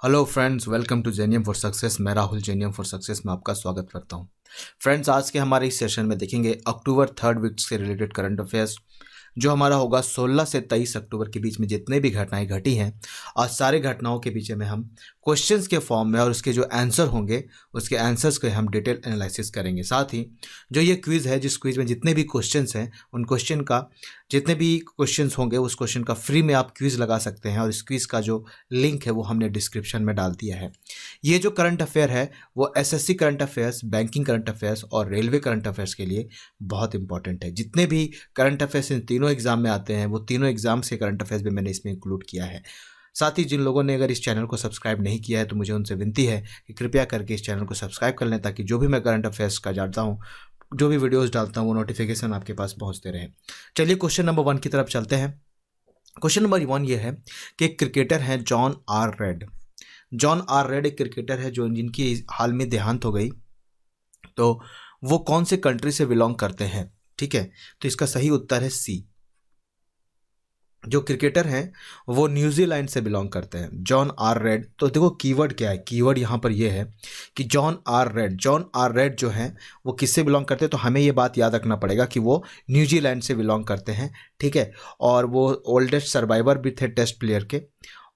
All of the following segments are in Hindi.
Hello friends, welcome to Genium for success. मैं राहुल जेनियम फॉर सक्सेस में आपका स्वागत करता हूं। फ्रेंड्स, आज के हमारे इस सेशन में देखेंगे अक्टूबर 3 वीक से रिलेटेड करंट अफेयर्स जो हमारा होगा 16 से 23 अक्टूबर के बीच में जितने भी घटनाएं घटी हैं और सारे घटनाओं के पीछे में हम क्वेश्चंस के फॉर्म में और उसके जो आंसर होंगे उसके आंसर्स के हम डिटेल एनालिसिस करेंगे। साथ ही जो ये क्विज़ है, जिस क्विज़ में जितने भी क्वेश्चंस हैं उन क्वेश्चन का जितने भी क्वेश्चंस होंगे उस क्वेश्चन का फ्री में आप क्विज़ लगा सकते हैं और इस क्विज़ का जो लिंक है वो हमने डिस्क्रिप्शन में डाल दिया है। ये जो करंट अफेयर है वो SSC current affairs, banking current affairs और रेलवे करंट अफेयर्स के लिए बहुत इंपॉर्टेंट है। जितने भी करंट अफेयर्स इन तीनों एग्जाम में आते हैं वो तीनों एग्जाम्स के करंट अफेयर्स भी मैंने इसमें इंक्लूड किया है। साथ ही जिन लोगों ने अगर इस चैनल को सब्सक्राइब नहीं किया है तो मुझे उनसे विनती है कि कृपया करके इस चैनल को सब्सक्राइब कर लें ताकि जो भी मैं करंट अफेयर्स का डालता हूँ, जो भी वीडियोस डालता हूँ वो नोटिफिकेशन आपके पास पहुँचते रहे। चलिए क्वेश्चन नंबर 1 की तरफ चलते हैं। क्वेश्चन नंबर 1 ये है कि एक क्रिकेटर हैं John R Reid. John R Reid एक क्रिकेटर है जिनकी हाल में देहांत हो गई। तो वो कौन से कंट्री से बिलोंग करते हैं? ठीक है, तो इसका सही उत्तर है सी। जो क्रिकेटर हैं वो न्यूजीलैंड से बिलोंग करते हैं, जॉन आर रेड। तो देखो कीवर्ड क्या है, कीवर्ड यहाँ पर ये है कि John R Reid. John R Reid जो है वो किससे बिलोंग करते हैं? तो हमें ये बात याद रखना पड़ेगा कि वो न्यूजीलैंड से बिलोंग करते हैं। ठीक है, और वो ओल्डेस्ट सर्वाइवर भी थे टेस्ट प्लेयर के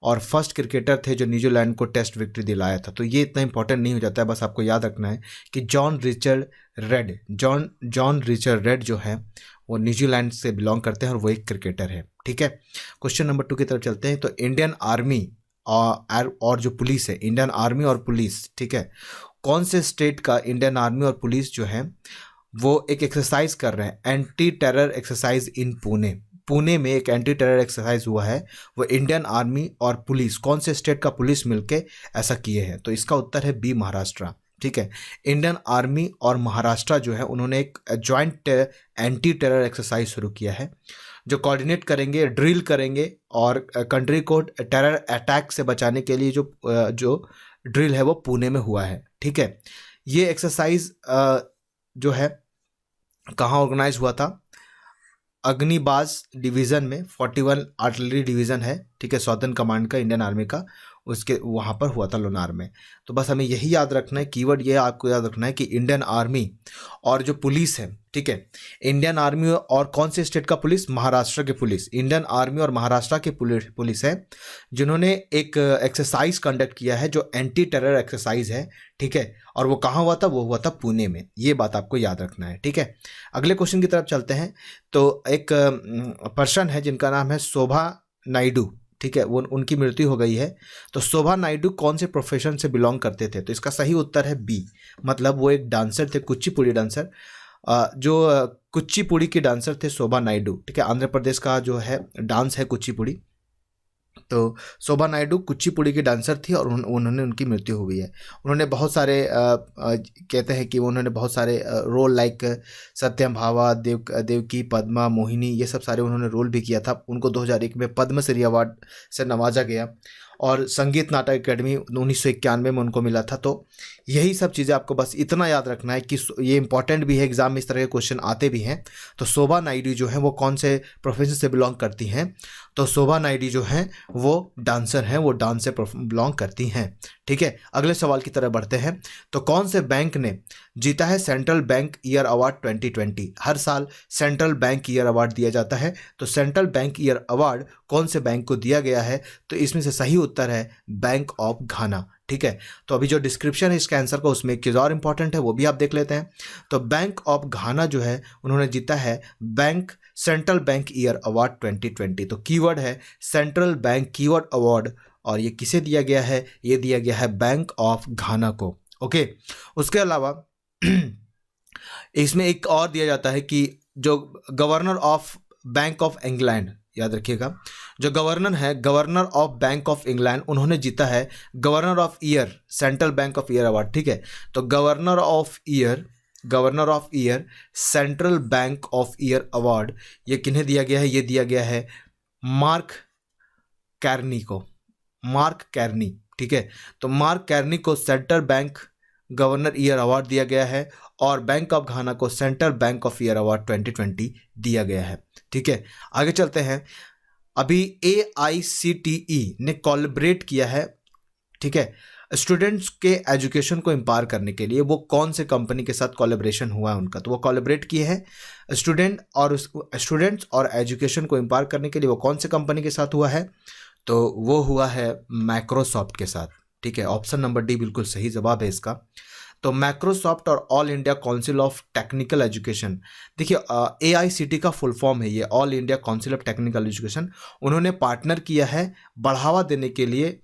और फर्स्ट क्रिकेटर थे जो न्यूजीलैंड को टेस्ट विक्ट्री दिलाया था। तो ये इतना इंपॉर्टेंट नहीं हो जाता है, बस आपको याद रखना है कि जॉन रिचर्ड रेड जो है वो न्यूजीलैंड से बिलोंग करते हैं और वो एक क्रिकेटर है। ठीक है, क्वेश्चन नंबर 2 की तरफ चलते हैं। तो इंडियन आर्मी और जो पुलिस है, इंडियन आर्मी और पुलिस, ठीक है, कौन से स्टेट का इंडियन आर्मी और पुलिस जो है वो एक एक्सरसाइज कर रहे हैं, anti terror exercise in Pune में एक एंटी टेरर एक्सरसाइज हुआ है। वो इंडियन आर्मी और पुलिस, कौन से स्टेट का पुलिस मिलके ऐसा किए हैं? तो इसका उत्तर है बी, महाराष्ट्र। ठीक है, इंडियन आर्मी और महाराष्ट्र जो है उन्होंने एक जॉइंट एंटी टेरर एक्सरसाइज शुरू किया है जो कोऑर्डिनेट करेंगे, ड्रिल करेंगे और कंट्री को टेरर अटैक से बचाने के लिए जो ड्रिल है वो पुणे में हुआ है। ठीक है, ये एक्सरसाइज जो है कहाँ ऑर्गेनाइज हुआ था? अग्निबाज डिवीज़न में, 41 आर्टिलरी डिवीज़न है, ठीक है, सॉदर्न कमांड का, इंडियन आर्मी का, उसके वहाँ पर हुआ था लोनार में। तो बस हमें यही याद रखना है, कीवर्ड ये आपको याद रखना है कि इंडियन आर्मी और जो पुलिस है, ठीक है, इंडियन आर्मी और कौन से स्टेट का पुलिस? महाराष्ट्र के पुलिस। इंडियन आर्मी और महाराष्ट्र के पुलिस है जिन्होंने एक एक्सरसाइज कंडक्ट किया है जो एंटी टेरर एक्सरसाइज है। ठीक है, और वो कहाँ हुआ था? वो हुआ था पुणे में। ये बात आपको याद रखना है। ठीक है, अगले क्वेश्चन की तरफ चलते हैं। तो एक पर्सन है जिनका नाम है शोभा नायडू। ठीक है, वो उनकी मृत्यु हो गई है। तो शोभा नायडू कौन से प्रोफेशन से बिलोंग करते थे? तो इसका सही उत्तर है बी, मतलब वो एक डांसर थे, कुचिपुड़ी डांसर। जो कुचिपुड़ी की डांसर थे शोभा नायडू। ठीक है, आंध्र प्रदेश का जो है डांस है कुचिपुड़ी। तो शोभा नायडू कुचिपुड़ी की डांसर थी और उन्होंने उनकी मृत्यु हुई है। उन्होंने बहुत सारे कहते हैं कि उन्होंने बहुत सारे रोल लाइक सत्यम भावा, देवकी, पद्मा, मोहिनी, ये सब सारे उन्होंने रोल भी किया था। उनको 2001 में पद्मश्री अवार्ड से नवाजा गया और संगीत नाटक अकेडमी 1991 में उनको मिला था। तो यही सब चीज़ें आपको बस इतना याद रखना है कि ये इंपॉर्टेंट भी है, एग्जाम में इस तरह के क्वेश्चन आते भी हैं। तो शोभा नायडू जो है वो कौन से प्रोफेशन से बिलोंग करती हैं? तो शोभा नायडू जो हैं वो डांसर हैं, वो डांस से बिलोंग करती हैं। ठीक है, अगले सवाल की तरफ बढ़ते हैं। तो कौन से बैंक ने जीता है सेंट्रल बैंक ईयर अवार्ड 2020? हर साल सेंट्रल बैंक ईयर अवार्ड दिया जाता है। तो सेंट्रल बैंक ईयर अवार्ड कौन से बैंक को दिया गया है? तो इसमें से सही उत्तर है बैंक ऑफ घाना। ठीक है, तो अभी जो डिस्क्रिप्शन है इसके आंसर का, उसमें एक चीज़ और इंपॉर्टेंट है, वो भी आप देख लेते हैं। तो बैंक ऑफ घाना जो है उन्होंने जीता है सेंट्रल बैंक ईयर अवार्ड 2020। तो कीवर्ड है सेंट्रल बैंक कीवर्ड अवार्ड और ये किसे दिया गया है? ये दिया गया है बैंक ऑफ घाना को। ओके, उसके अलावा इसमें एक और दिया जाता है कि जो governor of bank of England, याद रखिएगा, जो गवर्नर है, governor of bank of England, उन्होंने जीता है governor of year central bank of year award. ठीक है, तो governor of year central bank of year award ये किन्हें दिया गया है? ये दिया गया है मार्क कैर्नी। ठीक है, तो मार्क कैर्नी को central bank governor year award दिया गया है और बैंक ऑफ घाना को central bank of year award 2020 दिया गया है। ठीक है, आगे चलते हैं। अभी AICTE ने कोलैबोरेट किया है ठीक है। स्टूडेंट्स के एजुकेशन को इम्पावर करने के लिए वो कौन से कंपनी के साथ कोलैबोरेशन हुआ है उनका, तो वो कोलैबोरेट किए हैं स्टूडेंट्स और एजुकेशन को इम्पावर करने के लिए वो कौन से कंपनी के साथ हुआ है, तो वो हुआ है माइक्रोसॉफ्ट के साथ, ठीक है। ऑप्शन नंबर डी बिल्कुल सही जवाब है इसका। तो माइक्रोसॉफ्ट और all India council of technical education, देखिए AICT का फुल फॉर्म है ये, all India council of technical education, उन्होंने पार्टनर किया है बढ़ावा देने के लिए,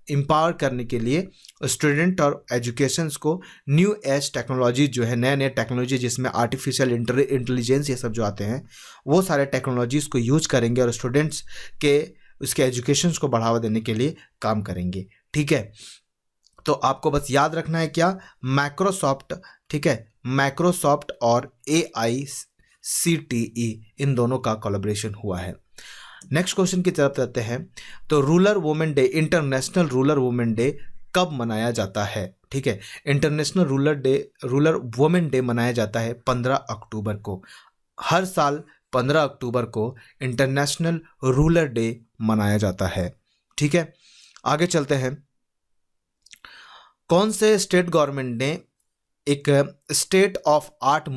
इम्पावर करने के लिए स्टूडेंट और एजुकेशंस को न्यू एज टेक्नोलॉजी जो है, नए नए टेक्नोलॉजी जिसमें आर्टिफिशियल इंटेलिजेंस ये सब जो आते हैं वो सारे टेक्नोलॉजीज़ को यूज करेंगे और स्टूडेंट्स के उसके एजुकेशंस को बढ़ावा देने के लिए काम करेंगे, ठीक है। तो आपको बस याद रखना है क्या, माइक्रोसॉफ्ट, ठीक है, माइक्रोसॉफ्ट और AICTE इन दोनों का कोलैबोरेशन हुआ है। नेक्स्ट क्वेश्चन की तरफ चलते हैं। तो rural women day, international rural women day कब मनाया जाता है, ठीक है। इंटरनेशनल रूरल वुमेन डे मनाया जाता है 15 अक्टूबर को। हर साल 15 अक्टूबर को इंटरनेशनल रूरल डे मनाया जाता है, ठीक है। आगे चलते हैं। कौन से स्टेट गवर्नमेंट ने एक state of art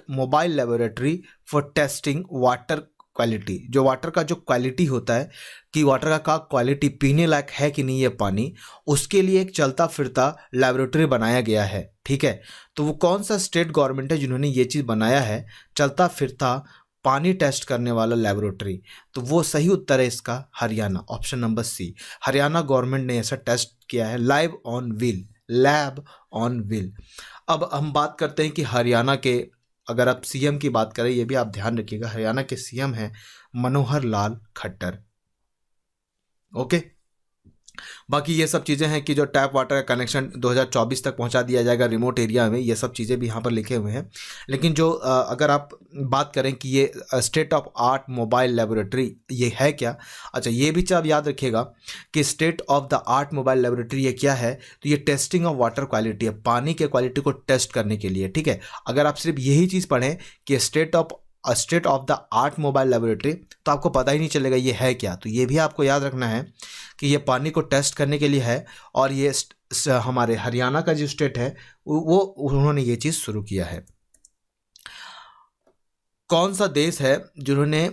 mobile laboratory for testing water quality, जो वाटर का जो क्वालिटी होता है कि वाटर का क्वालिटी पीने लायक है कि नहीं ये पानी, उसके लिए एक चलता फिरता लेबोरेटरी बनाया गया है, ठीक है। तो वो कौन सा स्टेट गवर्नमेंट है जिन्होंने ये चीज़ बनाया है, चलता फिरता पानी टेस्ट करने वाला लेबोरेटरी, तो वो सही उत्तर है इसका Haryana, option number C. Haryana government ने ऐसा टेस्ट किया है, लैब ऑन व्हील। अब हम बात करते हैं कि हरियाणा के, अगर आप CM की बात करें, ये भी आप ध्यान रखिएगा, हरियाणा के CM हैं मनोहर लाल खट्टर, ओके। बाकी ये सब चीज़ें हैं कि जो टैप वाटर का कनेक्शन 2024 तक पहुंचा दिया जाएगा रिमोट एरिया में, ये सब चीज़ें भी यहाँ पर लिखे हुए हैं। लेकिन जो अगर आप बात करें कि ये state of art mobile laboratory ये है क्या, अच्छा ये भी आप याद रखिएगा कि state of the art mobile laboratory ये क्या है, तो ये टेस्टिंग ऑफ वाटर क्वालिटी है, पानी के क्वालिटी को टेस्ट करने के लिए, ठीक है। अगर आप सिर्फ यही चीज़ पढ़ें कि state of the art mobile laboratory, तो आपको पता ही नहीं चलेगा ये है क्या। तो ये भी आपको याद रखना है कि ये पानी को टेस्ट करने के लिए है, और ये हमारे हरियाणा का जो स्टेट है वो उन्होंने ये चीज़ शुरू किया है। कौन सा देश है जिन्होंने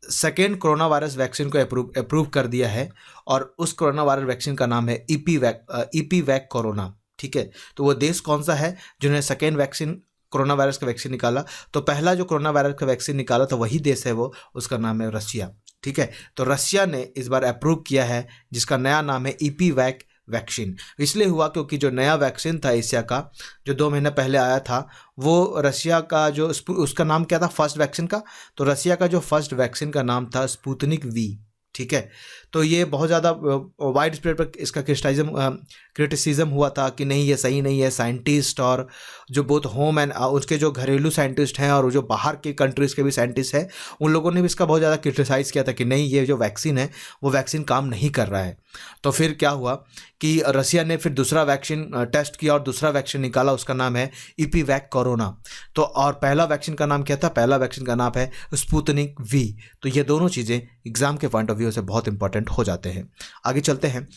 सेकेंड कोरोना वायरस वैक्सीन को अप्रूव कर दिया है, और उस कोरोना वायरस वैक्सीन का नाम है ईपीवैक कोरोना, ठीक है। तो वो देश कौन सा है जिन्होंने सेकेंड वैक्सीन कोरोना वायरस का वैक्सीन निकाला, तो पहला जो कोरोना वायरस का वैक्सीन निकाला तो वही देश है वो, उसका नाम है रशिया, ठीक है। तो रशिया ने इस बार अप्रूव किया है, जिसका नया नाम है ईपीवैक वैक्सीन। इसलिए हुआ क्योंकि जो नया वैक्सीन था एशिया का, जो 2 महीने पहले आया था, वो रशिया का जो उसका नाम क्या था फर्स्ट वैक्सीन का, तो रशिया का जो फर्स्ट वैक्सीन का नाम था स्पुतनिक V, ठीक है। तो ये बहुत ज़्यादा वाइड स्प्रेड पर इसका क्रिटिसिज्म हुआ था कि नहीं ये सही नहीं है। साइंटिस्ट और जो बोथ होम एंड उसके जो घरेलू साइंटिस्ट हैं और जो बाहर के कंट्रीज़ के भी साइंटिस्ट हैं, उन लोगों ने भी इसका बहुत ज़्यादा क्रिटिसाइज़ किया था कि नहीं ये जो वैक्सीन है वो वैक्सीन काम नहीं कर रहा है। तो फिर क्या हुआ कि रशिया ने फिर दूसरा वैक्सीन टेस्ट किया और दूसरा वैक्सीन निकाला, उसका नाम है ईपीवैक कोरोना। तो और पहला वैक्सीन का नाम क्या था, पहला वैक्सीन का नाम है स्पुतनिक V। तो ये दोनों चीज़ें एग्जाम के पॉइंट ऑफ व्यू से बहुत इंपॉर्टेंट हो जाते हैं। आगे चलते हैं।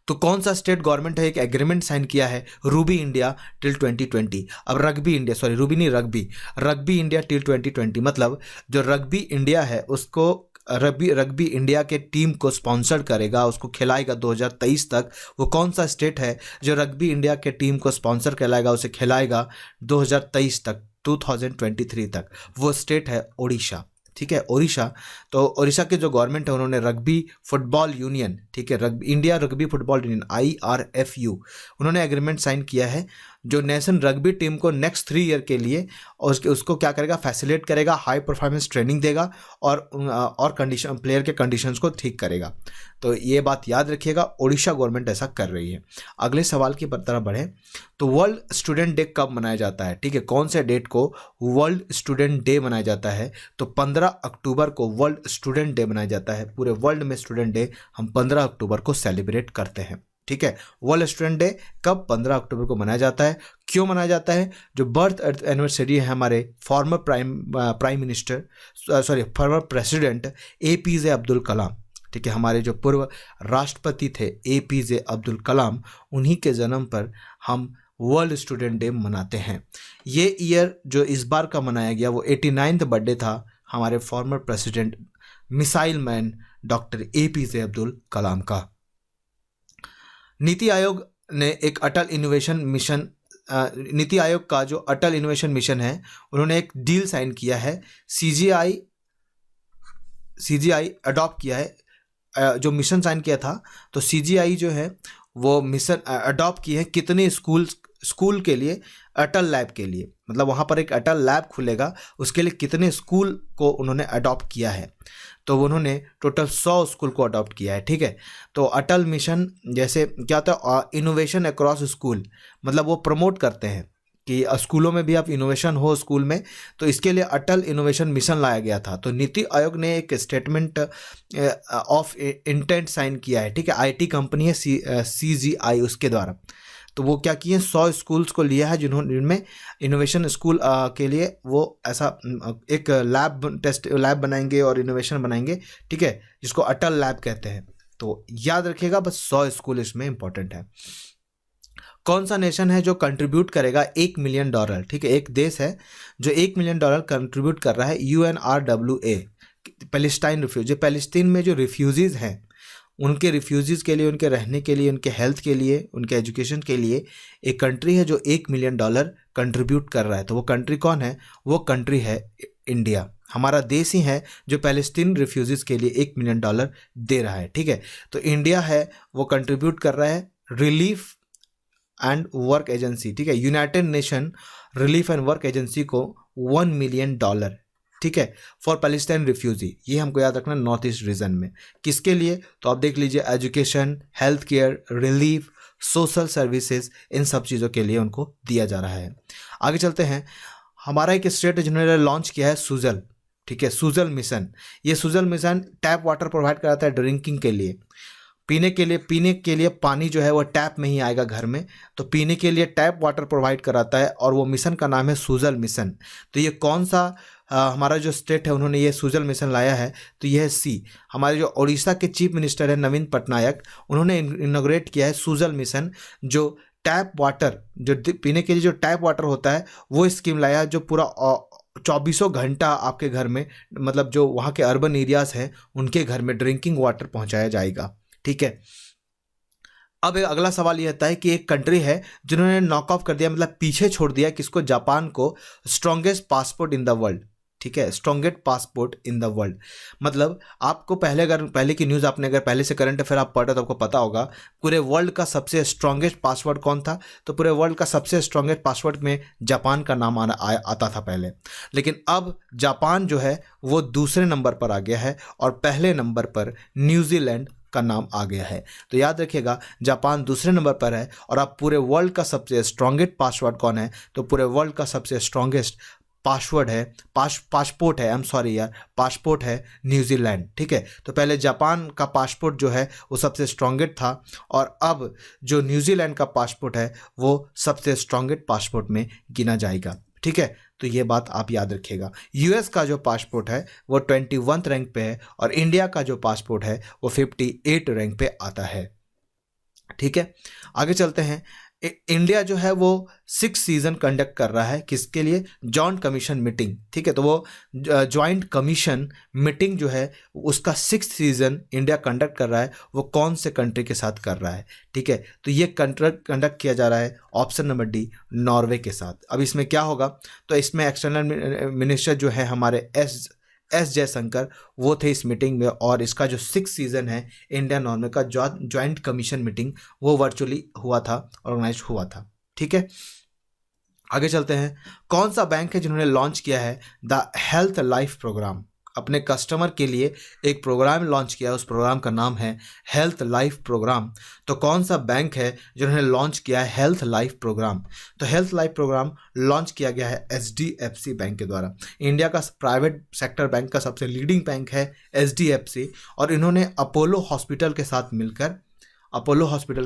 तो कौन सा स्टेट गवर्नमेंट है एक एग्रीमेंट साइन किया है रूबी इंडिया टिल 2020। अब रग्बी इंडिया टिल 2020, मतलब जो रग्बी इंडिया है उसको रग्बी इंडिया के टीम को स्पॉन्सर करेगा, उसको खिलाएगा 2023 तक। वो कौन सा स्टेट है जो रग्बी इंडिया के टीम को स्पॉन्सर कराएगा, उसे खिलाएगा 2023 तक, 2023 तक? वो स्टेट है ओडिशा, ठीक है, ओडिशा। तो ओडिशा के जो गवर्नमेंट है उन्होंने रग्बी फुटबॉल यूनियन, ठीक है, India rugby football union IRFU, उन्होंने एग्रीमेंट साइन किया है जो नेशन रग्बी टीम को नेक्स्ट 3 ईयर के लिए उसको क्या करेगा, फैसिलिटेट करेगा, हाई परफॉर्मेंस ट्रेनिंग देगा और कंडीशन प्लेयर के कंडीशंस को ठीक करेगा। तो ये बात याद रखिएगा, ओडिशा गवर्नमेंट ऐसा कर रही है। अगले सवाल की तरफ बढ़ें तो वर्ल्ड स्टूडेंट डे कब मनाया जाता है, ठीक है, कौन से डेट को वर्ल्ड स्टूडेंट डे मनाया जाता है? तो 15 अक्टूबर को वर्ल्ड स्टूडेंट डे मनाया जाता है। पूरे वर्ल्ड में स्टूडेंट डे हम 15 अक्टूबर को सेलिब्रेट करते हैं, ठीक है। वर्ल्ड स्टूडेंट डे कब 15 अक्टूबर को मनाया जाता है, क्यों मनाया जाता है? जो बर्थ एनिवर्सरी है हमारे फॉर्मर प्रेसिडेंट APJ अब्दुल कलाम, ठीक है, हमारे जो पूर्व राष्ट्रपति थे APJ अब्दुल कलाम, उन्हीं के जन्म पर हम वर्ल्ड स्टूडेंट डे मनाते हैं। ये ईयर जो इस बार का मनाया गया वो 89th बर्थडे था हमारे former president missile man doctor APJ Abdul Kalam का। नीति आयोग ने एक अटल इनोवेशन मिशन, नीति आयोग का जो अटल इनोवेशन मिशन है, उन्होंने एक डील साइन किया है। CGI अडॉप्ट किया है, जो मिशन साइन किया था, तो CGI जो है वो मिशन अडॉप्ट किए हैं कितने स्कूल के लिए, अटल लैब के लिए, मतलब वहाँ पर एक अटल लैब खुलेगा, उसके लिए कितने स्कूल को उन्होंने अडॉप्ट किया है। तो उन्होंने टोटल 100 स्कूल को अडॉप्ट किया है। ठीक है, तो अटल मिशन जैसे क्या होता है, इनोवेशन अक्रॉस स्कूल, मतलब वो प्रमोट करते हैं कि स्कूलों में भी आप इनोवेशन हो स्कूल में, तो इसके लिए अटल इनोवेशन मिशन लाया गया था। तो नीति आयोग ने एक स्टेटमेंट ऑफ इंटेंट साइन किया है। ठीक है, IT कंपनी है CGI, उसके द्वारा। तो वो क्या किए, 100 स्कूल्स को लिया है जिनमें इनोवेशन स्कूल के लिए वो ऐसा एक लैब बनाएंगे और इनोवेशन बनाएंगे। ठीक है, जिसको अटल लैब कहते हैं। तो याद रखिएगा, बस 100 स्कूल इसमें इंपॉर्टेंट है। कौन सा नेशन है जो कंट्रीब्यूट करेगा $1 मिलियन? ठीक है, एक देश है जो $1 मिलियन कंट्रीब्यूट कर रहा है, UNRWA, पैलेस्टाइन रिफ्यूजी। पैलेस्टीन में जो रिफ्यूजीज हैं, उनके रिफ्यूजीज़ के लिए, उनके रहने के लिए, उनके हेल्थ के लिए, उनके एजुकेशन के लिए एक कंट्री है जो $1 मिलियन कंट्रीब्यूट कर रहा है। तो वो कंट्री कौन है? वो कंट्री है इंडिया। हमारा देश ही है जो पैलेस्टीन रिफ्यूजीज़ के लिए $1 मिलियन दे रहा है। ठीक है, तो इंडिया है वो कंट्रीब्यूट कर रहा है रिलीफ एंड वर्क एजेंसी, ठीक है, United nation relief and work agency को $1 मिलियन, ठीक है, फॉर पैलेस्टाइन रिफ्यूजी। ये हमको याद रखना, नॉर्थ ईस्ट रीजन में। किसके लिए? तो आप देख लीजिए, education, health care, relief, social services, इन सब चीज़ों के लिए उनको दिया जा रहा है। आगे चलते हैं, हमारा एक स्टेट है जिन्होंने लॉन्च किया है सुजल, ठीक है, सुजल मिशन। ये Sujal mission tap water provide कराता है ड्रिंकिंग के लिए, पीने के लिए पानी जो है वो टैप में ही आएगा घर में, तो पीने के लिए टैप वाटर प्रोवाइड कराता है, और वो मिशन का नाम है सुजल मिशन। तो ये कौन सा हमारा जो स्टेट है उन्होंने ये सुजल मिशन लाया है? तो यह है सी। हमारे जो उड़ीसा के चीफ मिनिस्टर है नवीन पटनायक, उन्होंने इनॉग्रेट किया है सुजल मिशन, जो टैप वाटर, जो पीने के लिए जो टैप वाटर होता है, वो स्कीम लाया है, जो पूरा 24 घंटा आपके घर में, मतलब जो वहाँ के अर्बन एरियाज हैं उनके घर में ड्रिंकिंग वाटर पहुँचाया जाएगा। ठीक है, अब एक अगला सवाल ये आता है कि एक कंट्री है जिन्होंने नॉक ऑफ कर दिया, मतलब पीछे छोड़ दिया किसको? जापान को, strongest passport in the world. ठीक है, strongest passport in the world, मतलब आपको पहले की न्यूज़ आपने अगर पहले से करंट अफेयर आप पढ़े तो आपको पता होगा पूरे वर्ल्ड का सबसे स्ट्रॉन्गेस्ट पासवर्ड कौन था? तो पूरे वर्ल्ड का सबसे स्ट्रॉन्गेस्ट पासवर्ड में जापान का नाम आता था पहले, लेकिन अब जापान जो है वो दूसरे नंबर पर आ गया है और पहले नंबर पर न्यूजीलैंड का नाम आ गया है। तो याद रखिएगा, जापान दूसरे नंबर पर है, और अब पूरे वर्ल्ड का सबसे स्ट्रॉन्गेस्ट पासवर्ड कौन है? तो पूरे वर्ल्ड का सबसे स्ट्रॉन्गेस्ट पासवर्ड है, पासपोर्ट है, आई एम सॉरी यार, पासपोर्ट है न्यूजीलैंड। ठीक है, तो पहले जापान का पासपोर्ट जो है वो सबसे स्ट्रॉन्गेस्ट था, और अब जो न्यूजीलैंड का पासपोर्ट है वो सबसे स्ट्रॉन्गेस्ट पासपोर्ट में गिना जाएगा। ठीक है, तो ये बात आप याद रखिएगा। यूएस का जो पासपोर्ट है वो 21 रैंक पे है, और इंडिया का जो पासपोर्ट है वो 58 रैंक पे आता है। ठीक है, आगे चलते हैं। इंडिया जो है वो 6 सीजन कंडक्ट कर रहा है, किसके लिए? Joint commission meeting. ठीक है, तो वो जॉइंट कमीशन मीटिंग जो है उसका 6 सीजन इंडिया कंडक्ट कर रहा है, वो कौन से कंट्री के साथ कर रहा है? ठीक है, तो ये कंडक्ट किया जा रहा है ऑप्शन नंबर डी, नॉर्वे के साथ। अब इसमें क्या होगा? तो इसमें एक्सटर्नल मिनिस्टर जो है हमारे एस जयशंकर, वो थे इस मीटिंग में, और इसका जो 6 सीजन है इंडिया नॉर्वे का जॉइंट कमीशन मीटिंग वो वर्चुअली हुआ था, ऑर्गेनाइज हुआ था। ठीक है, आगे चलते हैं। कौन सा बैंक है जिन्होंने लॉन्च किया है द हेल्थ लाइफ प्रोग्राम? अपने कस्टमर के लिए एक प्रोग्राम लॉन्च किया, उस प्रोग्राम का नाम है हेल्थ लाइफ प्रोग्राम। तो कौन सा बैंक है जिन्होंने लॉन्च किया है हेल्थ लाइफ प्रोग्राम? तो हेल्थ लाइफ प्रोग्राम लॉन्च किया गया है HDFC बैंक के द्वारा। इंडिया का प्राइवेट सेक्टर बैंक का सबसे लीडिंग बैंक है HDFC, और इन्होंने अपोलो हॉस्पिटल के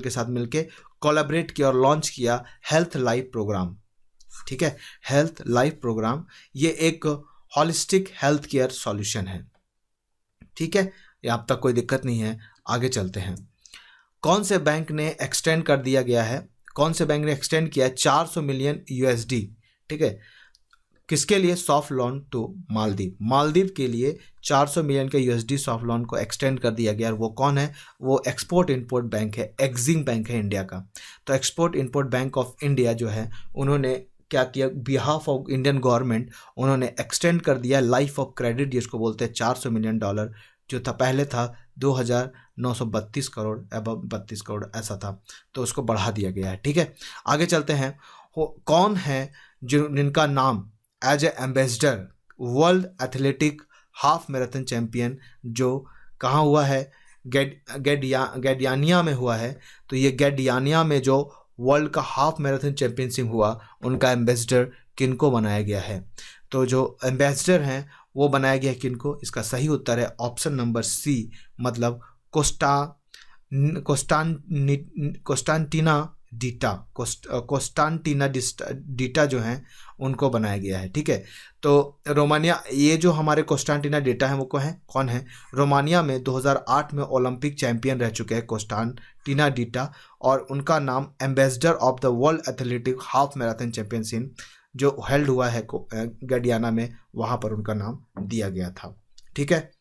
साथ मिलकर कोलैबोरेट किया और लॉन्च किया हेल्थ लाइफ प्रोग्राम। ठीक है, हेल्थ लाइफ प्रोग्राम ये एक हॉलिस्टिक हेल्थ केयर सॉल्यूशन है। ठीक है, या अब तक कोई दिक्कत नहीं है। आगे चलते हैं। कौन से बैंक ने एक्सटेंड कर दिया गया है, कौन से बैंक ने एक्सटेंड किया है 400 मिलियन यूएसडी, ठीक है, किसके लिए? Soft loan to Maldives. Maldives के लिए 400 मिलियन के यूएसडी सॉफ्ट लोन को एक्सटेंड कर दिया गया। और वो कौन है? वो एक्सपोर्ट इंपोर्ट बैंक है, एक्सिम बैंक है इंडिया का। तो export import bank of India जो है, उन्होंने क्या किया, बिहाफ ऑफ इंडियन गवर्नमेंट उन्होंने एक्सटेंड कर दिया लाइफ ऑफ क्रेडिट, जिसको बोलते हैं, 400 मिलियन डॉलर, जो था पहले था 2,932 करोड़, अब 32 करोड़ ऐसा था, तो उसको बढ़ा दिया गया है। ठीक है, आगे चलते हैं। कौन है जिनका नाम as a ambassador world athletic half marathon champion, जो कहाँ हुआ है? गैडियानिया में हुआ है। तो ये गैडियानिया में जो वर्ल्ड का हाफ मैराथन चैंपियनशिप हुआ, उनका एम्बेसडर किनको बनाया गया है? तो जो एम्बेसडर हैं वो बनाया गया है किनको? इसका सही उत्तर है ऑप्शन नंबर सी, मतलब कोस्टांटिना डीटा जो हैं उनको बनाया गया है। ठीक है, तो रोमानिया, ये जो हमारे कोस्टांटिना डीटा है वो कौन है? रोमानिया में 2008 में ओलंपिक चैंपियन रह चुके हैं कोस्टांटिना डीटा, और उनका नाम ambassador of the world athletic half marathon championship जो हेल्ड हुआ है गैडियाना में, वहाँ पर उनका नाम दिया गया था। ठीक है,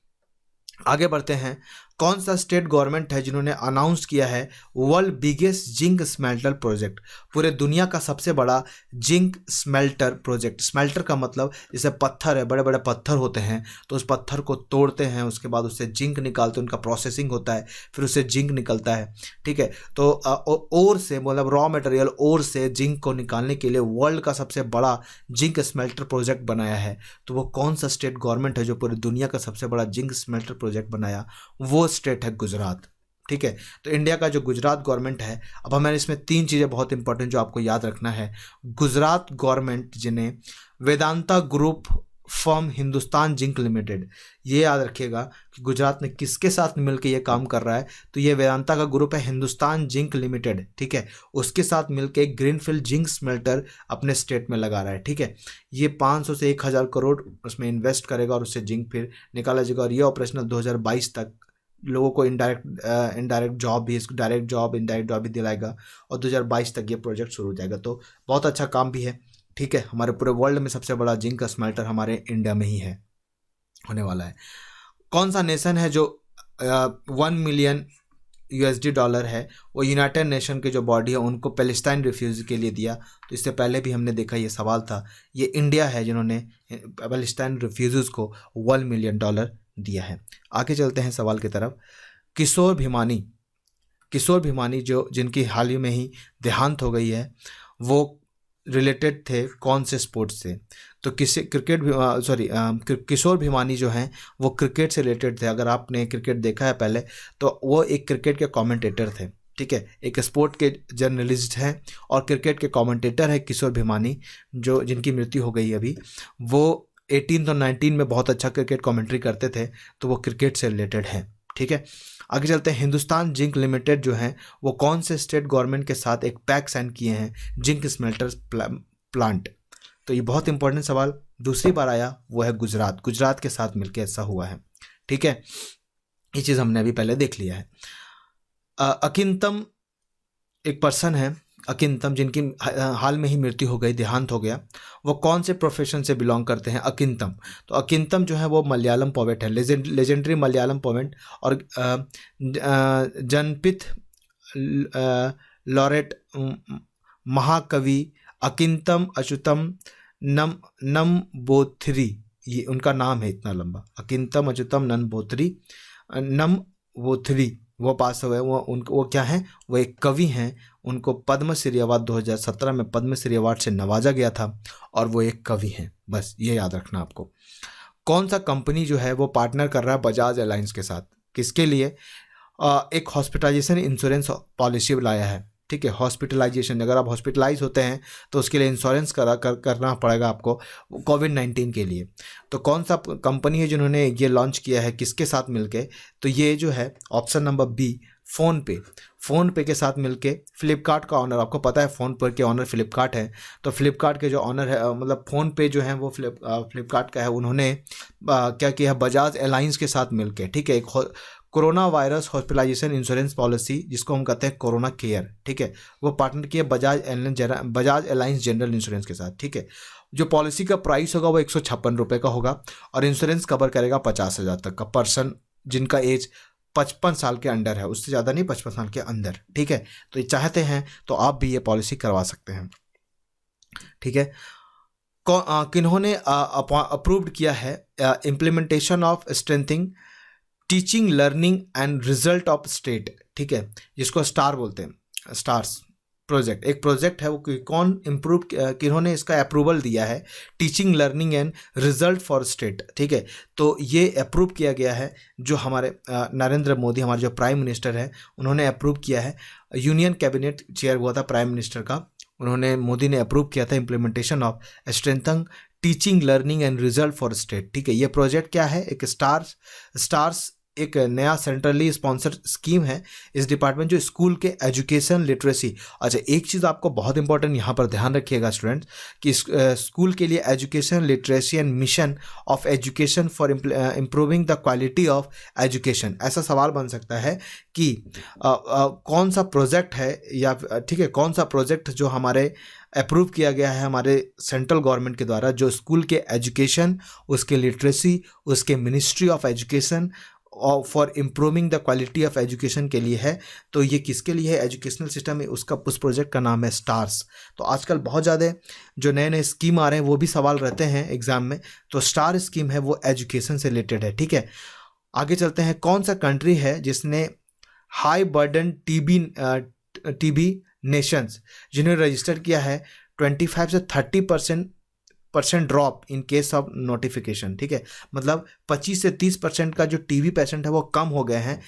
आगे बढ़ते हैं। कौन सा स्टेट गवर्नमेंट है जिन्होंने अनाउंस किया है world biggest zinc smelter project? पूरे दुनिया का सबसे बड़ा जिंक स्मेल्टर प्रोजेक्ट। स्मेल्टर का मतलब जैसे पत्थर है, बड़े बड़े पत्थर होते हैं, तो उस पत्थर को तोड़ते हैं, उसके बाद उससे जिंक निकालते हैं, उनका प्रोसेसिंग होता है, फिर उससे जिंक निकलता है। ठीक है, तो ओर से, मतलब रॉ मटेरियल ओर से जिंक को निकालने के लिए वर्ल्ड का सबसे बड़ा जिंक स्मेल्टर प्रोजेक्ट बनाया है। तो वो कौन सा स्टेट गवर्नमेंट है जो पूरी दुनिया का सबसे बड़ा जिंक स्मेल्टर प्रोजेक्ट बनाया? वो स्टेट है गुजरात। ठीक है, तो इंडिया का जो गुजरात गवर्नमेंट है, अब हमें इसमें 3 चीज़ें बहुत इंपॉर्टेंट जो आपको याद रखना है। गुजरात गवर्नमेंट जिन्हें Vedanta group firm Hindustan zinc limited, ये याद रखिएगा कि गुजरात में किसके साथ मिलकर ये काम कर रहा है? तो ये वेदांता का ग्रुप है हिंदुस्तान जिंक लिमिटेड। ठीक है, उसके साथ मिलकर एक ग्रीनफील्ड जिंक स्मेल्टर अपने स्टेट में लगा रहा है। ठीक है, ये 500 से 1,000 करोड़ उसमें इन्वेस्ट करेगा और उससे जिंक फिर निकाला जाएगा, और ये ऑपरेशनल 2022 तक लोगों को इनडायरेक्ट जॉब भी, इसको डायरेक्ट जॉब, इनडायरेक्ट जॉब भी दिलाएगा, और 2022 तक ये प्रोजेक्ट शुरू हो जाएगा। तो बहुत अच्छा काम भी है। ठीक है, हमारे पूरे वर्ल्ड में सबसे बड़ा जिंक का स्मेल्टर हमारे इंडिया में ही है, होने वाला है। कौन सा नेशन है जो 1 मिलियन यूएसडी डॉलर है, वो यूनाइटेड नेशन के जो बॉडी है उनको पैलेस्टाइन रिफ्यूजी के लिए दिया? तो इससे पहले भी हमने देखा ये सवाल था, ये इंडिया है जिन्होंने पैलेस्टाइन रिफ्यूजीज को 1 मिलियन डॉलर दिया है। आगे चलते हैं सवाल की तरफ। किशोर भिमानी जो जिनकी हाल ही में ही देहांत हो गई है, वो रिलेटेड थे कौन से स्पोर्ट्स से? तो किशोर भिमानी जो हैं वो क्रिकेट से रिलेटेड थे। अगर आपने क्रिकेट देखा है पहले, तो वो एक क्रिकेट के कमेंटेटर थे। ठीक है, एक स्पोर्ट के जर्नलिस्ट हैं और क्रिकेट के कमेंटेटर है किशोर भिमानी, जो जिनकी मृत्यु हो गई अभी। वो 18 और 19 में बहुत अच्छा क्रिकेट कमेंट्री करते थे, तो वो क्रिकेट से रिलेटेड हैं। ठीक है, आगे चलते हैं। हिंदुस्तान जिंक लिमिटेड जो है वो कौन से स्टेट गवर्नमेंट के साथ एक पैक्ट साइन किए हैं जिंक स्मेल्टर प्लांट? तो ये बहुत इंपॉर्टेंट सवाल दूसरी बार आया, वो है गुजरात के साथ मिलकर ऐसा हुआ है। ठीक है, ये चीज़ हमने अभी पहले देख लिया है। अकिंतम एक पर्सन है, अकिंतम, जिनकी हाल में ही मृत्यु हो गई, देहांत हो गया। वो कौन से प्रोफेशन से बिलोंग करते हैं? अकिंतम। तो अकिंतम जो है वो मलयालम पोएट है, लेजेंडरी मलयालम पोएट और जनपिथ लॉरेट महाकवि अकिंतम अच्युतम नम्बोथरी, ये उनका नाम है, इतना लंबा, अकिंतम अच्युतम नम्बोथरी, वो पास हुए। वो क्या हैं? वो एक कवि हैं। उनको पद्मश्री अवार्ड 2017 में पद्मश्री अवार्ड से नवाजा गया था, और वो एक कवि हैं। बस ये याद रखना आपको। कौन सा कंपनी जो है वो पार्टनर कर रहा है बजाज एलायंस के साथ? किसके लिए? एक हॉस्पिटलाइजेशन इंश्योरेंस पॉलिसी लाया है। ठीक है, हॉस्पिटलाइजेशन, अगर आप हॉस्पिटलाइज होते हैं तो उसके लिए इंश्योरेंस करना पड़ेगा आपको, कोविड-19 के लिए। तो कौन सा कंपनी है जिन्होंने ये लॉन्च किया है, किसके साथ मिलके? तो ये जो है ऑप्शन नंबर बी, फ़ोनपे के साथ मिलके। फ्लिपकार्ट का ऑनर, आपको पता है फ़ोनपे के ऑनर फ्लिपकार्ट है, तो फ्लिपकार्ट के जो ऑनर है, मतलब फ़ोनपे जो है वो फ्लिपकार्ट का है, उन्होंने क्या किया? बजाज एलायंस के साथ मिलके, ठीक है, एक corona virus hospitalisation insurance policy, जिसको हम कहते हैं कोरोना केयर, ठीक है, वो पार्टनर किया बजाज अलायंस जनरल इंश्योरेंस के साथ, ठीक है। जो पॉलिसी का प्राइस होगा वो 156 रुपये का होगा और इंश्योरेंस कवर करेगा 50,000 तक का पर्सन जिनका एज 55 साल के अंडर है, उससे ज़्यादा नहीं, 55 साल के अंदर, ठीक है। तो ये चाहते हैं तो आप भी ये पॉलिसी करवा सकते हैं, ठीक है। किन्होंने अप्रूव्ड किया है implementation of strengthening teaching learning and result of state, ठीक है, जिसको स्टार बोलते हैं, स्टार्स प्रोजेक्ट, एक प्रोजेक्ट है वो कौन इम्प्रूव, किन्होंने इसका अप्रूवल दिया है, teaching learning and result for state, ठीक है। तो ये अप्रूव किया गया है, जो हमारे नरेंद्र मोदी, हमारे जो प्राइम मिनिस्टर है, उन्होंने अप्रूव किया है। यूनियन कैबिनेट चेयर हुआ था प्राइम मिनिस्टर का, उन्होंने, मोदी ने अप्रूव किया था implementation of strengthen teaching learning and result for state, ठीक है। ये प्रोजेक्ट क्या है, एक स्टार्स एक नया सेंट्रली स्पॉन्सर्ड स्कीम है इस डिपार्टमेंट, जो स्कूल के एजुकेशन लिटरेसी। अच्छा, एक चीज़ आपको बहुत इंपॉर्टेंट यहाँ पर ध्यान रखिएगा स्टूडेंट्स, कि स्कूल के लिए education literacy and mission of education for improving the quality of education. ऐसा सवाल बन सकता है कि कौन सा प्रोजेक्ट है, या ठीक है, कौन सा प्रोजेक्ट जो हमारे अप्रूव किया गया है हमारे सेंट्रल गवर्नमेंट के द्वारा, जो स्कूल के एजुकेशन, उसके लिटरेसी, उसके मिनिस्ट्री ऑफ एजुकेशन और for improving the quality of education के लिए है। तो ये किसके लिए है, एजुकेशनल सिस्टम में, उस प्रोजेक्ट का नाम है स्टार्स। तो आजकल बहुत ज़्यादा जो नए नए स्कीम आ रहे हैं वो भी सवाल रहते हैं एग्जाम में, तो स्टार स्कीम है वो एजुकेशन से रिलेटेड है, ठीक है। आगे चलते हैं, कौन सा कंट्री है जिसने हाई बर्डन टीबी नेशंस, जिन्होंने रजिस्टर किया है 25 से 30% drop in case of notification, ठीक है, मतलब 25 से 30% का जो टीबी पेशेंट है वो कम हो गए हैं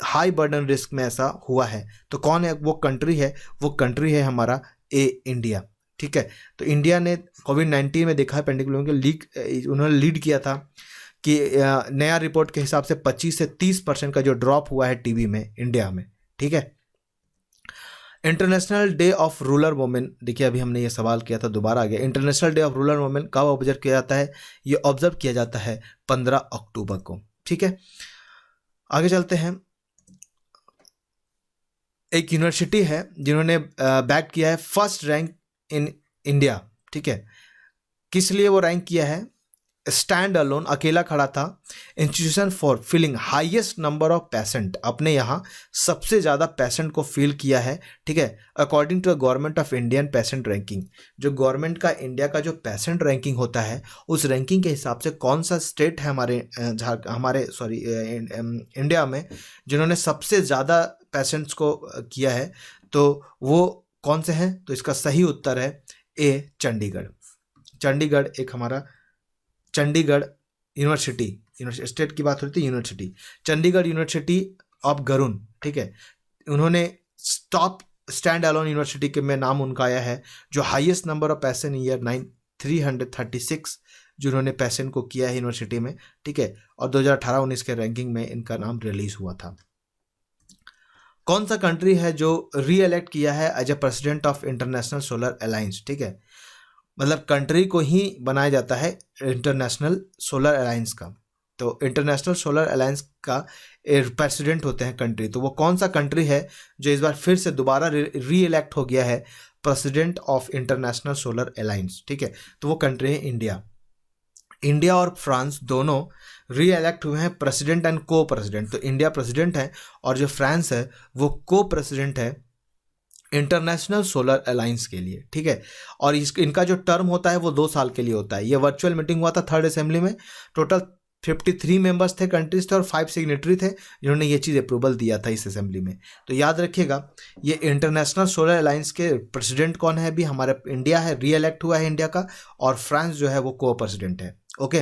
हाई बर्डन रिस्क में, ऐसा हुआ है। तो कौन है वो कंट्री है, वो कंट्री है हमारा इंडिया, ठीक है। तो इंडिया ने कोविड-19 में देखा है पेंडेमिक के उन्होंने लीड किया था कि नया रिपोर्ट के हिसाब से 25 से 30% का जो ड्रॉप हुआ है टीबी में इंडिया में, ठीक है। International day of rural women, देखिए अभी हमने ये सवाल किया था, दोबारा आ गया। International day of rural women कब ऑब्जर्व किया जाता है, ये ऑब्जर्व किया जाता है 15 अक्टूबर को, ठीक है। आगे चलते हैं, एक यूनिवर्सिटी है जिन्होंने बैक किया है फर्स्ट रैंक इन इंडिया, ठीक है। किस लिए वो रैंक किया है, स्टैंड अलोन, अकेला खड़ा था, institution for filling highest number of patient, अपने यहाँ सबसे ज़्यादा पेशेंट को फिल किया है, ठीक है, according to government of Indian patient ranking. जो गवर्नमेंट का इंडिया का जो पेशेंट रैंकिंग होता है, उस रैंकिंग के हिसाब से कौन सा स्टेट है हमारे इंडिया में जिन्होंने सबसे ज़्यादा पेशेंट्स को किया है, तो वो कौन से हैं, तो इसका सही उत्तर है ए, चंडीगढ़। चंडीगढ़ एक हमारा चंडीगढ़ यूनिवर्सिटी, स्टेट की बात होती है, यूनिवर्सिटी चंडीगढ़ यूनिवर्सिटी ऑफ गरुण, ठीक है, उन्होंने टॉप स्टैंड अलोन यूनिवर्सिटी के में नाम उनका आया है, जो highest number of patient year 336 जिन्होंने पेशेंट को किया है यूनिवर्सिटी में, ठीक है, और 2018-19 के रैंकिंग में इनका नाम रिलीज हुआ था। कौन सा कंट्री है जो री इलेक्ट किया है as a president of international solar alliance, ठीक है, मतलब कंट्री को ही बनाया जाता है इंटरनेशनल सोलर अलायंस का। तो इंटरनेशनल सोलर अलायंस का प्रेसिडेंट होते हैं कंट्री, तो वो कौन सा कंट्री है जो इस बार फिर से दोबारा री इलेक्ट हो गया है president of international solar alliance, ठीक है, तो वो कंट्री है इंडिया। इंडिया और फ्रांस दोनों री इलेक्ट हुए हैं प्रेसिडेंट एंड को प्रेसिडेंट। तो इंडिया प्रेसिडेंट है और जो फ्रांस है वो को प्रेसिडेंट है इंटरनेशनल सोलर अलायंस के लिए, ठीक है। और इनका जो टर्म होता है वो 2 साल के लिए होता है। ये वर्चुअल मीटिंग हुआ था थर्ड असेंबली में, टोटल 53 मेंबर्स थे, कंट्रीज थे, और 5 सिग्नेटरी थे जिन्होंने ये चीज़ अप्रूवल दिया था इस असेंबली में। तो याद रखिएगा, ये इंटरनेशनल सोलर अलायंस के प्रेसिडेंट कौन है, अभी हमारा इंडिया है, री इलेक्ट हुआ है इंडिया का, और फ्रांस जो है वो को प्रेसिडेंट है, ओके।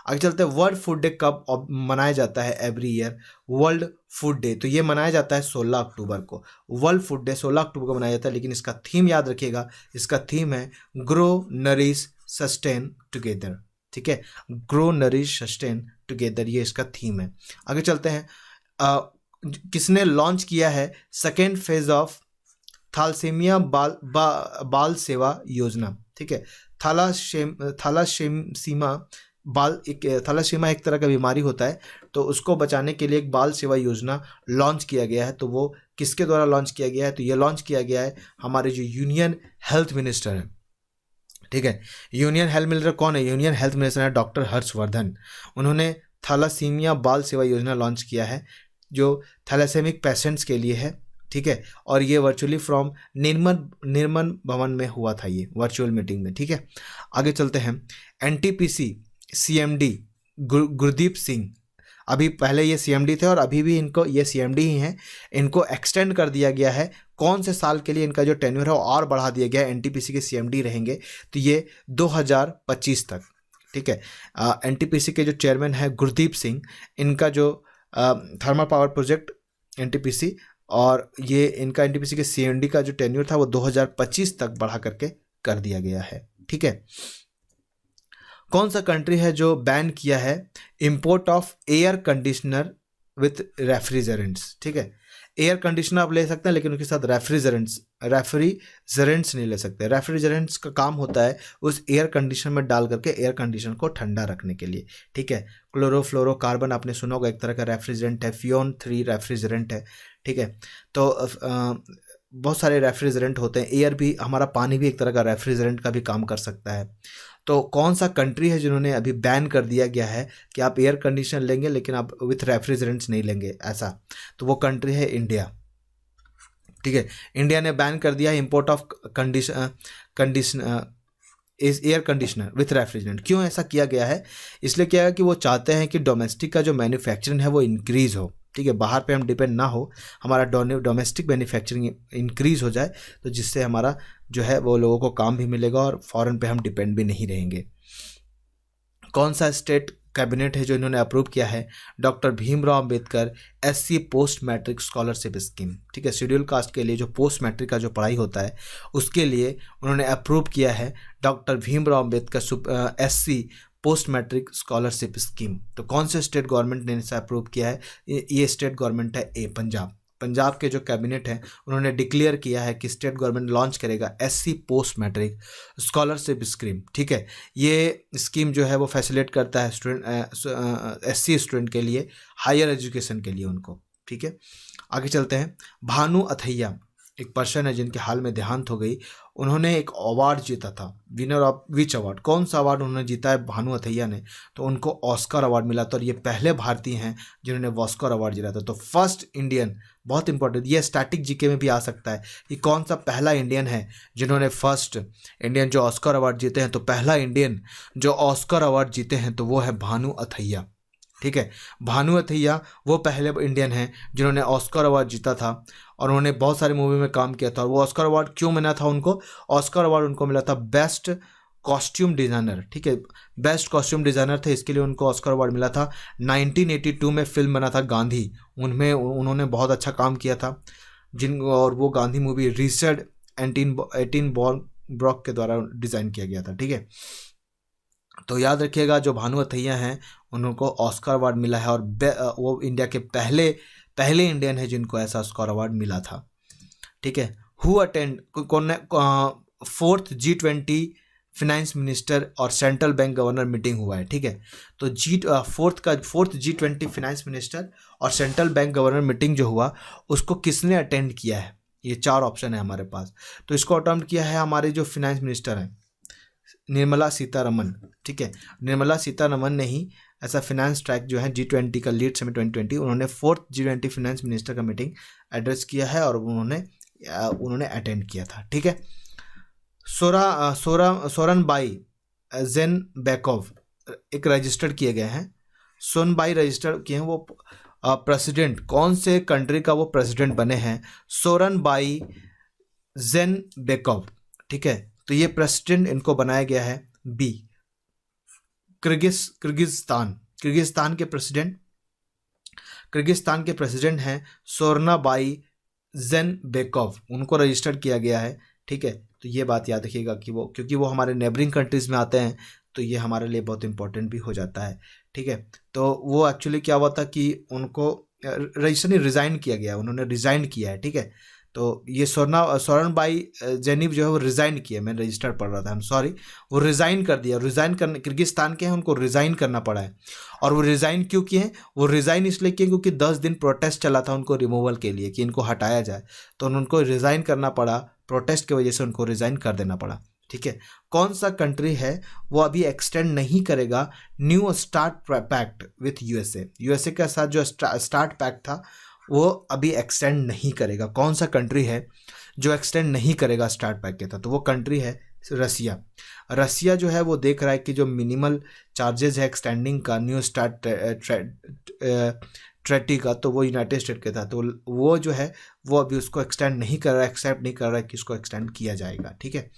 आगे चलते हैं, वर्ल्ड फूड डे कब मनाया जाता है every year, world food day, तो ये मनाया जाता है 16 अक्टूबर को। वर्ल्ड फूड डे 16 अक्टूबर को मनाया जाता है, लेकिन इसका थीम याद रखिएगा, इसका थीम है ग्रो नरिश सस्टेन टुगेदर, ठीक है, ग्रो नरिश सस्टेन टुगेदर, ये इसका थीम है। आगे चलते हैं, किसने लॉन्च किया है सेकेंड फेज ऑफ थैलेसीमिया बाल सेवा योजना, ठीक है। थैलासीमा एक तरह का बीमारी होता है, तो उसको बचाने के लिए एक बाल सेवा योजना लॉन्च किया गया है। तो वो किसके द्वारा लॉन्च किया गया है? तो ये लॉन्च किया गया है हमारे जो यूनियन हेल्थ मिनिस्टर है, ठीक है। यूनियन हेल्थ मिनिस्टर कौन है? यूनियन हेल्थ मिनिस्टर है डॉक्टर हर्षवर्धन। उन्होंने थैलासीमिया बाल सेवा योजना लॉन्च किया है जो थैलासेमिक पेशेंट्स के लिए है, ठीक है। और ये वर्चुअली फ्रॉम निर्मल भवन में हुआ था, ये वर्चुअल मीटिंग में, ठीक है। आगे चलते हैं। एनटीपीसी सीएमडी गुरदीप सिंह, अभी पहले ये सीएमडी थे और अभी भी इनको ये सीएमडी ही हैं, इनको एक्सटेंड कर दिया गया है। कौन से साल के लिए इनका जो टेन्योर है वो और बढ़ा दिया गया है? एनटीपीसी के सीएमडी रहेंगे तो ये 2025 तक, ठीक है। एनटीपीसी के जो चेयरमैन है गुरदीप सिंह, इनका जो थर्मल पावर प्रोजेक्ट एनटीपीसी, और ये इनका एनटीपीसी के सीएमडी का जो टेन्योर था वो 2025 तक बढ़ा करके कर दिया गया है, ठीक है। कौन सा कंट्री है जो बैन किया है import of air conditioner with refrigerants, ठीक है। एयर कंडीशनर आप ले सकते हैं लेकिन उसके साथ रेफ्रिजरेंट्स नहीं ले सकते। रेफ्रिजरेंट्स का काम होता है उस एयर कंडीशनर में डाल करके एयर कंडीशनर को ठंडा रखने के लिए, ठीक है। क्लोरोफ्लोरोकार्बन आपने सुना होगा, एक तरह का रेफ्रिजरेंट है, फ्यून 3 रेफ्रिजरेंट है, ठीक है। तो बहुत सारे रेफ्रिजरेंट होते हैं, एयर भी, हमारा पानी भी एक तरह का रेफ्रिजरेंट का भी काम कर सकता है। तो कौन सा कंट्री है जिन्होंने अभी बैन कर दिया गया है कि आप एयर कंडीशनर लेंगे लेकिन आप विथ रेफ्रिजरेंट्स नहीं लेंगे, ऐसा? तो वो कंट्री है इंडिया, ठीक है। इंडिया ने बैन कर दिया है import of air conditioner with refrigerant. क्यों ऐसा किया गया है? इसलिए किया है कि वो चाहते हैं कि डोमेस्टिक का जो मैन्युफैक्चरिंग है वो इंक्रीज़ हो, ठीक है। बाहर पे हम डिपेंड ना हो, हमारा डोमेस्टिक मैन्युफैक्चरिंग इंक्रीज़ हो जाए, तो जिससे हमारा जो है वो लोगों को काम भी मिलेगा और फॉरेन पे हम डिपेंड भी नहीं रहेंगे। कौन सा स्टेट कैबिनेट है जो इन्होंने अप्रूव किया है? Doctor Bhimrao Ambedkar SC post matric scholarship scheme, ठीक है। शेड्यूल कास्ट के लिए जो पोस्ट मैट्रिक का जो पढ़ाई होता है उसके लिए उन्होंने अप्रूव किया है doctor Bhimrao Ambedkar SC post matric scholarship scheme. तो कौन से स्टेट गवर्नमेंट ने इसे अप्रूव किया है? ये स्टेट गवर्नमेंट है पंजाब। पंजाब के जो कैबिनेट हैं उन्होंने डिक्लेयर किया है कि स्टेट गवर्नमेंट लॉन्च करेगा SC post matric scholarship scheme, ठीक है। ये स्कीम जो है वो फैसिलिटेट करता है स्टूडेंट एससी स्टूडेंट के लिए, हायर एजुकेशन के लिए उनको, ठीक है। आगे चलते हैं। भानु अथैया एक पर्सन है जिनके हाल में देहांत हो गई। उन्होंने एक अवार्ड जीता था, विनर ऑफ विच अवार्ड? कौन सा अवार्ड उन्होंने जीता है भानु अथैया ने? तो उनको ऑस्कर अवार्ड मिला था और ये पहले भारतीय हैं जिन्होंने ऑस्कर अवार्ड जीता था। तो फर्स्ट इंडियन, बहुत इंपॉर्टेंट, ये स्टैटिक जीके में भी आ सकता है कि कौन सा पहला इंडियन है जिन्होंने फर्स्ट इंडियन जो ऑस्कर अवार्ड जीते हैं। तो पहला इंडियन जो ऑस्कर अवार्ड जीते हैं तो वो है भानु अथैया, ठीक है। भानु अथैया वो पहले इंडियन हैं जिन्होंने ऑस्कर अवार्ड जीता था और उन्होंने बहुत सारी मूवी में काम किया था। और वो ऑस्कर अवार्ड क्यों मिला था उनको? ऑस्कर अवार्ड उनको मिला था बेस्ट कॉस्ट्यूम डिज़ाइनर, ठीक है। बेस्ट कॉस्ट्यूम डिज़ाइनर थे, इसके लिए उनको ऑस्कर अवार्ड मिला था। 1982 में फिल्म बना था गांधी, उनमें उन्होंने बहुत अच्छा काम किया था और वो गांधी मूवी रिचर्ड 18 ब्रॉक के द्वारा डिज़ाइन किया गया था, ठीक है। तो याद रखिएगा जो भानु अथैया हैं उनको ऑस्कर अवार्ड मिला है और वो इंडिया के पहले इंडियन है जिनको ऐसा ऑस्कर अवार्ड मिला था, ठीक है। हु अटेंड, कौन 4th G20 फाइनेंस मिनिस्टर और सेंट्रल बैंक गवर्नर मीटिंग हुआ है, ठीक है। तो फोर्थ G20 फाइनेंस मिनिस्टर और सेंट्रल बैंक गवर्नर मीटिंग जो हुआ उसको किसने अटेंड किया है? ये 4 ऑप्शन है हमारे पास। तो इसको अटेंड किया है हमारे जो फाइनेंस मिनिस्टर हैं निर्मला सीतारमन, ठीक है। निर्मला सीतारमन ने ही ऐसा फाइनेंस ट्रैक जो है G20 का लीड समिट 2020, उन्होंने 4th G20 फाइनेंस मिनिस्टर का मीटिंग एड्रेस किया है और उन्होंने अटेंड किया था, ठीक है। सोरनबाई जेनबेकोव एक रजिस्टर्ड किए गए हैं। सोनबाई रजिस्टर्ड किए हैं, वो प्रेसिडेंट, कौन से कंट्री का वो प्रेसिडेंट बने हैं? सोरनबाई जेनबेकोव, ठीक है। तो ये प्रेसिडेंट इनको बनाया गया है बी, किर्गिस्तान के प्रेसिडेंट हैं सोरनबाई जेनबेकोव, उनको रजिस्टर्ड किया गया है, ठीक है। तो ये बात याद रखिएगा कि वो, क्योंकि वो हमारे नेबरिंग कंट्रीज़ में आते हैं तो ये हमारे लिए बहुत इंपॉर्टेंट भी हो जाता है, ठीक है। तो वो एक्चुअली क्या हुआ था कि उनको रजिस्टर रिज़ाइन किया गया, उन्होंने रिज़ाइन किया है, ठीक है। तो तो ये सोरनबाई जेनिव जो है वो रिज़ाइन किए, मैंने रजिस्टर पढ़ रहा था, आई एम सॉरी, वो रिज़ाइन कर दिया। रिज़ाइन करने, किर्गिस्तान के हैं, उनको रिज़ाइन करना पड़ा है। और वो रिज़ाइन क्यों किए हैं? वो रिज़ाइन इसलिए किए क्योंकि 10 दिन प्रोटेस्ट चला था उनको रिमूवल के लिए कि इनको हटाया जाए, तो उनको रिज़ाइन करना पड़ा, प्रोटेस्ट की वजह से उनको रिज़ाइन कर देना पड़ा। ठीक है, कौन सा कंट्री है वो अभी एक्सटेंड नहीं करेगा new start pact with USA? USA के साथ जो स्टार्ट पैक्ट था वो अभी एक्सटेंड नहीं करेगा। कौन सा कंट्री है जो एक्सटेंड नहीं करेगा स्टार्ट पैक के था? तो वो कंट्री है रसिया। रसिया जो है वो देख रहा है कि जो मिनिमल चार्जेस है एक्सटेंडिंग का न्यू स्टार्ट ट्रेटी का, तो वो यूनाइटेड स्टेट के था, तो वो जो है वो अभी उसको एक्सटेंड नहीं कर रहा है, एक्सेप्ट नहीं कर रहा है कि उसको एक्सटेंड किया जाएगा। ठीक है,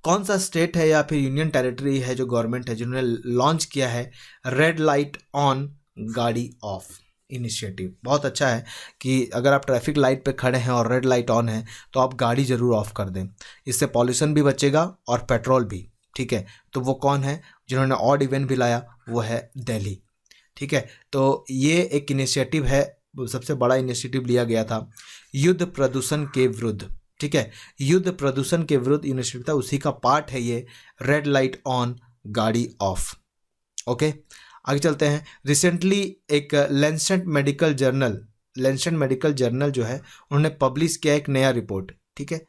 कौन सा स्टेट है या फिर यूनियन टेरिटरी है जो गवर्नमेंट है जिन्होंने लॉन्च किया है रेड लाइट ऑन गाड़ी ऑफ इनिशिएटिव? बहुत अच्छा है कि अगर आप ट्रैफिक लाइट पे खड़े हैं और रेड लाइट ऑन है तो आप गाड़ी ज़रूर ऑफ कर दें, इससे पॉल्यूशन भी बचेगा और पेट्रोल भी। ठीक है, तो वो कौन है जिन्होंने ऑड इवेंट भी लाया? वो है दिल्ली। ठीक है, तो ये एक इनिशिएटिव है, सबसे बड़ा इनिशिएटिव लिया गया था युद्ध प्रदूषण के विरुद्ध। ठीक है, युद्ध प्रदूषण के विरुद्ध इनिशिएटिव था, उसी का पार्ट है ये रेड लाइट ऑन गाड़ी ऑफ। ओके, आगे चलते हैं। रिसेंटली एक लैंसेट मेडिकल जर्नल जो है उन्होंने पब्लिश किया एक नया रिपोर्ट। ठीक है,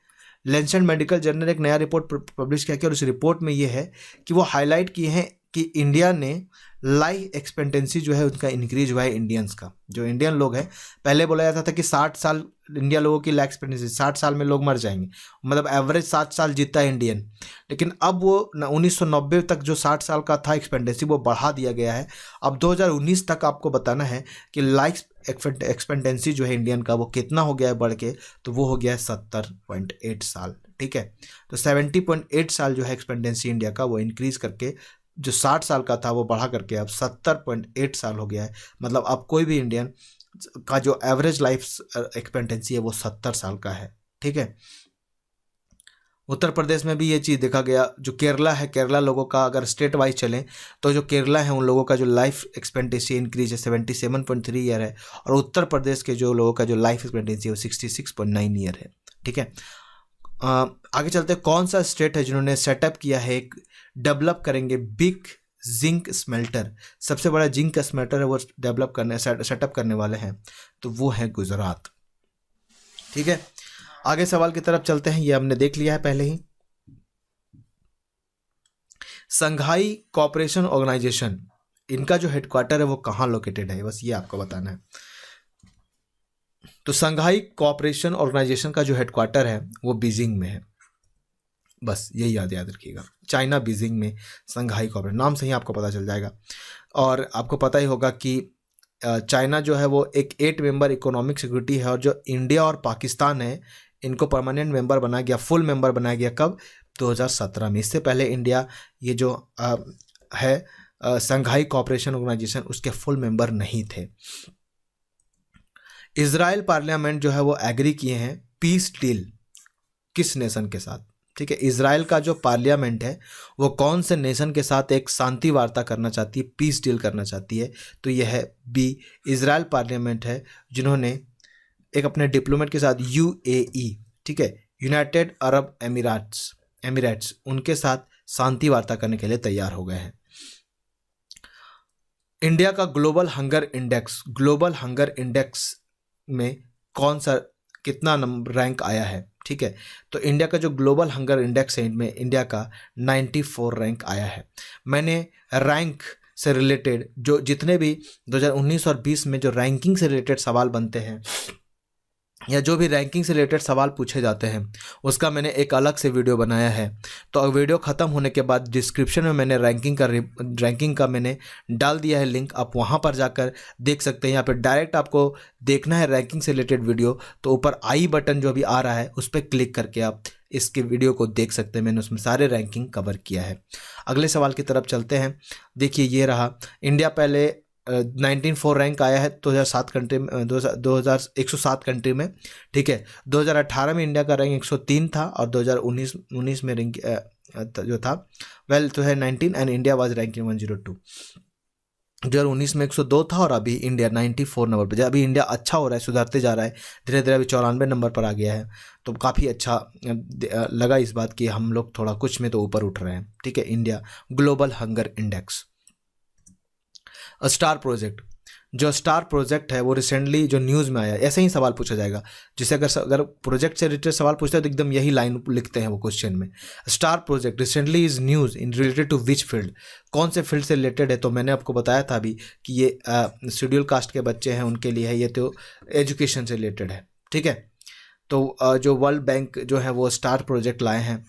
लैंसेट मेडिकल जर्नल एक नया रिपोर्ट पब्लिश किया और उस रिपोर्ट में ये है कि वो हाईलाइट किए हैं कि इंडिया ने लाइफ एक्सपेक्टेंसी जो है उनका इंक्रीज हुआ है इंडियंस का। जो इंडियन लोग हैं, पहले बोला जाता था कि 60 साल इंडिया लोगों की लाइफ एक्सपेक्टेंसी, 60 साल में लोग मर जाएंगे, मतलब एवरेज 60 साल जीता है इंडियन। लेकिन अब वो 1990 तक जो 60 साल का था एक्सपेक्टेंसी वो बढ़ा दिया गया है। अब 2019 तक आपको बताना है कि लाइफ एक्सपेक्टेंसी जो है इंडियन का वो कितना हो गया है बढ़ के, तो वो हो गया है 70.8 साल। ठीक है, तो 70.8 साल जो है एक्सपेक्टेंसी इंडिया का वो इंक्रीज करके जो 60 साल का था वो बढ़ा करके अब 70.8 साल हो गया है। मतलब अब कोई भी इंडियन का जो एवरेज लाइफ एक्सपेक्टेंसी है वो 70 साल का है। ठीक है, उत्तर प्रदेश में भी ये चीज़ देखा गया। जो केरला है, केरला लोगों का अगर स्टेट वाइज चलें तो जो केरला है उन लोगों का जो लाइफ एक्सपेक्टेंसी इंक्रीज है 77.3 ईयर है, और उत्तर प्रदेश के जो लोगों का जो लाइफ एक्सपेक्टेंसी है वो 66.9 ईयर है। ठीक है, आगे चलते हैं। कौन सा स्टेट है जिन्होंने सेटअप किया है, एक डेवलप करेंगे बिग जिंक स्मेल्टर, सबसे बड़ा जिंक स्मेल्टर है वो डेवलप करने सेटअप करने वाले हैं, तो वो है गुजरात। ठीक है, आगे सवाल की तरफ चलते हैं, ये हमने देख लिया है पहले ही। संघाई कोऑपरेशन ऑर्गेनाइजेशन, इनका जो हेडक्वार्टर है वो कहाँ लोकेटेड है, बस ये आपको बताना है। तो संघाई कोऑपरेशन ऑर्गेनाइजेशन का जो हेडक्वार्टर है वो बीजिंग में है, बस यही याद रखिएगा, चाइना बीजिंग में संघाई कोऑपरेशन, नाम से ही आपको पता चल जाएगा। और आपको पता ही होगा कि चाइना जो है वो एक 8 मेंबर इकोनॉमिक सिक्योरिटी है, और जो इंडिया और पाकिस्तान है इनको परमानेंट मेंबर बनाया गया, फुल मेंबर बनाया गया कब? 2017 में। इससे पहले इंडिया ये जो है संघाई कोऑपरेशन ऑर्गेनाइजेशन उसके फुल मेंबर नहीं थे। इजराइल पार्लियामेंट जो है वो एग्री किए हैं पीस डील किस नेशन के साथ? ठीक है, इजराइल का जो पार्लियामेंट है वो कौन से नेशन के साथ एक शांति वार्ता करना चाहती है, पीस डील करना चाहती है? तो यह है बी, इजराइल पार्लियामेंट है जिन्होंने एक अपने डिप्लोमेट के साथ यूएई, ठीक है, यूनाइटेड अरब एमिरेट्स, उनके साथ शांति वार्ता करने के लिए तैयार हो गए हैं। इंडिया का ग्लोबल हंगर इंडेक्स में कौन सा कितना नंबर रैंक आया है? ठीक है, तो इंडिया का जो ग्लोबल हंगर इंडेक्स है इनमें इंडिया का 94 रैंक आया है। मैंने रैंक से रिलेटेड जो जितने भी 2019 और 20 में जो रैंकिंग से रिलेटेड सवाल बनते हैं या जो भी रैंकिंग से रिलेटेड सवाल पूछे जाते हैं उसका मैंने एक अलग से वीडियो बनाया है। तो वीडियो ख़त्म होने के बाद डिस्क्रिप्शन में मैंने रैंकिंग का मैंने डाल दिया है लिंक, आप वहां पर जाकर देख सकते हैं। यहाँ पे डायरेक्ट आपको देखना है रैंकिंग से रिलेटेड वीडियो तो ऊपर आई बटन जो भी आ रहा है उस पर क्लिक करके आप इसके वीडियो को देख सकते हैं, मैंने उसमें सारे रैंकिंग कवर किया है। अगले सवाल की तरफ चलते हैं। देखिए ये रहा, इंडिया पहले 194 रैंक आया है 2007 कंट्री में, 107 कंट्री में। ठीक है, 2018 में इंडिया का रैंक 103 था और 2019 में रैंक जो था तो है 19 एंड इंडिया वाज रैंकिंग 102। 2019 में 102 था और अभी इंडिया 94 नंबर पर। अभी इंडिया अच्छा हो रहा है, सुधरते जा रहा है धीरे धीरे, अभी 94 नंबर पर आ गया है। तो काफ़ी अच्छा लगा इस बात की हम लोग थोड़ा कुछ में तो ऊपर उठ रहे हैं। ठीक है, India global hunger index. Star project, जो स्टार प्रोजेक्ट है वो रिसेंटली जो न्यूज़ में आया, ऐसे ही सवाल पूछा जाएगा जिसे अगर प्रोजेक्ट से रिलेटेड सवाल पूछता है तो एकदम यही लाइन लिखते हैं वो क्वेश्चन में। Star project recently is news in related to which field, कौन से फील्ड से रिलेटेड है? तो मैंने आपको बताया था अभी कि ये शेड्यूल कास्ट के बच्चे हैं उनके लिए है, ये तो एजुकेशन से रिलेटेड है। ठीक है, तो जो वर्ल्ड बैंक जो है वो स्टार प्रोजेक्ट लाए हैं,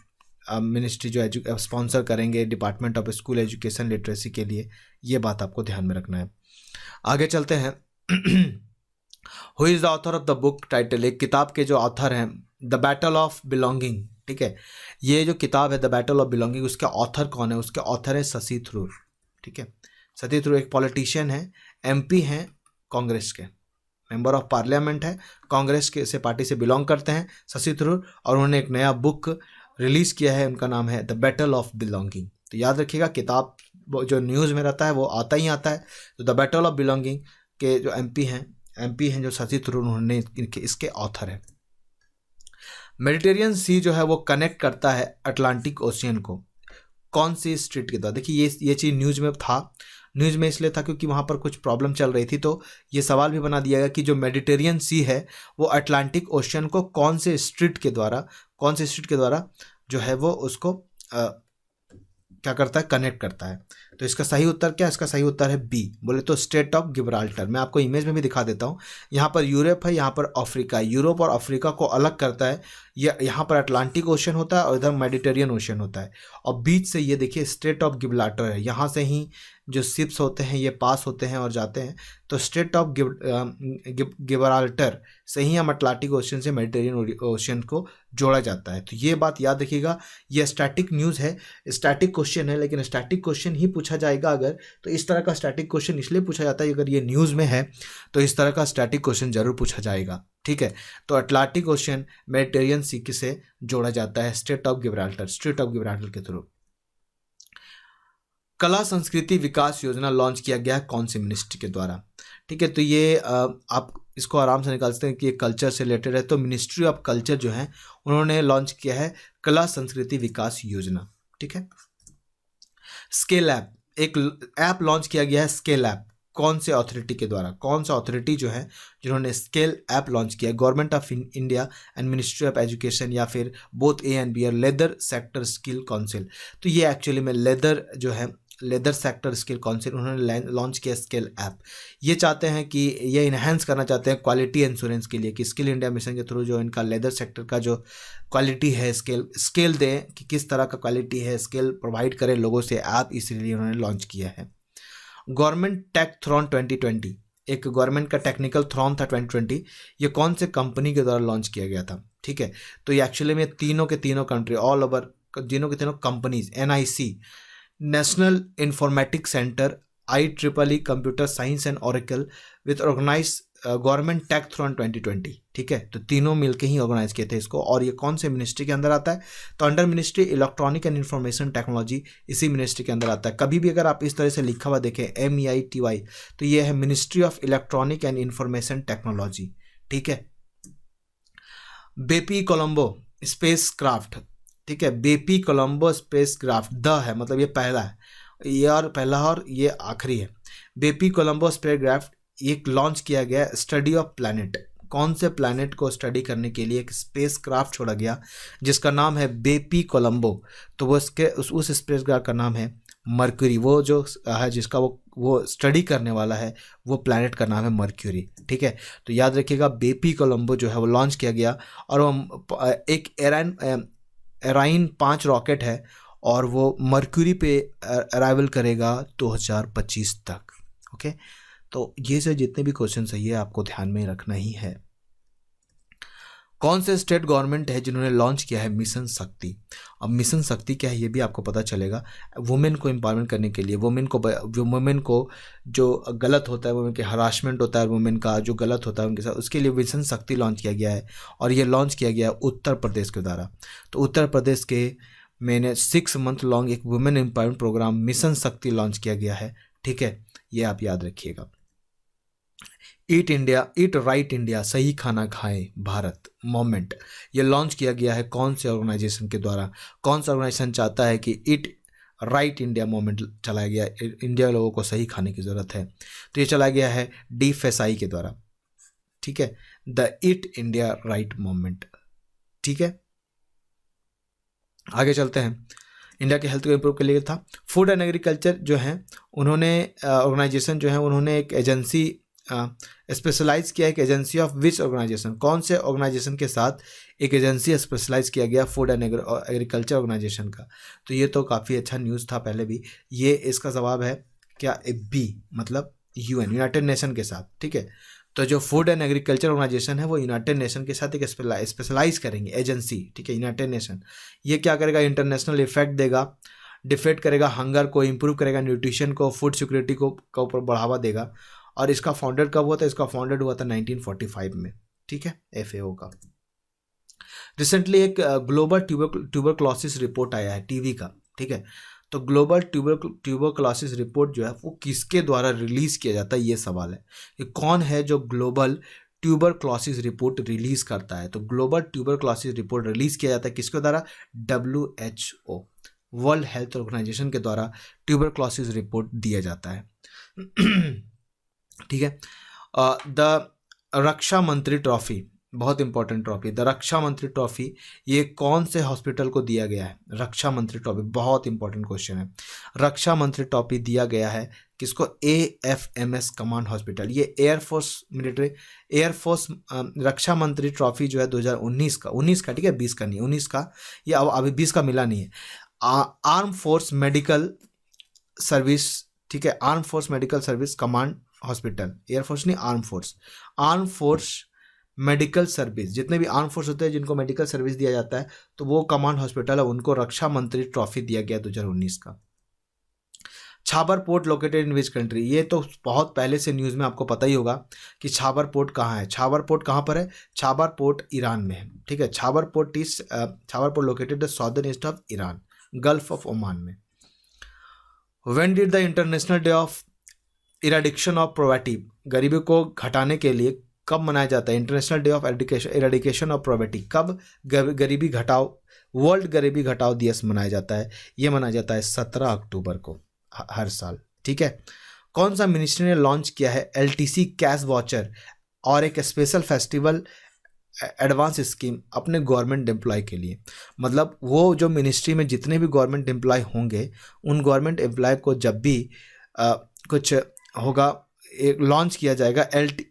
मिनिस्ट्री जो स्पॉन्सर करेंगे department of school education literacy के लिए, ये बात आपको ध्यान में रखना है। आगे चलते हैं। Who is the author of the book title, एक किताब के जो ऑथर हैं द बैटल ऑफ बिलोंगिंग। ठीक है, ये जो किताब है द बैटल ऑफ बिलोंगिंग, उसका ऑथर कौन है? उसके ऑथर है शशि थरूर। ठीक है, शशि थरूर एक पॉलिटिशियन है, एमपी हैं कांग्रेस के, मेंबर ऑफ पार्लियामेंट है, कांग्रेस के से पार्टी से बिलोंग करते हैं शशि थरूर, और उन्होंने एक नया बुक रिलीज किया है, उनका नाम है द बैटल ऑफ बिलोंगिंग। तो याद रखिएगा, किताब जो न्यूज़ में रहता है वो आता ही आता है। तो द बैटल ऑफ बिलोंगिंग के जो एमपी हैं जो शशि थरूर, उन्होंने इसके ऑथर है। मेडिटेरियन सी जो है वो कनेक्ट करता है अटलांटिक ओशियन को, कौन सी स्ट्रीट के द्वारा? देखिए ये चीज़ न्यूज़ में था, न्यूज़ में इसलिए था क्योंकि वहाँ पर कुछ प्रॉब्लम चल रही थी, तो ये सवाल भी बना दिया गया कि जो मेडिटेरियन सी है वो अटलांटिक ओशियन को कौन से स्ट्रीट के द्वारा जो है वो उसको क्या करता है, कनेक्ट करता है। तो इसका सही उत्तर क्या है? इसका सही उत्तर है बी, बोले तो स्ट्रेट ऑफ गिब्राल्टर। मैं आपको इमेज में भी दिखा देता हूँ, यहाँ पर यूरोप है, यहाँ पर अफ्रीका है। यूरोप और अफ्रीका को अलग करता है, यहाँ पर अटलांटिक ओशन होता है और इधर मेडिटेरियन ओशन होता है, और बीच से ये देखिए स्ट्रेट ऑफ गिब्राल्टर है। यहाँ से ही जो शिप्स होते हैं ये पास होते हैं और जाते हैं, तो स्ट्रेट ऑफ गिब्राल्टर से ही हम अटलांटिक ओशन से मेडिटेरियन ओशन को जोड़ा जाता है। तो ये बात याद रखिएगा, ये स्टैटिक न्यूज़ है, स्टैटिक क्वेश्चन है, लेकिन स्टैटिक क्वेश्चन ही पूछा जाएगा अगर, तो इस तरह का स्टैटिक क्वेश्चन इसलिए पूछा जाता है अगर ये न्यूज़ में है तो इस तरह का स्टैटिक क्वेश्चन जरूर पूछा जाएगा। ठीक है, तो अटलांटिक ओशन मेडिटेरियन सी से जोड़ा जाता है स्ट्रेट ऑफ गिब्राल्टर के थ्रू। कला संस्कृति विकास योजना लॉन्च किया गया है कौन सी मिनिस्ट्री के द्वारा? ठीक है, तो ये आप इसको आराम से निकाल सकते हैं कि ये कल्चर से रिलेटेड है, तो मिनिस्ट्री ऑफ कल्चर जो है उन्होंने लॉन्च किया है कला संस्कृति विकास योजना। ठीक है, स्केल ऐप, एक ऐप लॉन्च किया गया है स्केल ऐप, कौन से अथॉरिटी के द्वारा? कौन सा अथॉरिटी जो है जिन्होंने स्केल ऐप लॉन्च किया है? Government of India and ministry of education, या फिर बोथ ए एंड बी, और लेदर सेक्टर स्किल काउंसिल। तो ये एक्चुअली में लेदर सेक्टर स्किल काउंसिल, उन्होंने लॉन्च किया स्किल ऐप। ये चाहते हैं कि ये इन्हेंस करना चाहते हैं क्वालिटी इंश्योरेंस के लिए, कि स्किल इंडिया मिशन के थ्रू जो इनका लेदर सेक्टर का जो क्वालिटी है स्केल दें कि किस तरह का क्वालिटी है, स्केल प्रोवाइड करें लोगों से ऐप, इसलिए उन्होंने लॉन्च किया है। गवर्नमेंट टेक थ्रॉन 2020, एक गवर्नमेंट का टेक्निकल थ्रॉन था 2020, ये कौन से कंपनी के द्वारा लॉन्च किया गया था? ठीक है, तो ये एक्चुअली में तीनों के तीनों कंट्री ऑल ओवर, तीनों के तीनों companies, NIC national informatics centre, IEEE computer science and Oracle with organise government tech thon 2020। ठीक है, तो तीनों मिलकर ही ऑर्गेनाइज किए थे इसको, और ये कौन से मिनिस्ट्री के अंदर आता है? तो under ministry electronic and information technology, इसी मिनिस्ट्री के अंदर आता है। कभी भी अगर आप इस तरह से लिखा हुआ देखें MEITY, तो ये है ministry of electronic and information technology. ठीक है, बेपी कोलंबो स्पेस क्राफ्ट, ठीक है, बेपी कोलंबो स्पेस क्राफ्ट, द है मतलब ये पहला है, ये और पहला और ये आखिरी है। बेपी कोलंबो स्पेस क्राफ्ट एक लॉन्च किया गया स्टडी ऑफ प्लैनेट, कौन से प्लैनेट को स्टडी करने के लिए एक स्पेस क्राफ्ट छोड़ा गया जिसका नाम है बेपी कोलंबो। तो वो इसके उस स्पेस क्राफ्ट का नाम है मर्क्यूरी, वो जो है जिसका वो स्टडी करने वाला है वो प्लैनेट का नाम है मर्क्यूरी। ठीक है, तो याद रखिएगा बेपी कोलंबो जो है वो लॉन्च किया गया, और वो एक एराइन 5 रॉकेट है और वो मर्क्यूरी पे अराइवल करेगा 2025 तक। ओके, तो ये से जितने भी क्वेश्चन है ये आपको ध्यान में रखना ही है। कौन से स्टेट गवर्नमेंट है जिन्होंने लॉन्च किया है मिशन शक्ति? अब मिशन शक्ति क्या है ये भी आपको पता चलेगा। वुमेन को एम्पावरमेंट करने के लिए, वुमेन को जो गलत होता है, वुमेन के हरासमेंट होता है, वुमेन का जो गलत होता है उनके साथ, उसके लिए मिशन शक्ति लॉन्च किया गया है, और ये लॉन्च किया गया है उत्तर प्रदेश के द्वारा। तो उत्तर प्रदेश के मैंने 6 मंथ लॉन्ग एक वुमेन एम्पावरमेंट प्रोग्राम मिशन शक्ति लॉन्च किया गया है ठीक है, ये आप याद रखिएगा। ईट इंडिया, ईट राइट इंडिया, सही खाना खाएं भारत मूवमेंट, ये लॉन्च किया गया है कौन से ऑर्गेनाइजेशन के द्वारा? कौन सा ऑर्गेनाइजेशन चाहता है कि ईट राइट इंडिया मूवमेंट चलाया गया, इंडिया लोगों को सही खाने की ज़रूरत है, तो ये चलाया गया है DFSI के द्वारा, ठीक है, the eat India right movement, ठीक है। आगे चलते हैं। इंडिया के हेल्थ को इम्प्रूव के लिए था। फूड एंड एग्रीकल्चर जो है उन्होंने ऑर्गेनाइजेशन जो है उन्होंने एक एजेंसी स्पेशलाइज किया, एक एजेंसी ऑफ विच ऑर्गेनाइजेशन, कौन से ऑर्गेनाइजेशन के साथ एक एजेंसी स्पेशलाइज किया गया फूड एंड एग्रीकल्चर ऑर्गेनाइजेशन का? तो ये तो काफ़ी अच्छा न्यूज़ था पहले भी। ये इसका जवाब है क्या? बी, मतलब UN, यूनाइटेड नेशन के साथ, ठीक है। तो जो फूड एंड एग्रीकल्चर ऑर्गेनाइजेशन है वो यूनाइटेड नेशन के साथ एक स्पेशलाइज करेंगे एजेंसी, ठीक है, यूनाइटेड नेशन। ये क्या करेगा? इंटरनेशनल इफेक्ट देगा, डिफेक्ट करेगा हंगर को, इम्प्रूव करेगा न्यूट्रिशन को, फूड सिक्योरिटी को का ऊपर बढ़ावा देगा। और इसका फाउंडेड कब हुआ था? इसका फाउंडेड हुआ था 1945 में, ठीक है, FAO का। रिसेंटली एक ग्लोबल ट्यूबरक्लोसिस रिपोर्ट आया है टीवी का, ठीक है। तो ग्लोबल ट्यूबरक्लोसिस रिपोर्ट जो है वो किसके द्वारा रिलीज किया जाता है, ये सवाल है कि कौन है जो ग्लोबल ट्यूबरक्लोसिस रिपोर्ट रिलीज करता है? तो ग्लोबल ट्यूबरक्लोसिस रिपोर्ट रिलीज किया जाता है किसके द्वारा? WHO, वर्ल्ड हेल्थ ऑर्गेनाइजेशन के द्वारा ट्यूबरक्लोसिस रिपोर्ट दिया जाता है, ठीक है। द रक्षा मंत्री ट्रॉफी, बहुत इंपॉर्टेंट ट्रॉफी, द रक्षा मंत्री ट्रॉफी, ये कौन से हॉस्पिटल को दिया गया है? रक्षा मंत्री ट्रॉफी, बहुत इंपॉर्टेंट क्वेश्चन है। रक्षा मंत्री ट्रॉफी दिया गया है किसको? AFMS command hospital. ये एयरफोर्स रक्षा मंत्री ट्रॉफी जो है 2019 का, 19 का, ठीक है, 20 का नहीं, 19 का, ये अभी 20 का मिला नहीं है। आर्म फोर्स मेडिकल सर्विस, ठीक है, arm force medical service command hospital, air force नहीं, आर्म फोर्स मेडिकल सर्विस, जितने भी आर्म फोर्स होते हैं जिनको मेडिकल सर्विस दिया जाता है तो वो कमांड हॉस्पिटल है, उनको रक्षा मंत्री ट्रॉफी दिया गया 2019 का। Chabahar port located in which country, ये तो बहुत पहले से न्यूज़ में आपको पता ही होगा कि छाबर पोर्ट कहाँ है। छाबर पोर्ट कहाँ पर है? छाबर पोर्ट ईरान में है, ठीक है। Chabahar port located southern east of Iran, gulf of Oman में। When did the international day of eradication of poverty, गरीबी को घटाने के लिए कब मनाया जाता है? International day of eradication of poverty, कब गरीबी घटाओ, वर्ल्ड गरीबी घटाओ दिवस मनाया जाता है? ये मनाया जाता है 17 अक्टूबर को हर साल, ठीक है। कौन सा मिनिस्ट्री ने लॉन्च किया है LTC कैश वाउचर और एक स्पेशल फेस्टिवल एडवांस स्कीम अपने गवर्नमेंट एम्प्लॉय के लिए? मतलब वो जो मिनिस्ट्री में जितने भी गवर्नमेंट एम्प्लॉय होंगे उन गवर्नमेंट एम्प्लॉय को जब भी कुछ होगा एक लॉन्च किया जाएगा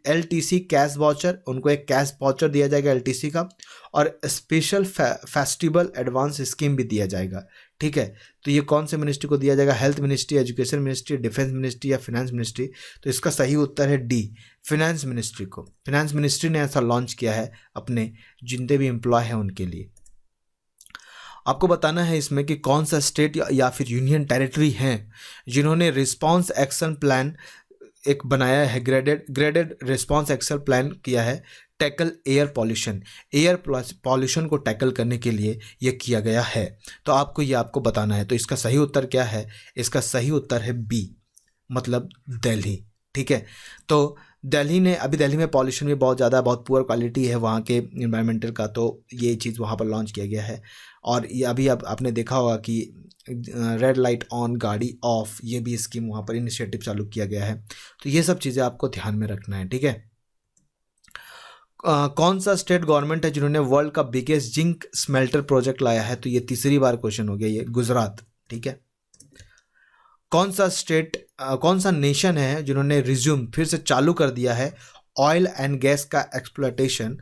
LTC कैश वाउचर, उनको एक कैश वाउचर दिया जाएगा LTC का, और स्पेशल फेस्टिवल एडवांस स्कीम भी दिया जाएगा, ठीक है। तो ये कौन से मिनिस्ट्री को दिया जाएगा? Health ministry, education ministry, defence ministry या फिनेंस मिनिस्ट्री? तो इसका सही उत्तर है D, फिनेंस मिनिस्ट्री को। फिनेंस मिनिस्ट्री ने ऐसा लॉन्च किया है अपने जितने भी एम्प्लॉय हैं उनके लिए। आपको बताना है इसमें कि कौन सा स्टेट या फिर यूनियन टेरिटरी हैं जिन्होंने रिस्पॉन्स एक्शन प्लान एक बनाया है, ग्रेडेड रिस्पॉन्स एक्शन प्लान किया है टैकल एयर पॉल्यूशन को टैकल करने के लिए ये किया गया है। तो आपको बताना है। तो इसका सही उत्तर क्या है? इसका सही उत्तर है B, मतलब दिल्ली, ठीक है। तो दिल्ली में पॉल्यूशन भी बहुत ज़्यादा, बहुत पुअर क्वालिटी है वहाँ के इन्वायरमेंटल का, तो ये चीज़ वहाँ पर लॉन्च किया गया है। और ये अभी आपने देखा होगा कि रेड लाइट ऑन गाड़ी ऑफ, ये भी स्कीम वहाँ पर इनिशिएटिव चालू किया गया है। तो ये सब चीज़ें आपको ध्यान में रखना है, ठीक है। कौन सा स्टेट गवर्नमेंट है जिन्होंने वर्ल्ड का बिगेस्ट जिंक स्मेल्टर प्रोजेक्ट लाया है? तो ये तीसरी बार क्वेश्चन हो गया, ये गुजरात, ठीक है। कौन सा नेशन है जिन्होंने रिज्यूम फिर से चालू कर दिया है ऑयल एंड गैस का एक्सप्लॉयटेशन?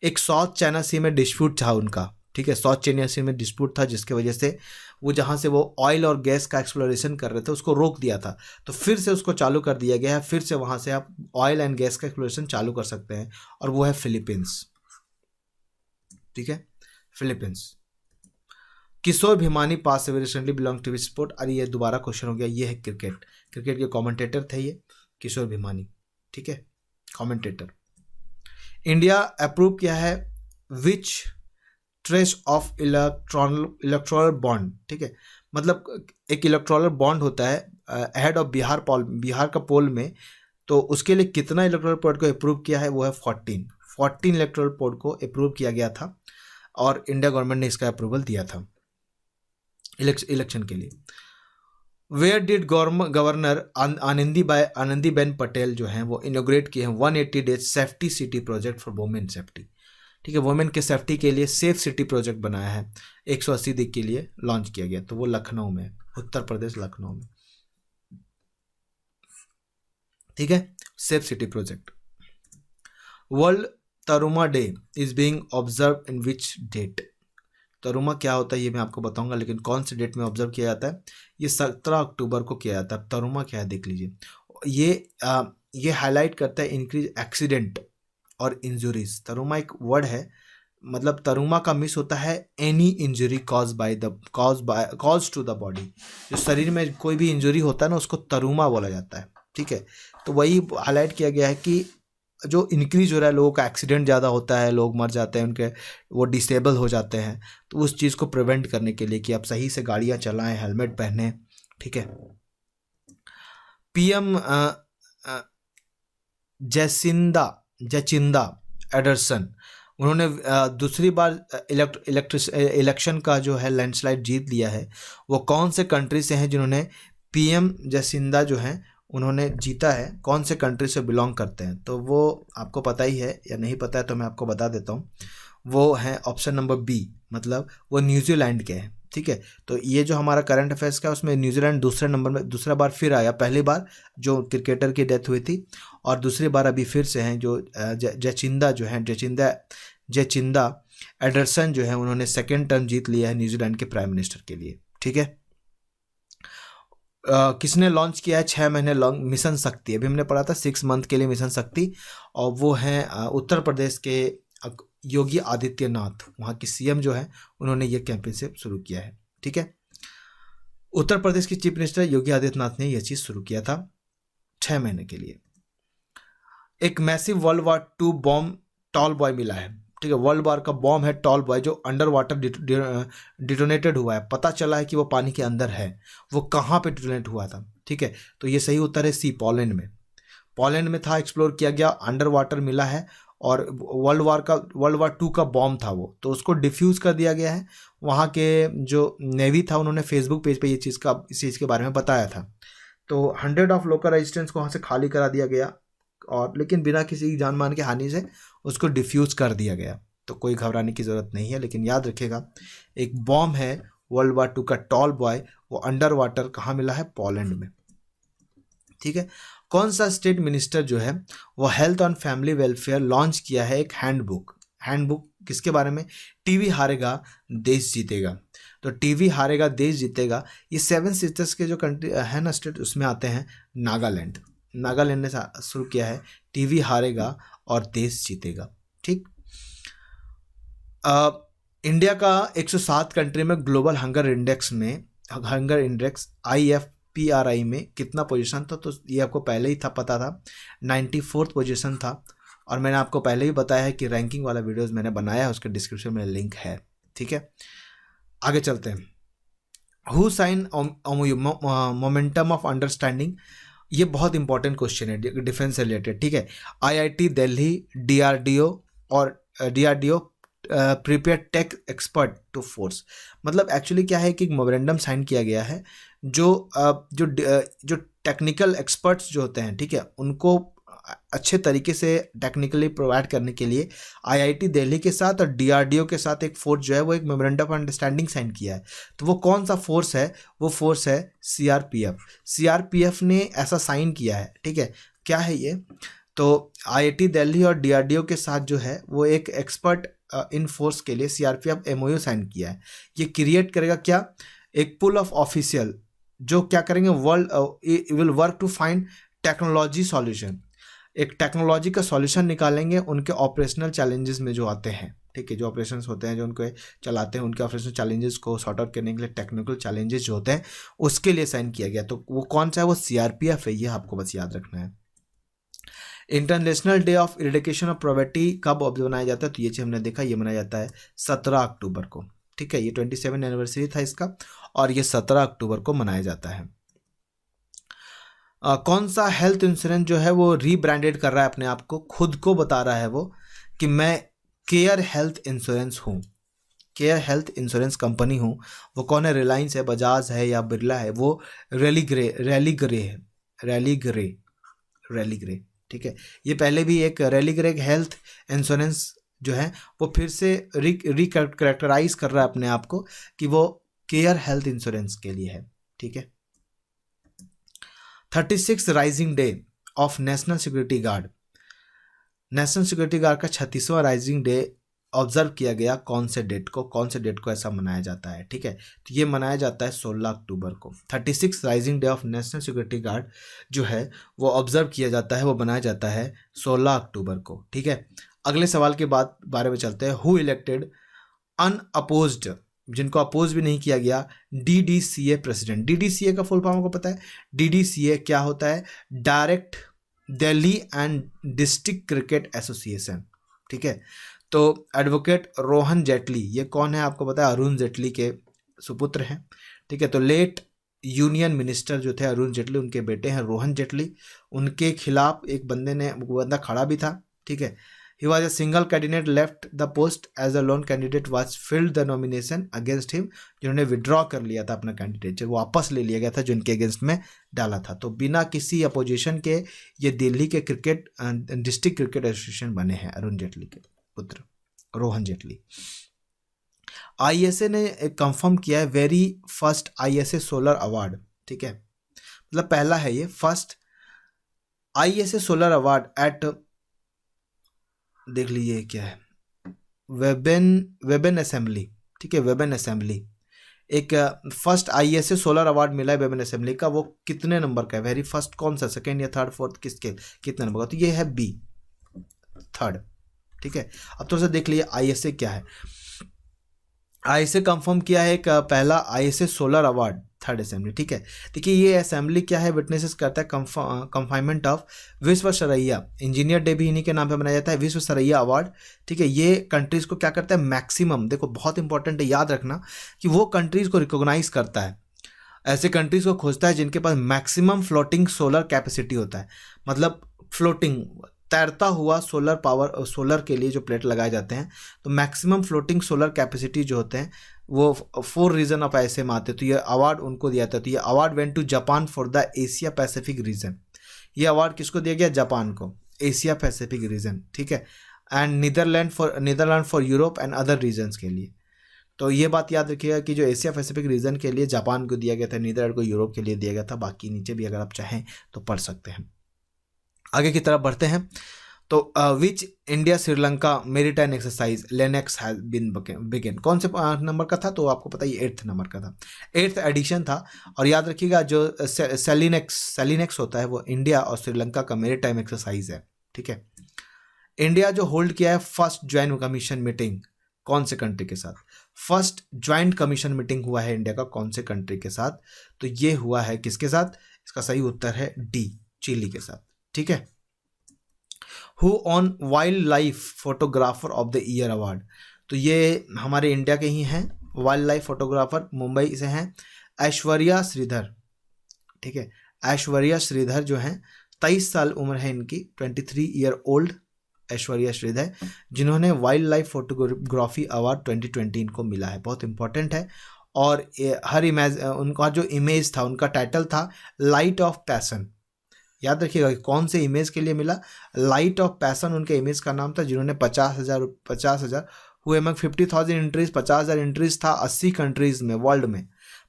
एक साउथ चाइना सी में डिस्प्यूट था उनका, ठीक है, साउथ चाइना सी में डिस्प्यूट था जिसके वजह से वो जहाँ से वो ऑयल और गैस का एक्सप्लोरेशन कर रहे थे उसको रोक दिया था, तो फिर से उसको चालू कर दिया गया है। फिर से वहाँ से आप ऑयल एंड गैस का एक्सप्लोरेशन चालू कर सकते हैं, और वो है फिलीपींस, ठीक है, Philippines. Kishore Bhimani pass recently belong to which sport? अरे ये दोबारा क्वेश्चन हो गया, ये है क्रिकेट के कमेंटेटर थे ये किशोर भिमानी, ठीक है, कमेंटेटर। इंडिया अप्रूव किया है विच ट्रेस ऑफ इलेक्ट्रॉनल बॉन्ड, ठीक है, मतलब एक इलेक्टोरल बॉन्ड होता है हेड ऑफ बिहार का पोल में, तो उसके लिए कितना इलेक्टोरल बॉन्ड को अप्रूव किया है, वो है 14 इलेक्टोरल बॉन्ड को अप्रूव किया गया था और इंडिया गवर्नमेंट ने इसका अप्रूवल दिया था इलेक्शन के लिए। Where did governor Anandiben Patel जो हैं वो इनोग्रेट किए हैं 180 days safety city project for women safety, ठीक है, वुमेन के सेफ्टी के लिए सेफ सिटी प्रोजेक्ट बनाया है, 180 दिन के लिए लॉन्च किया गया, तो वो लखनऊ में, उत्तर प्रदेश लखनऊ में, ठीक है, safe city project. World trauma day is being observe in which date? Trauma क्या होता है ये मैं आपको बताऊंगा, लेकिन कौन से डेट में ऑब्जर्व किया जाता है, ये 17 अक्टूबर को किया जाता है। तरुमा क्या है देख लीजिए, ये हाईलाइट करता है इंक्रीज एक्सीडेंट और इंजुरीज। तरुमा एक वर्ड है, मतलब तरुमा का मिस होता है any injury cause to the body, जो शरीर में कोई भी इंजरी होता है ना उसको तरुमा बोला जाता है, ठीक है। तो वही हाईलाइट किया गया है कि जो इंक्रीज हो रहा है, लोगों का एक्सीडेंट ज़्यादा होता है, लोग मर जाते हैं, उनके वो डिसेबल हो जाते हैं, तो उस चीज़ को प्रिवेंट करने के लिए कि आप सही से गाड़ियाँ चलाएं, हेलमेट पहने, ठीक है। पीएम जैचिंदा एडरसन, उन्होंने दूसरी बार इलेक्शन का जो है लैंडस्लाइड जीत लिया है। वो कौन से कंट्री से हैं जिन्होंने, पीएम जैचिंदा जो हैं उन्होंने जीता है, कौन से कंट्री से बिलोंग करते हैं, तो वो आपको पता ही है या नहीं पता है तो मैं आपको बता देता हूँ। वो हैं ऑप्शन नंबर बी, मतलब वो न्यूजीलैंड के हैं, ठीक है। तो ये जो हमारा करंट अफेयर्स का उसमें न्यूजीलैंड दूसरे नंबर में दूसरा बार फिर आया, पहली बार जो क्रिकेटर की डेथ हुई थी और दूसरी बार अभी फिर से हैं जो जैचिंदा एडरसन जो है, उन्होंने सेकेंड टर्म जीत लिया है न्यूजीलैंड के प्राइम मिनिस्टर के लिए, ठीक है। किसने लॉन्च किया है 6 महीने लॉन्ग मिशन शक्ति, अभी हमने पढ़ा था 6 मंथ के लिए मिशन शक्ति, और वो हैं उत्तर प्रदेश के योगी आदित्यनाथ, वहाँ की सीएम जो है उन्होंने ये कैंपेन शुरू किया है, ठीक है। उत्तर प्रदेश के चीफ मिनिस्टर योगी आदित्यनाथ ने यह चीज़ शुरू किया था 6 महीने के लिए। एक massive world war 2 bomb tall boy मिला है, ठीक है, वर्ल्ड वार का बॉम्ब है टॉल बॉय जो अंडर वाटर डिटोनेटेड हुआ है, पता चला है कि वो पानी के अंदर है, वो कहाँ पे डिटोनेट हुआ था, ठीक है। तो ये सही उत्तर है सी, पोलैंड में था, एक्सप्लोर किया गया, अंडर वाटर मिला है, और वर्ल्ड वार 2 का बॉम्ब था वो, तो उसको डिफ्यूज़ कर दिया गया है। वहाँ के जो नेवी था उन्होंने फेसबुक पेज पे इस चीज़ के बारे में बताया था। तो 100 ऑफ लोकल रेजिस्टेंस को वहाँ से खाली करा दिया गया, और लेकिन बिना किसी जान मान के हानि से उसको डिफ्यूज़ कर दिया गया, तो कोई घबराने की ज़रूरत नहीं है। लेकिन याद रखिएगा, एक बॉम्ब है वर्ल्ड वार 2 का टॉल बॉय, वो अंडर वाटर कहाँ मिला है, पोलैंड में, ठीक है। कौन सा स्टेट मिनिस्टर जो है वो health and family welfare launch किया है एक हैंडबुक किसके बारे में, टीवी हारेगा देश जीतेगा। तो टीवी हारेगा देश जीतेगा, ये 7 सिस्टर्स के जो कंट्री है ना स्टेट, उसमें आते हैं नागालैंड ने शुरू किया है टीवी हारेगा और देश जीतेगा, ठीक। इंडिया का 107 कंट्री में ग्लोबल हंगर इंडेक्स IFPRI में कितना पोजीशन था, तो ये आपको पहले ही था पता था, 94th पोजीशन था, और मैंने आपको पहले ही बताया है कि रैंकिंग वाला वीडियोस मैंने बनाया है, उसके डिस्क्रिप्शन में लिंक है, ठीक है। आगे चलते हैं। Who sign memorandum of understanding, ये बहुत इंपॉर्टेंट क्वेश्चन है डिफेंस से रिलेटेड, ठीक है। IIT Delhi, DRDO prepare tech expert to force, मतलब एक्चुअली क्या है कि एक मेमोरेंडम साइन किया गया है जो टेक्निकल एक्सपर्ट्स जो होते हैं, ठीक है, उनको अच्छे तरीके से टेक्निकली प्रोवाइड करने के लिए IIT दिल्ली के साथ और DRDO के साथ एक फोर्स जो है वो एक मेमोरेंडम ऑफ अंडरस्टैंडिंग साइन किया है। तो वो कौन सा फोर्स है, वो फोर्स है CRPF ने ऐसा साइन किया है, ठीक है। क्या है ये, तो IIT दिल्ली और DRDO के साथ जो है वो एक एक्सपर्ट इन फोर्स के लिए CRPF MOU साइन किया है। ये क्रिएट करेगा क्या, एक पूल ऑफ ऑफिशियल जो क्या करेंगे, will work to find technology solution, एक टेक्नोलॉजी का सॉल्यूशन निकालेंगे उनके ऑपरेशनल चैलेंजेस में जो आते हैं, ठीक है, जो ऑपरेशंस होते हैं जो उनको चलाते हैं, उनके ऑपरेशनल चैलेंजेस को सॉर्ट आउट करने के लिए टेक्निकल चैलेंजेस जो होते हैं उसके लिए साइन किया गया। तो वो कौन सा है, वो CRPF है, ये आपको बस याद रखना है। International day of eradication of poverty कब बनाया जाता है, तो ये चीज़ हमने देखा, ये मनाया जाता है 17 अक्टूबर को, ठीक है, ये 27 एनिवर्सरी था इसका और ये 17 अक्टूबर को मनाया जाता है। कौन सा हेल्थ इंश्योरेंस जो है वो रीब्रांडेड कर रहा है अपने आप को, खुद को बता रहा है वो कि मैं केयर हेल्थ इंश्योरेंस हूँ, केयर हेल्थ इंश्योरेंस कंपनी हूँ। वो कौन है? रिलायंस है, बजाज है या बिरला है? वो रैलीग्रे है, रैलीग्रे। ठीक है, ये पहले भी एक रैलीग्रे हेल्थ इंश्योरेंस जो है वो फिर से रिकैरेक्टराइज कर रहा है अपने आप को कि वो केयर हेल्थ इंश्योरेंस के लिए है। ठीक है, 36 rising day of national security guard, national security guard का 36वां राइजिंग डे ऑब्जर्व किया गया कौन से डेट को ऐसा मनाया जाता है? ठीक है, तो ये मनाया जाता है 16 अक्टूबर को। 36 rising day of national security guard जो है वो ऑब्जर्व किया जाता है, वो मनाया जाता है 16 अक्टूबर को। ठीक है, अगले सवाल के बारे में चलते हैं। हु इलेक्टेड अनअपोज्ड, जिनको अपोज भी नहीं किया गया, DDCA प्रेसिडेंट। DDCA का फुल फॉर्म को पता है? DDCA क्या होता है? Direct Delhi and district cricket association. ठीक है, तो एडवोकेट रोहन जेटली, ये कौन है आपको पता है? अरुण जेटली के सुपुत्र हैं। ठीक है, तो लेट यूनियन मिनिस्टर जो थे अरुण जेटली, उनके बेटे हैं रोहन जेटली। उनके खिलाफ एक बंदा खड़ा भी था। ठीक है, he was a single candidate left the post as a lone candidate was filled the nomination against him, जिन्होंने विड्रॉ कर लिया था अपना कैंडिडेट, वो वापस ले लिया गया था जो इनके अगेंस्ट में डाला था। तो बिना किसी अपोजिशन के ये दिल्ली के डिस्ट्रिक्ट क्रिकेट एसोसिएशन बने हैं अरुण जेटली के पुत्र रोहन जेटली। ISA ने कंफर्म किया है very first ISA solar award. ठीक है, मतलब पहला है ये first ISA solar award eight, देख लीजिए क्या है, वेबन असेंबली। ठीक है, वेबन असेंबली एक फर्स्ट ISA सोलर अवार्ड मिला है वेबन असेंबली का। वो कितने नंबर का है? वेरी फर्स्ट कौन सा, सेकंड या थर्ड फोर्थ, किसके कितने नंबर का? तो ये है B, थर्ड। ठीक है, अब थोड़ा सा देख लिए ISA क्या है। ISA कंफर्म किया है एक पहला ISA solar award third assembly. ठीक है, देखिए ये असेंबली क्या है, विटनेसेस करता है confinement of Visvesvaraya, engineer day भी इन्हीं के नाम पे मनाया जाता है, विश्वेश्वरैया अवार्ड। ठीक है, ये कंट्रीज को क्या करता है? मैक्सिमम, देखो बहुत इंपॉर्टेंट है, याद रखना कि वो कंट्रीज को रिकॉग्नाइज करता है, ऐसे कंट्रीज को खोजता है जिनके पास मैक्सिमम फ्लोटिंग सोलर कैपेसिटी होता है। मतलब फ्लोटिंग, तैरता हुआ सोलर पावर, सोलर के लिए जो प्लेट लगाए जाते हैं, तो मैक्सिमम फ्लोटिंग सोलर कैपेसिटी जो होते हैं वो 4 रीजन ऑफ ऐसे में आते हैं। तो ये अवार्ड उनको दिया था। तो ये award went to Japan for the Asia Pacific region. ये अवार्ड किसको दिया गया? जापान को, एशिया पैसिफिक रीजन। ठीक है, and Netherland for Europe and other regions के लिए। तो ये बात याद रखिएगा कि जो एशिया पैसिफिक रीजन के लिए जापान को दिया गया था, नीदरलैंड को यूरोप के लिए दिया गया था। बाकी नीचे भी अगर आप चाहें तो पढ़ सकते हैं। आगे की तरफ बढ़ते हैं। तो which India Sri Lanka maritime exercise SLINEX has been begin, कौन से नंबर का था? तो आपको पता है 8th नंबर का था, 8th एडिशन था। और याद रखिएगा जो सेलिनेक्स होता है वो इंडिया और श्रीलंका का मेरीटाइम एक्सरसाइज है। ठीक है, इंडिया जो होल्ड किया है फर्स्ट ज्वाइंट कमीशन मीटिंग कौन से कंट्री के साथ? फर्स्ट ज्वाइंट कमीशन मीटिंग हुआ है इंडिया का कौन से कंट्री के साथ? तो ये हुआ है किसके साथ? इसका सही उत्तर है D, चिली के साथ। ठीक है, who on wild life photographer of the year award, तो ये हमारे इंडिया के ही हैं, वाइल्ड लाइफ फोटोग्राफर मुंबई से हैं, ऐश्वर्या श्रीधर। ठीक है, ऐश्वर्या श्रीधर जो हैं 23 साल उम्र है इनकी, 23 ईयर ओल्ड ऐश्वर्या श्रीधर, जिन्होंने वाइल्ड लाइफ फोटोग्राफी अवार्ड 2020 इनको मिला है। बहुत इंपॉर्टेंट है। और हर इमेज, उनका जो इमेज था, उनका टाइटल था लाइट ऑफ पैसन। याद रखिएगा कौन से इमेज के लिए मिला? लाइट ऑफ पैसन उनके इमेज का नाम था, जिन्होंने 50,000 हुए अमंग 50,000 एंट्रीज, 50,000 एंट्रीज था 80 कंट्रीज में, वर्ल्ड में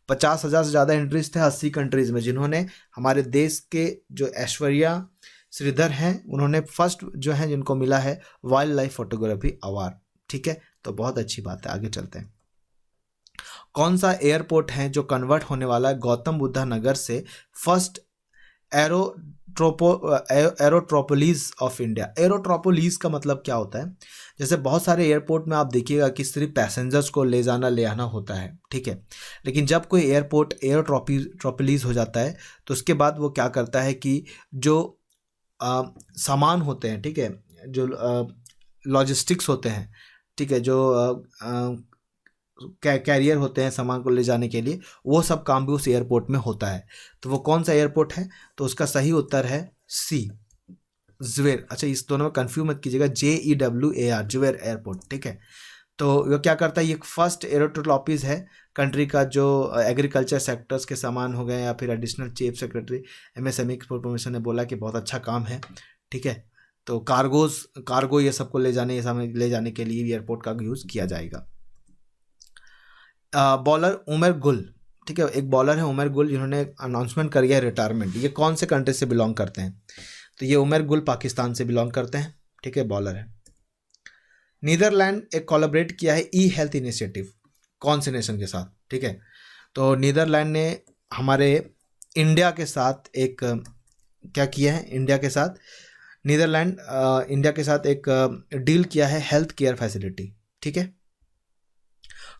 50,000 से ज़्यादा एंट्रीज थे 80 कंट्रीज में, जिन्होंने हमारे देश के जो ऐश्वर्या श्रीधर हैं उन्होंने फर्स्ट जो है जिनको मिला है वाइल्ड लाइफ फोटोग्राफी अवार्ड। ठीक है, तो बहुत अच्छी बात है। आगे चलते हैं। कौन सा एयरपोर्ट है जो कन्वर्ट होने वाला है गौतम बुद्धा नगर से first aerotropolis of India? Aerotropolis का मतलब क्या होता है? जैसे बहुत सारे एयरपोर्ट में आप देखिएगा कि सिर्फ पैसेंजर्स को ले जाना ले आना होता है। ठीक है, लेकिन जब कोई एयरपोर्ट एरोट्रोपोलिस हो जाता है तो उसके बाद वो क्या करता है कि जो सामान होते हैं, ठीक है, जो लॉजिस्टिक्स होते हैं, ठीक है, जो कैरियर होते हैं सामान को ले जाने के लिए, वो सब काम भी उस एयरपोर्ट में होता है। तो वो कौन सा एयरपोर्ट है? तो उसका सही उत्तर है सी, ज्वेर। अच्छा, इस दोनों में कंफ्यूज मत कीजिएगा, JEWAR, ज्वेर एयरपोर्ट, ठीक है। तो वो क्या करता है, ये फर्स्ट एयरपोर्ट ऑफिस है कंट्री का जो एग्रीकल्चर सेक्टर्स के सामान हो गए या फिर additional chief secretary MSME export promotion ने बोला कि बहुत अच्छा काम है, ठीक है। तो कार्गो ये सबको ले जाने के लिए एयरपोर्ट का यूज़ किया जाएगा। बॉलर उमर गुल, ठीक है, एक बॉलर है उमर गुल जिन्होंने अनाउंसमेंट कर दिया रिटायरमेंट। ये कौन से कंट्री से बिलोंग करते हैं? तो ये उमर गुल पाकिस्तान से बिलोंग करते हैं, ठीक है, बॉलर है। नीदरलैंड एक कोलैबोरेट किया है ई हेल्थ इनिशिएटिव, कौन से नेशन के साथ? ठीक है, तो नीदरलैंड ने हमारे इंडिया के साथ एक क्या किया है, इंडिया के साथ एक डील किया है हेल्थ केयर फैसिलिटी, ठीक है।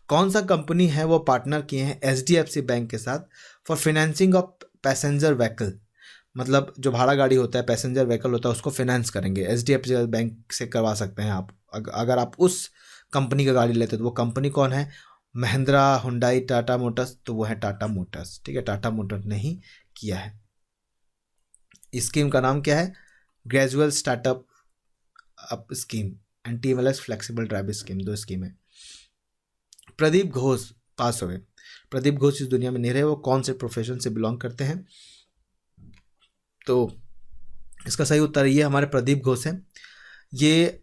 कौन सा कंपनी है वो पार्टनर किए हैं HDFC बैंक के साथ for financing of passenger vehicle, मतलब जो भाड़ा गाड़ी होता है, पैसेंजर व्हीकल होता है, उसको फाइनेंस करेंगे HDFC बैंक से करवा सकते हैं आप, अगर आप उस कंपनी का गाड़ी लेते हो। तो वो कंपनी कौन है? महिंद्रा, हुंडई, टाटा मोटर्स, तो वो है टाटा मोटर्स, ठीक है, टाटा मोटर्स ने ही किया है। स्कीम का नाम क्या है? Gradual startup up scheme and TMLS flexible drive scheme, 2 scheme है। प्रदीप घोष पास हुए। प्रदीप घोष इस दुनिया में नहीं रहे, वो कौन से प्रोफेशन से बिलोंग करते हैं? तो इसका सही उत्तर ये हमारे प्रदीप घोष हैं। ये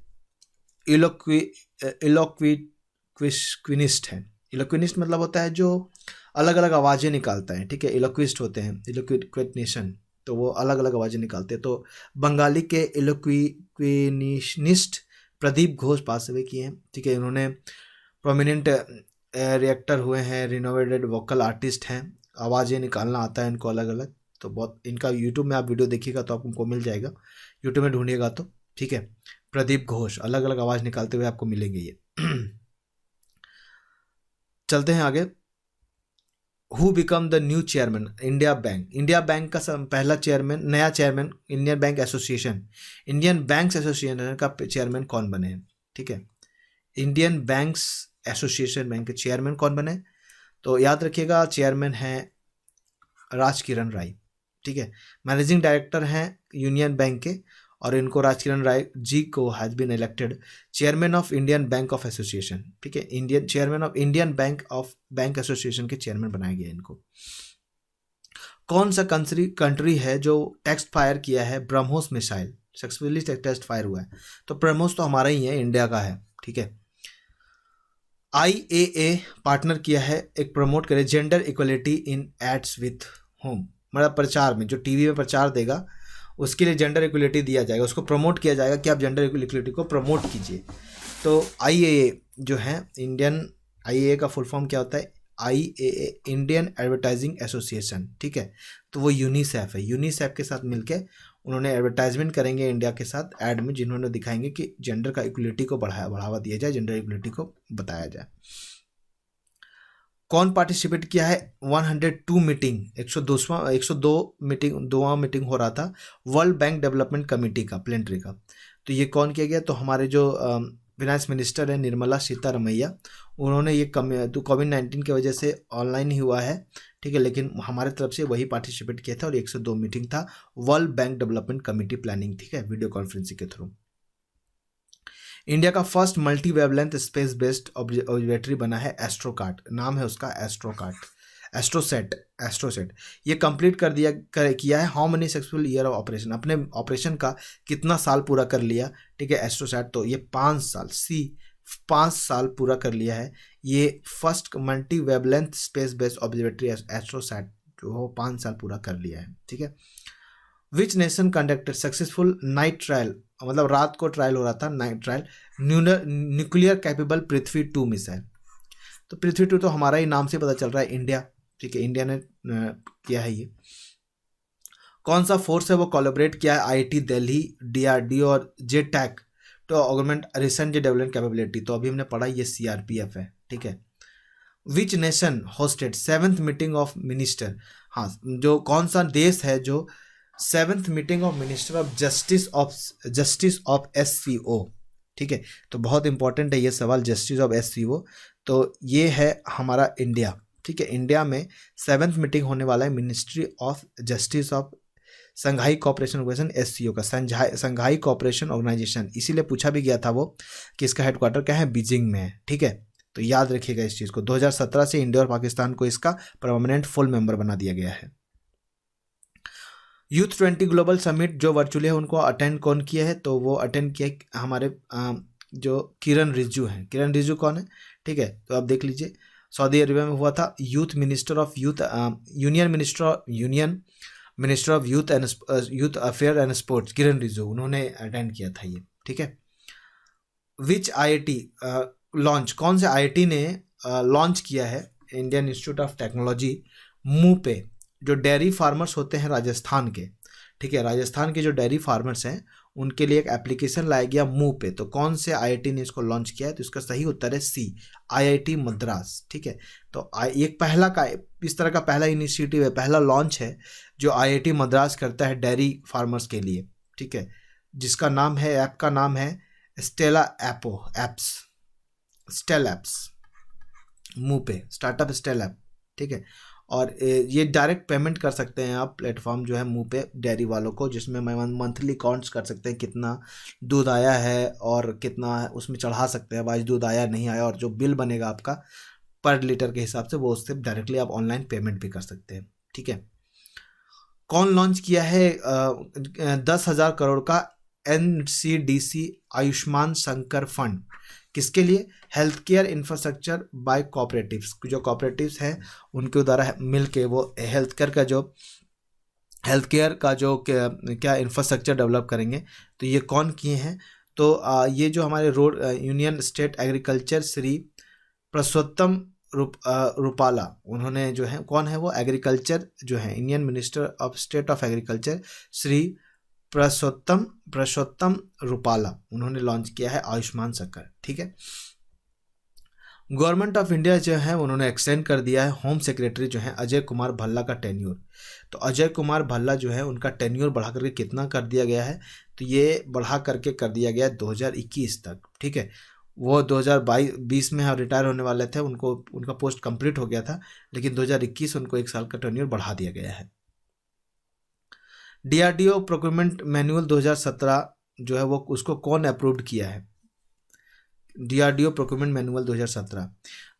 इलोक्विनिस्ट है। इलोक्विनिस्ट मतलब होता है जो अलग अलग आवाज़ें निकालता है, ठीक है, इलोक्विस्ट होते हैं, इलोक्विनिशन, तो वो अलग अलग आवाज़ें निकालते हैं। तो बंगाली के इलोक्विनिस्ट प्रदीप घोष पास हुए किए हैं, ठीक है। इन्होंने प्रोमिनेंट रिएक्टर हुए हैं, रिनोवेटेड वोकल आर्टिस्ट हैं, आवाज़ें निकालना आता है इनको अलग अलग। तो बहुत इनका यूट्यूब में आप वीडियो देखिएगा तो आपको मिल जाएगा, यूट्यूब में ढूंढिएगा तो, ठीक है। प्रदीप घोष अलग अलग आवाज़ निकालते हुए आपको मिलेंगे ये। चलते हैं आगे। Who become the new chairman India bank? India bank का पहला चेयरमैन, नया chairman, Indian bank association, Indian banks association का चेयरमैन कौन बने हैं? ठीक है, इंडियन बैंक्स एसोसिएशन बैंक के चेयरमैन कौन बने? तो याद रखिएगा, चेयरमैन है राजकिरण राय, ठीक है। मैनेजिंग डायरेक्टर हैं यूनियन बैंक के, और इनको राजकिरण राय जी को has been elected chairman of Indian bank of association, ठीक है, Indian chairman of Indian bank association के चेयरमैन बनाया गया इनको। कौन सा कंट्री है जो टेस्ट फायर किया है BrahMos missile, successfully test fire हुआ है? तो ब्रह्मोस तो हमारा ही है, इंडिया का है, ठीक है। IAA पार्टनर किया है, एक प्रमोट करे gender equality in ads with home, मतलब प्रचार में जो टीवी में प्रचार देगा उसके लिए जेंडर इक्वलिटी दिया जाएगा, उसको प्रमोट किया जाएगा कि आप जेंडर इक्वलिटी को प्रमोट कीजिए। तो IAA जो है इंडियन, IAA का फुल फॉर्म क्या होता है? IAA इंडियन एडवर्टाइजिंग एसोसिएशन, ठीक है। तो वो यूनिसेफ है, यूनिसेफ के साथ मिलके उन्होंने एडवर्टाइजमेंट करेंगे इंडिया के साथ एड में, जिन्होंने दिखाएंगे कि जेंडर का इक्वलिटी को बढ़ावा दिया जाए, जेंडर इक्वलिटी को बताया जाए। कौन पार्टिसिपेट किया है 102 मीटिंग, 102 मीटिंग हो रहा था वर्ल्ड बैंक डेवलपमेंट कमेटी का, प्लेनेटरी का। तो ये कौन किया गया? तो हमारे जो फाइनेंस मिनिस्टर है निर्मला सीतारमैया, उन्होंने ये तो कोविड-19 की वजह से ऑनलाइन ही हुआ है, ठीक है, लेकिन हमारे तरफ से वही पार्टिसिपेट किया था और 102 मीटिंग था world bank development committee planning, ठीक है, वीडियो कॉन्फ्रेंसिंग के थ्रू। इंडिया का first multi wavelength space based observatory बना है एस्ट्रोकार्ट, नाम है उसका एस्ट्रोसेट। ये कंप्लीट किया है how many successful year of operation, अपने ऑपरेशन का कितना साल पूरा कर लिया, ठीक है, एस्ट्रोसेट। तो ये 5 साल पूरा कर लिया है। ये first multi wavelength space based observatory AstroSat जो हो 5 साल पूरा कर लिया है, ठीक है। Which nation conducted successful night trial, मतलब रात को ट्रायल हो रहा था, नाइट ट्रायल न्यूक्लियर कैपेबल पृथ्वी 2 मिसाइल। तो पृथ्वी 2 तो हमारा ही नाम से पता चल रहा है, इंडिया, ठीक है, इंडिया ने किया है ये। कौन सा फोर्स है वो कोलैबोरेट किया है IIT दिल्ली, DRDO और JTAC to augment research development capability? तो अभी हमने पढ़ा ये CRPF है, ठीक है। Which nation hosted 7th meeting of minister, हाँ, जो कौन सा देश है जो 7th meeting of minister of justice of SCO ठीक है, तो बहुत इंपॉर्टेंट है ये सवाल, जस्टिस ऑफ SCO। तो ये है हमारा इंडिया, ठीक है। इंडिया में 7th मीटिंग होने वाला है ministry of justice of Shanghai cooperation organisation SCO का, संघाई कोऑपरेशन ऑर्गेनाइजेशन। इसीलिए पूछा भी गया था वो कि इसका हेडक्वार्टर क्या है, बीजिंग में है, ठीक है। तो याद रखिएगा इस चीज़ को। 2017 से इंडिया और पाकिस्तान को इसका परमानेंट फुल मेंबर बना दिया गया है। यूथ 20 ग्लोबल समिट जो वर्चुअली है उनको अटेंड कौन किया है, तो वो अटेंड किया हमारे जो किरण रिजिजू हैं। किरण रिजिजू कौन है, ठीक है, तो आप देख लीजिए सऊदी अरेबिया में हुआ था। Youth minister of youth union minister of youth affair and sports Kiren Rijiju, उन्होंने अटेंड किया था ये, ठीक है। विच IIT लॉन्च, कौन से IIT ने लॉन्च किया है इंडियन इंस्टीट्यूट ऑफ टेक्नोलॉजी मुंह पे, जो डेयरी फार्मर्स होते हैं राजस्थान के, ठीक है, राजस्थान के जो डेयरी फार्मर्स हैं उनके लिए एक एप्लीकेशन लाया गया मुंह पे। तो कौन से IIT ने इसको लॉन्च किया है, तो इसका सही उत्तर है C, IIT मद्रास, ठीक है। तो एक पहला का इस तरह का पहला इनिशिएटिव है, पहला लॉन्च है जो IIT मद्रास करता है डेयरी फार्मर्स के लिए, ठीक है, जिसका नाम है, ऐप का नाम है स्टेला एप्स, स्टेल एप्स, मुंह पे स्टार्टअप स्टेल ऐप, ठीक है। और ये डायरेक्ट पेमेंट कर सकते हैं आप, प्लेटफॉर्म जो है मुंह पे डेयरी वालों को, जिसमें मंथली काउंट्स कर सकते हैं कितना दूध आया है और कितना उसमें चढ़ा सकते हैं, आज दूध आया नहीं आया, और जो बिल बनेगा आपका पर लीटर के हिसाब से वो उससे डायरेक्टली आप ऑनलाइन पेमेंट भी कर सकते हैं, ठीक है। कौन लॉन्च किया है 10,000 करोड़ का NCDC आयुष्मान शंकर फंड, किसके लिए, health care infrastructure by cooperatives, जो कोऑपरेटिव्स हैं उनके द्वारा मिल के वो हेल्थ केयर का जो क्या इंफ्रास्ट्रक्चर डेवलप करेंगे। तो ये कौन किए हैं, तो ये जो हमारे road union state agriculture Shri Parshottam Rupala, उन्होंने जो है, कौन है वो, एग्रीकल्चर जो है Indian minister of state of agriculture Shri Parshottam Rupala, उन्होंने लॉन्च किया है आयुष्मान शंकर, ठीक है। गवर्नमेंट ऑफ इंडिया जो है उन्होंने एक्सटेंड कर दिया है होम सेक्रेटरी जो है अजय कुमार भल्ला का टेन्योर। तो अजय कुमार भल्ला जो है उनका टेन्योर बढ़ा करके कितना कर दिया गया है, तो ये बढ़ा करके कर दिया गया है 2021 तक, ठीक है। वो 2020 में रिटायर होने वाले थे, उनका पोस्ट कंप्लीट हो गया था, लेकिन 2021 उनको 1 साल का टेन्योर बढ़ा दिया गया है। DRDO प्रोक्योरमेंट मैनुअल 2017 जो है वो उसको कौन अप्रूव्ड किया है, DRDO प्रोक्योरमेंट मैनुअल 2017,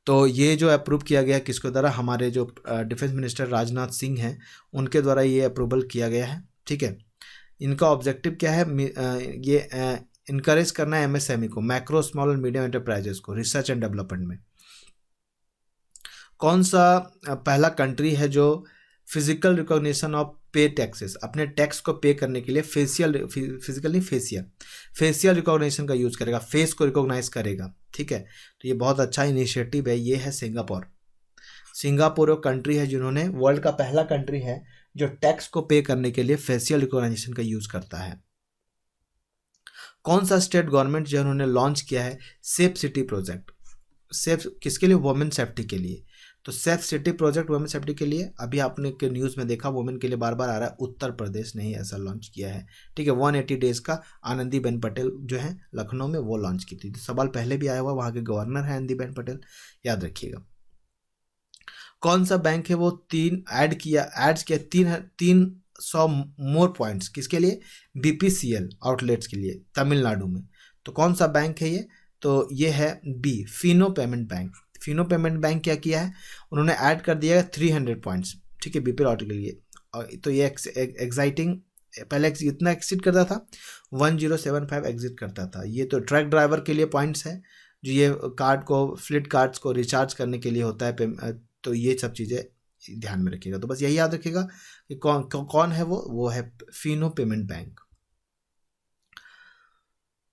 तो ये जो अप्रूव किया गया किसके द्वारा, हमारे जो डिफेंस मिनिस्टर राजनाथ सिंह हैं उनके द्वारा ये अप्रूवल किया गया है, ठीक है। इनका ऑब्जेक्टिव क्या है, ये इनकरेज करना है MSME को, macro small and medium enterprises को रिसर्च एंड डेवलपमेंट में। कौन सा पहला कंट्री है जो फिजिकल रिकॉग्निशन ऑफ पे टैक्सेस, अपने टैक्स को पे करने के लिए फेशियल रिकॉग्निशन का यूज करेगा, फेस को रिकॉग्नाइज करेगा, ठीक है। तो ये बहुत अच्छा इनिशिएटिव है, ये है सिंगापुर वो कंट्री है जिन्होंने, वर्ल्ड का पहला कंट्री है जो टैक्स को पे करने के लिए फेशियल रिकॉग्निशन का यूज करता है। कौन सा स्टेट गवर्नमेंट जो उन्होंने लॉन्च किया है सेफ सिटी प्रोजेक्ट, सेफ किसके लिए, वुमेन सेफ्टी के लिए। तो safe city project women safety के लिए, अभी आपने के न्यूज़ में देखा वुमेन के लिए बार बार आ रहा है, उत्तर प्रदेश ने ही ऐसा लॉन्च किया है, ठीक है। 180 डेज का आनंदीबेन पटेल जो है लखनऊ में वो लॉन्च की थी। तो सवाल पहले भी आया हुआ, वहाँ के गवर्नर है आनंदीबेन पटेल, याद रखिएगा। कौन सा बैंक है वो 300 मोर पॉइंट्स किसके लिए, BPCL आउटलेट्स के लिए तमिलनाडु में। तो कौन सा बैंक है ये, तो ये है B, Fino payment bank. Fino payment bank क्या किया है, उन्होंने ऐड कर दिया है 300 पॉइंट्स, ठीक है, BPL आउट के लिए। और तो ये एग्जाइटिंग पहले इतना एक्सिट करता था 1075 एग्जिट करता था। ये तो ट्रक ड्राइवर के लिए पॉइंट्स है, जो ये कार्ड को फ्लिट कार्ड्स को रिचार्ज करने के लिए होता है, तो ये सब चीज़ें ध्यान में रखिएगा। तो बस यही याद रखिएगा कि कौन है वो है Fino payment bank.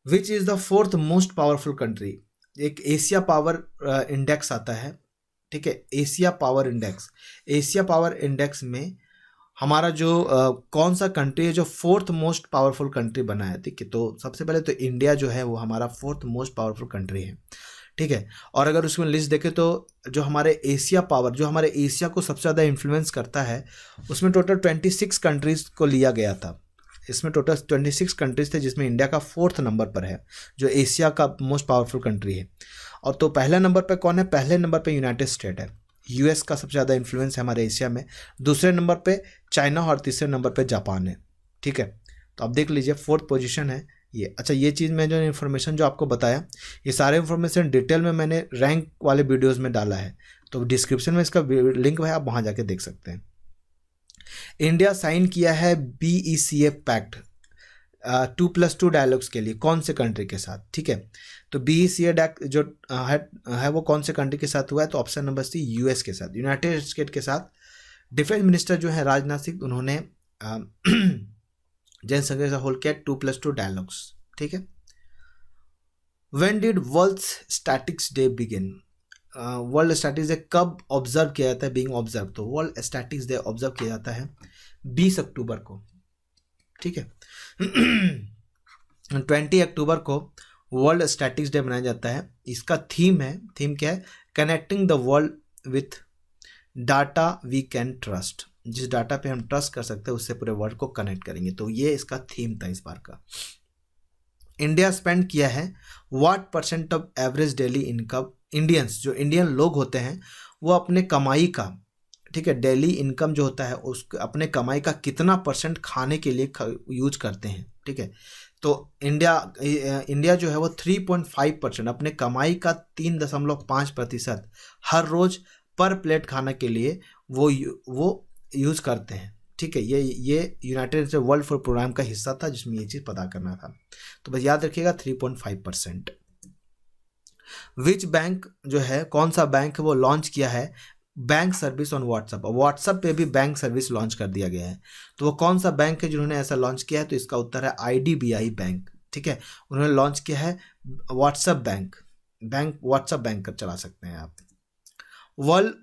Which is the 4th most powerful country, एक एशिया पावर इंडेक्स आता है, ठीक है, एशिया पावर इंडेक्स में हमारा जो कौन सा कंट्री है जो 4th मोस्ट पावरफुल कंट्री बना है, ठीक है। तो सबसे पहले तो इंडिया जो है वो हमारा 4th मोस्ट पावरफुल कंट्री है, ठीक है। और अगर उसमें लिस्ट देखें तो जो हमारे एशिया पावर, जो हमारे एशिया को सबसे ज़्यादा इन्फ्लुएंस करता है, उसमें टोटल 26 कंट्रीज़ को लिया गया था इसमें टोटल 26 कंट्रीज थे, जिसमें इंडिया का 4th नंबर पर है, जो एशिया का मोस्ट पावरफुल कंट्री है। और तो पहले नंबर पर कौन है? पहले नंबर पर यूनाइटेड स्टेट है। यूएस का सबसे ज़्यादा इन्फ्लुएंस है हमारे एशिया में। दूसरे नंबर पे चाइना और तीसरे नंबर पे जापान है। ठीक है, तो आप देख लीजिए 4th पोजीशन है ये। अच्छा, ये चीज़ मैं जो इन्फॉर्मेशन जो आपको बताया, ये सारे इन्फॉर्मेशन डिटेल में मैंने रैंक वाले वीडियोस में डाला है, तो डिस्क्रिप्शन में इसका लिंक है, आप वहाँ जाके देख सकते हैं। इंडिया साइन किया है BECA पैक्ट 2+2 डायलॉग्स के लिए, कौन से कंट्री के साथ? ठीक है, तो BECA जो है वो कौन से कंट्री के साथ हुआ है? तो ऑप्शन नंबर सी, यूएस के साथ, यूनाइटेड स्टेट के साथ। डिफेंस मिनिस्टर जो है राजनाथ सिंह, उन्होंने जनसंघ से होल्ड किया 2+2 डायलॉग्स। ठीक है, when did world statics day begin? World statics day कब ऑब्जर्व किया जाता है? बीइंग ऑब्जर्व, तो वर्ल्ड स्टैटिक्स डे ऑब्जर्व किया जाता है 20 अक्टूबर को। ठीक है 20 अक्टूबर को वर्ल्ड स्टैटिक्स डे मनाया जाता है। इसका थीम क्या है? Connecting the world with data we can trust. जिस डाटा पे हम ट्रस्ट कर सकते हैं उससे पूरे वर्ल्ड को कनेक्ट करेंगे, तो ये इसका थीम था इस बार का। इंडिया स्पेंड किया है what % of average daily income? Indians, जो इंडियन लोग होते हैं, वो अपने कमाई का, ठीक है, डेली इनकम जो होता है उसको, अपने कमाई का कितना % खाने के लिए यूज करते हैं? ठीक है, तो इंडिया जो है वो 3.5% अपने कमाई का 3.5% हर रोज पर प्लेट खाने के लिए वो यूज करते हैं। ठीक है, ये यूनाइटेड वर्ल्ड फूड प्रोग्राम का हिस्सा था, जिसमें ये चीज़ पता करना था, तो बस याद रखिएगा 3.5%। विच बैंक जो है, कौन सा बैंक है वो लॉन्च किया है bank service on WhatsApp? WhatsApp पे भी बैंक सर्विस लॉन्च कर दिया गया है, तो वो कौन सा बैंक है जिन्होंने ऐसा लॉन्च किया है? तो इसका उत्तर है IDBI बैंक। ठीक है, उन्होंने लॉन्च किया है व्हाट्सएप बैंक व्हाट्सएप बैंक कर चला सकते हैं आप। वर्ल्ड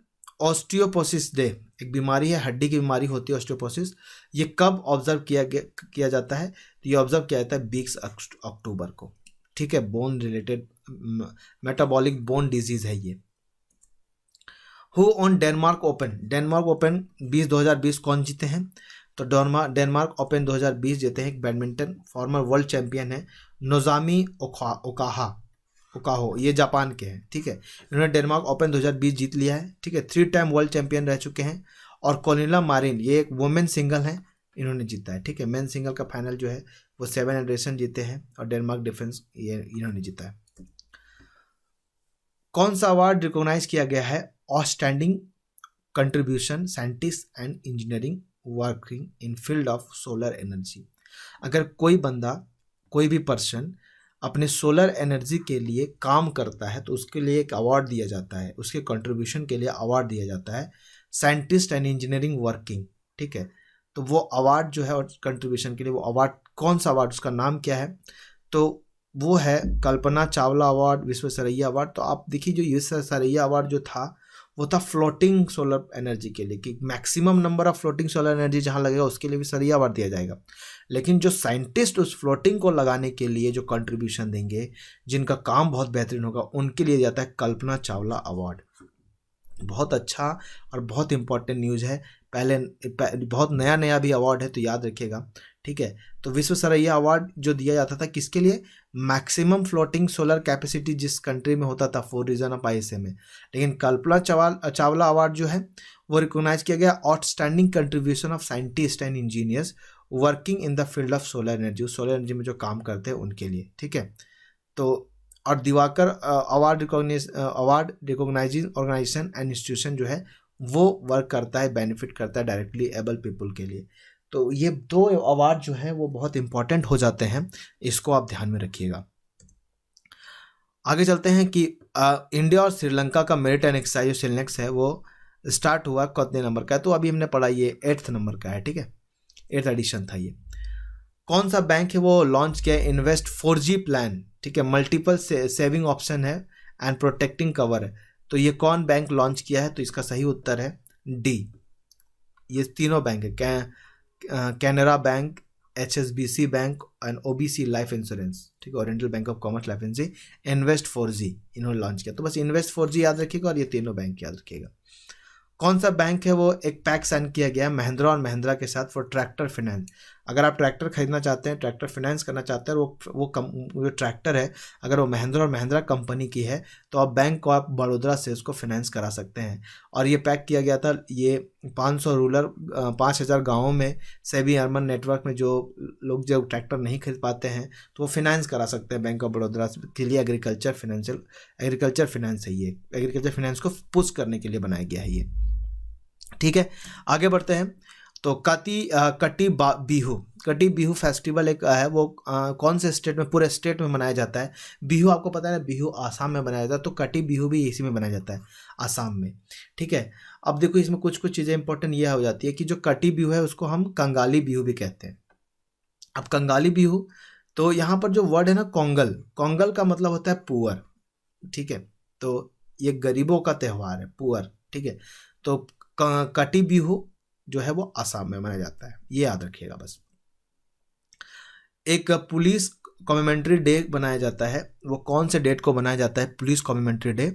ऑस्टियोपोसिस डे, एक बीमारी है, हड्डी की बीमारी होती है ऑस्टियोपोसिस, ये कब ऑब्जर्व किया जाता है? तो ये ऑब्जर्व किया जाता है 20 अक्टूबर को। ठीक है, bone related metabolic bone disease है ये। हु ऑन डेनमार्क ओपन 2020 कौन जीते हैं? तो डेनमार्क ओपन 2020 जीते हैं एक बैडमिंटन फॉर्मर वर्ल्ड चैंपियन है नोजामी ओकाहो, ये जापान के हैं। ठीक है, इन्होंने डेनमार्क ओपन 2020 जीत लिया है। ठीक है, 3 टाइम वर्ल्ड चैंपियन रह चुके हैं। और कोनिला मारिन, ये एक वुमेन सिंगल है, इन्होंने जीता है। ठीक है, मेन सिंगल का फाइनल जो है वो 7 एंडरसन जीते हैं, और डेनमार्क डिफेंस ये इन्होंने जीता है। कौन सा अवार्ड रिकॉग्नाइज किया गया है? Outstanding contribution scientist and engineering working in field of solar energy. अगर कोई बंदा, कोई भी पर्सन अपने सोलर एनर्जी के लिए काम करता है तो उसके लिए एक अवार्ड दिया जाता है, उसके कंट्रीब्यूशन के लिए अवार्ड दिया जाता है साइंटिस्ट एंड इंजीनियरिंग वर्किंग। ठीक है, तो वो अवार्ड जो है और कंट्रीब्यूशन के लिए वो अवार्ड, कौन सा अवार्ड, उसका नाम क्या है? तो वो है कल्पना चावला अवार्ड, विश्वेश्वरैया अवार्ड। तो आप देखिए, जो विश्वेश्वरैया अवार्ड जो था वो था फ्लोटिंग सोलर एनर्जी के लिए, कि maximum number of floating solar energy जहां लगेगा उसके लिए भी विश्वेश्वरैया अवार्ड दिया जाएगा। लेकिन जो साइंटिस्ट उस फ्लोटिंग को लगाने के लिए जो कंट्रीब्यूशन देंगे, जिनका काम बहुत बेहतरीन होगा, उनके लिए जाता है कल्पना चावला अवार्ड। बहुत अच्छा और बहुत इंपॉर्टेंट न्यूज़ है, पहले बहुत नया भी अवार्ड है, तो याद रखिएगा। ठीक है, तो विश्वेश्वरैया अवार्ड जो दिया जाता था किसके लिए? मैक्सिमम फ्लोटिंग सोलर कैपेसिटी जिस कंट्री में होता था, 4 रीजन ऑफ ISA में। लेकिन कल्पना चावला अवार्ड जो है वो रिकॉग्नाइज किया गया outstanding contribution of scientist and engineers working in the field of solar energy, solar energy में जो काम करते हैं उनके लिए। ठीक है, तो और Diwakar award recognising organisation and institution जो है वो वर्क करता है, बेनिफिट करता है डायरेक्टली एबल पीपल के लिए। तो ये 2 अवार्ड जो है वो बहुत इंपॉर्टेंट हो जाते हैं, इसको आप ध्यान में रखिएगा। आगे चलते हैं कि इंडिया और श्रीलंका का मैरीटाइम एक्सरसाइज सिलनेक्स है वो स्टार्ट हुआ कितने नंबर का है? तो अभी हमने पढ़ा, ये 8th नंबर का है। ठीक है, 8th एडिशन था ये। कौन सा बैंक है वो लॉन्च किया? Invest 4G plan. ठीक है, मल्टीपल सेविंग ऑप्शन है एंड प्रोटेक्टिंग कवर है। तो ये कौन बैंक लॉन्च किया है? तो इसका सही उत्तर है D। ये तीनों बैंक है, Canara bank, HSBC bank and OBC life insurance. ठीक है, oriental bank of commerce life insurance, invest 4G इन्होंने लॉन्च किया। तो बस इन्वेस्ट 4G याद रखिएगा और ये तीनों बैंक याद रखिएगा। कौन सा बैंक है वो एक पैक्ट साइन किया गया महिंद्रा और महिंद्रा के साथ फॉर ट्रैक्टर फाइनेंस? अगर आप ट्रैक्टर खरीदना चाहते हैं, ट्रैक्टर फाइनेंस करना चाहते हैं, वो जो ट्रैक्टर है अगर वो महिंद्रा और महिंद्रा कंपनी की है तो आप बैंक ऑफ बड़ौदा से उसको फाइनेंस करा सकते हैं। और ये पैक किया गया था, ये 500 रूरल 5000 गाँवों में सेबी अर्बन नेटवर्क में जो लोग जब ट्रैक्टर नहीं खरीद पाते हैं तो वो फाइनेंस करा सकते हैं बैंक ऑफ बड़ौदा के लिए। एग्रीकल्चर फाइनेंस है ये, एग्रीकल्चर फाइनेंस को पुश करने के लिए बनाया गया है ये। ठीक है, आगे बढ़ते हैं। तो कटी बिहू फेस्टिवल एक है, वो कौन से स्टेट में, पूरे स्टेट में मनाया जाता है। बिहू आपको पता है ना, बिहू आसाम में मनाया जाता है, तो कटी बिहू भी इसी में मनाया जाता है, आसाम में। ठीक है, अब देखो इसमें कुछ कुछ चीज़ें इंपॉर्टेंट ये हो जाती है कि जो कटी बिहू है उसको हम कंगाली बिहू भी कहते हैं। अब कंगाली बिहू, तो यहाँ पर जो वर्ड है ना कोंगल का मतलब होता है पुअर। ठीक है, तो ये गरीबों का त्यौहार है, पुअर। ठीक है, तो कटी बिहू जो है वो आसाम में मनाया जाता है, ये याद रखिएगा बस। एक पुलिस कमेमोरेटरी डे बनाया जाता है, वो कौन से डेट को बनाया जाता है पुलिस कमेमोरेटरी डे?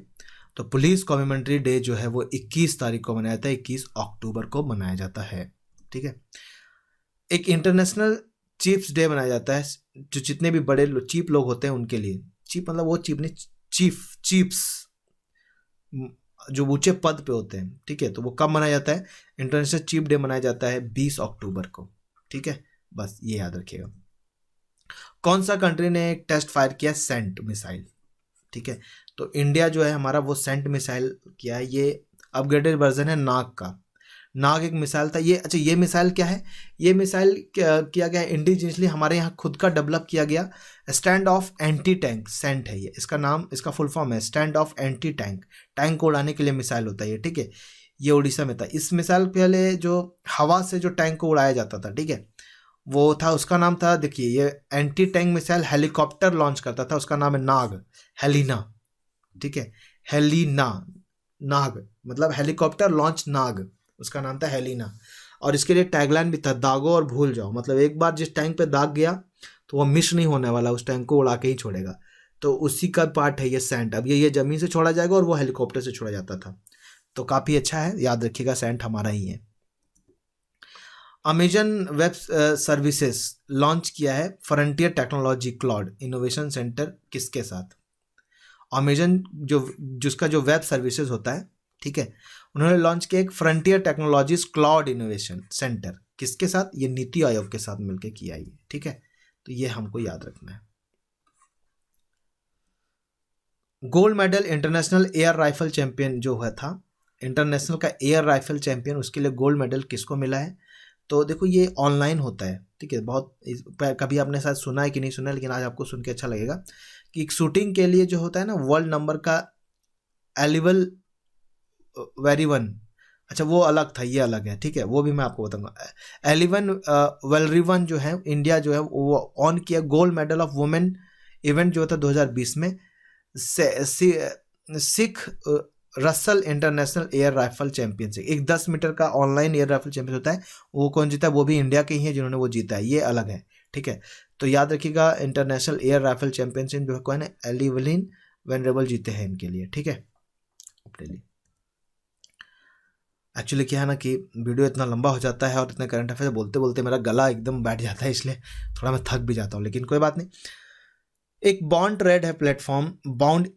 तो पुलिस कमेमोरेटरी डे जो है वो 21 तारीख को मनाया जाता है, 21 अक्टूबर को मनाया जाता है। ठीक है, एक इंटरनेशनल चीफ्स डे बनाया जाता है, जो जितने भी बड़े चीफ लोग होते हैं उनके लिए। चीफ मतलब वो चीफ नहीं, चीफ्स जो ऊंचे पद पे होते हैं। ठीक है, तो वो कब मनाया जाता है? इंटरनेशनल चीफ डे मनाया जाता है 20 अक्टूबर को। ठीक है, बस ये याद रखिएगा। कौन सा कंट्री ने एक टेस्ट फायर किया? SANT missile. ठीक है, तो इंडिया जो है हमारा वो सेंट मिसाइल किया है, ये अपग्रेडेड वर्जन है नाग का। नाग एक मिसाइल था ये। अच्छा, ये मिसाइल क्या है? ये मिसाइल किया गया इंडिजिनियसली, हमारे यहाँ खुद का डेवलप किया गया। Stand off anti tank SANT है ये, इसका नाम, इसका फुल फॉर्म है stand off anti tank. Tank को उड़ाने के लिए मिसाइल होता है ये। ठीक है, ये उड़ीसा में था। इस मिसाइल पहले जो हवा से जो टैंक को उड़ाया जाता था, ठीक है, वो था, उसका नाम था, देखिए ये anti tank missile helicopter launch करता था, उसका नाम है नाग, हेलिना। ठीक है, हेलिना, नाग मतलब हेलीकॉप्टर लॉन्च नाग, उसका नाम था हेलिना। और इसके लिए टैगलाइन भी था, दागो और भूल जाओ। मतलब एक बार जिस टैंक पे दाग गया तो वो मिस नहीं होने वाला, उस टैंक को उड़ा के ही छोड़ेगा। तो उसी का पार्ट है ये सेंट। अब ये जमीन से छोड़ा जाएगा और वो हेलीकॉप्टर से छोड़ा जाता था, तो काफ़ी अच्छा है, याद रखिएगा सेंट हमारा ही है। अमेजन वेब सर्विसेज लॉन्च किया है frontier technology cloud innovation centre किसके साथ? अमेजन जिसका जो वेब सर्विसेज होता है, ठीक है, उन्होंने लॉन्च किया एक frontier technologies cloud innovation centre, किसके साथ? ये नीति आयोग के साथ मिलकर किया है। ठीक है, तो ये हमको याद रखना है। Gold medal international air rifle champion जो हुआ था, इंटरनेशनल का एयर राइफल चैंपियन, उसके लिए गोल्ड मेडल किसको मिला है? तो देखो ये ऑनलाइन होता है। ठीक है, बहुत कभी आपने शायद सुना है कि नहीं सुना है, लेकिन आज आपको सुन के अच्छा लगेगा कि एक शूटिंग के लिए जो होता है ना, वर्ल्ड नंबर का एलिवल वेरी वन, अच्छा वो अलग था, ये अलग है। ठीक है, वो भी मैं आपको बताऊंगा। एलिवन वेलरिवन जो है, इंडिया जो है वो ऑन किया gold medal of women event जो था 2020 में, Sikh Russell international air rifle championship, एक 10 मीटर का ऑनलाइन एयर राइफल चैंपियन होता है, वो कौन जीता है? वो भी इंडिया के ही है जिन्होंने वो जीता है, ये अलग है। ठीक है, तो याद रखिएगा इंटरनेशनल एयर राइफल चैंपियनशिप जो है कौन है? एलिवलिन वेनरेबल जीते हैं इनके लिए। ठीक है, अपने लिए एक्चुअली क्या है ना कि वीडियो इतना लंबा हो जाता है और इतने करंट अफेयर बोलते बोलते मेरा गला एकदम बैठ जाता है, इसलिए थोड़ा मैं थक भी जाता हूँ, लेकिन कोई बात नहीं। एक बॉन्ड ट्रेड है प्लेटफॉर्म बाउंड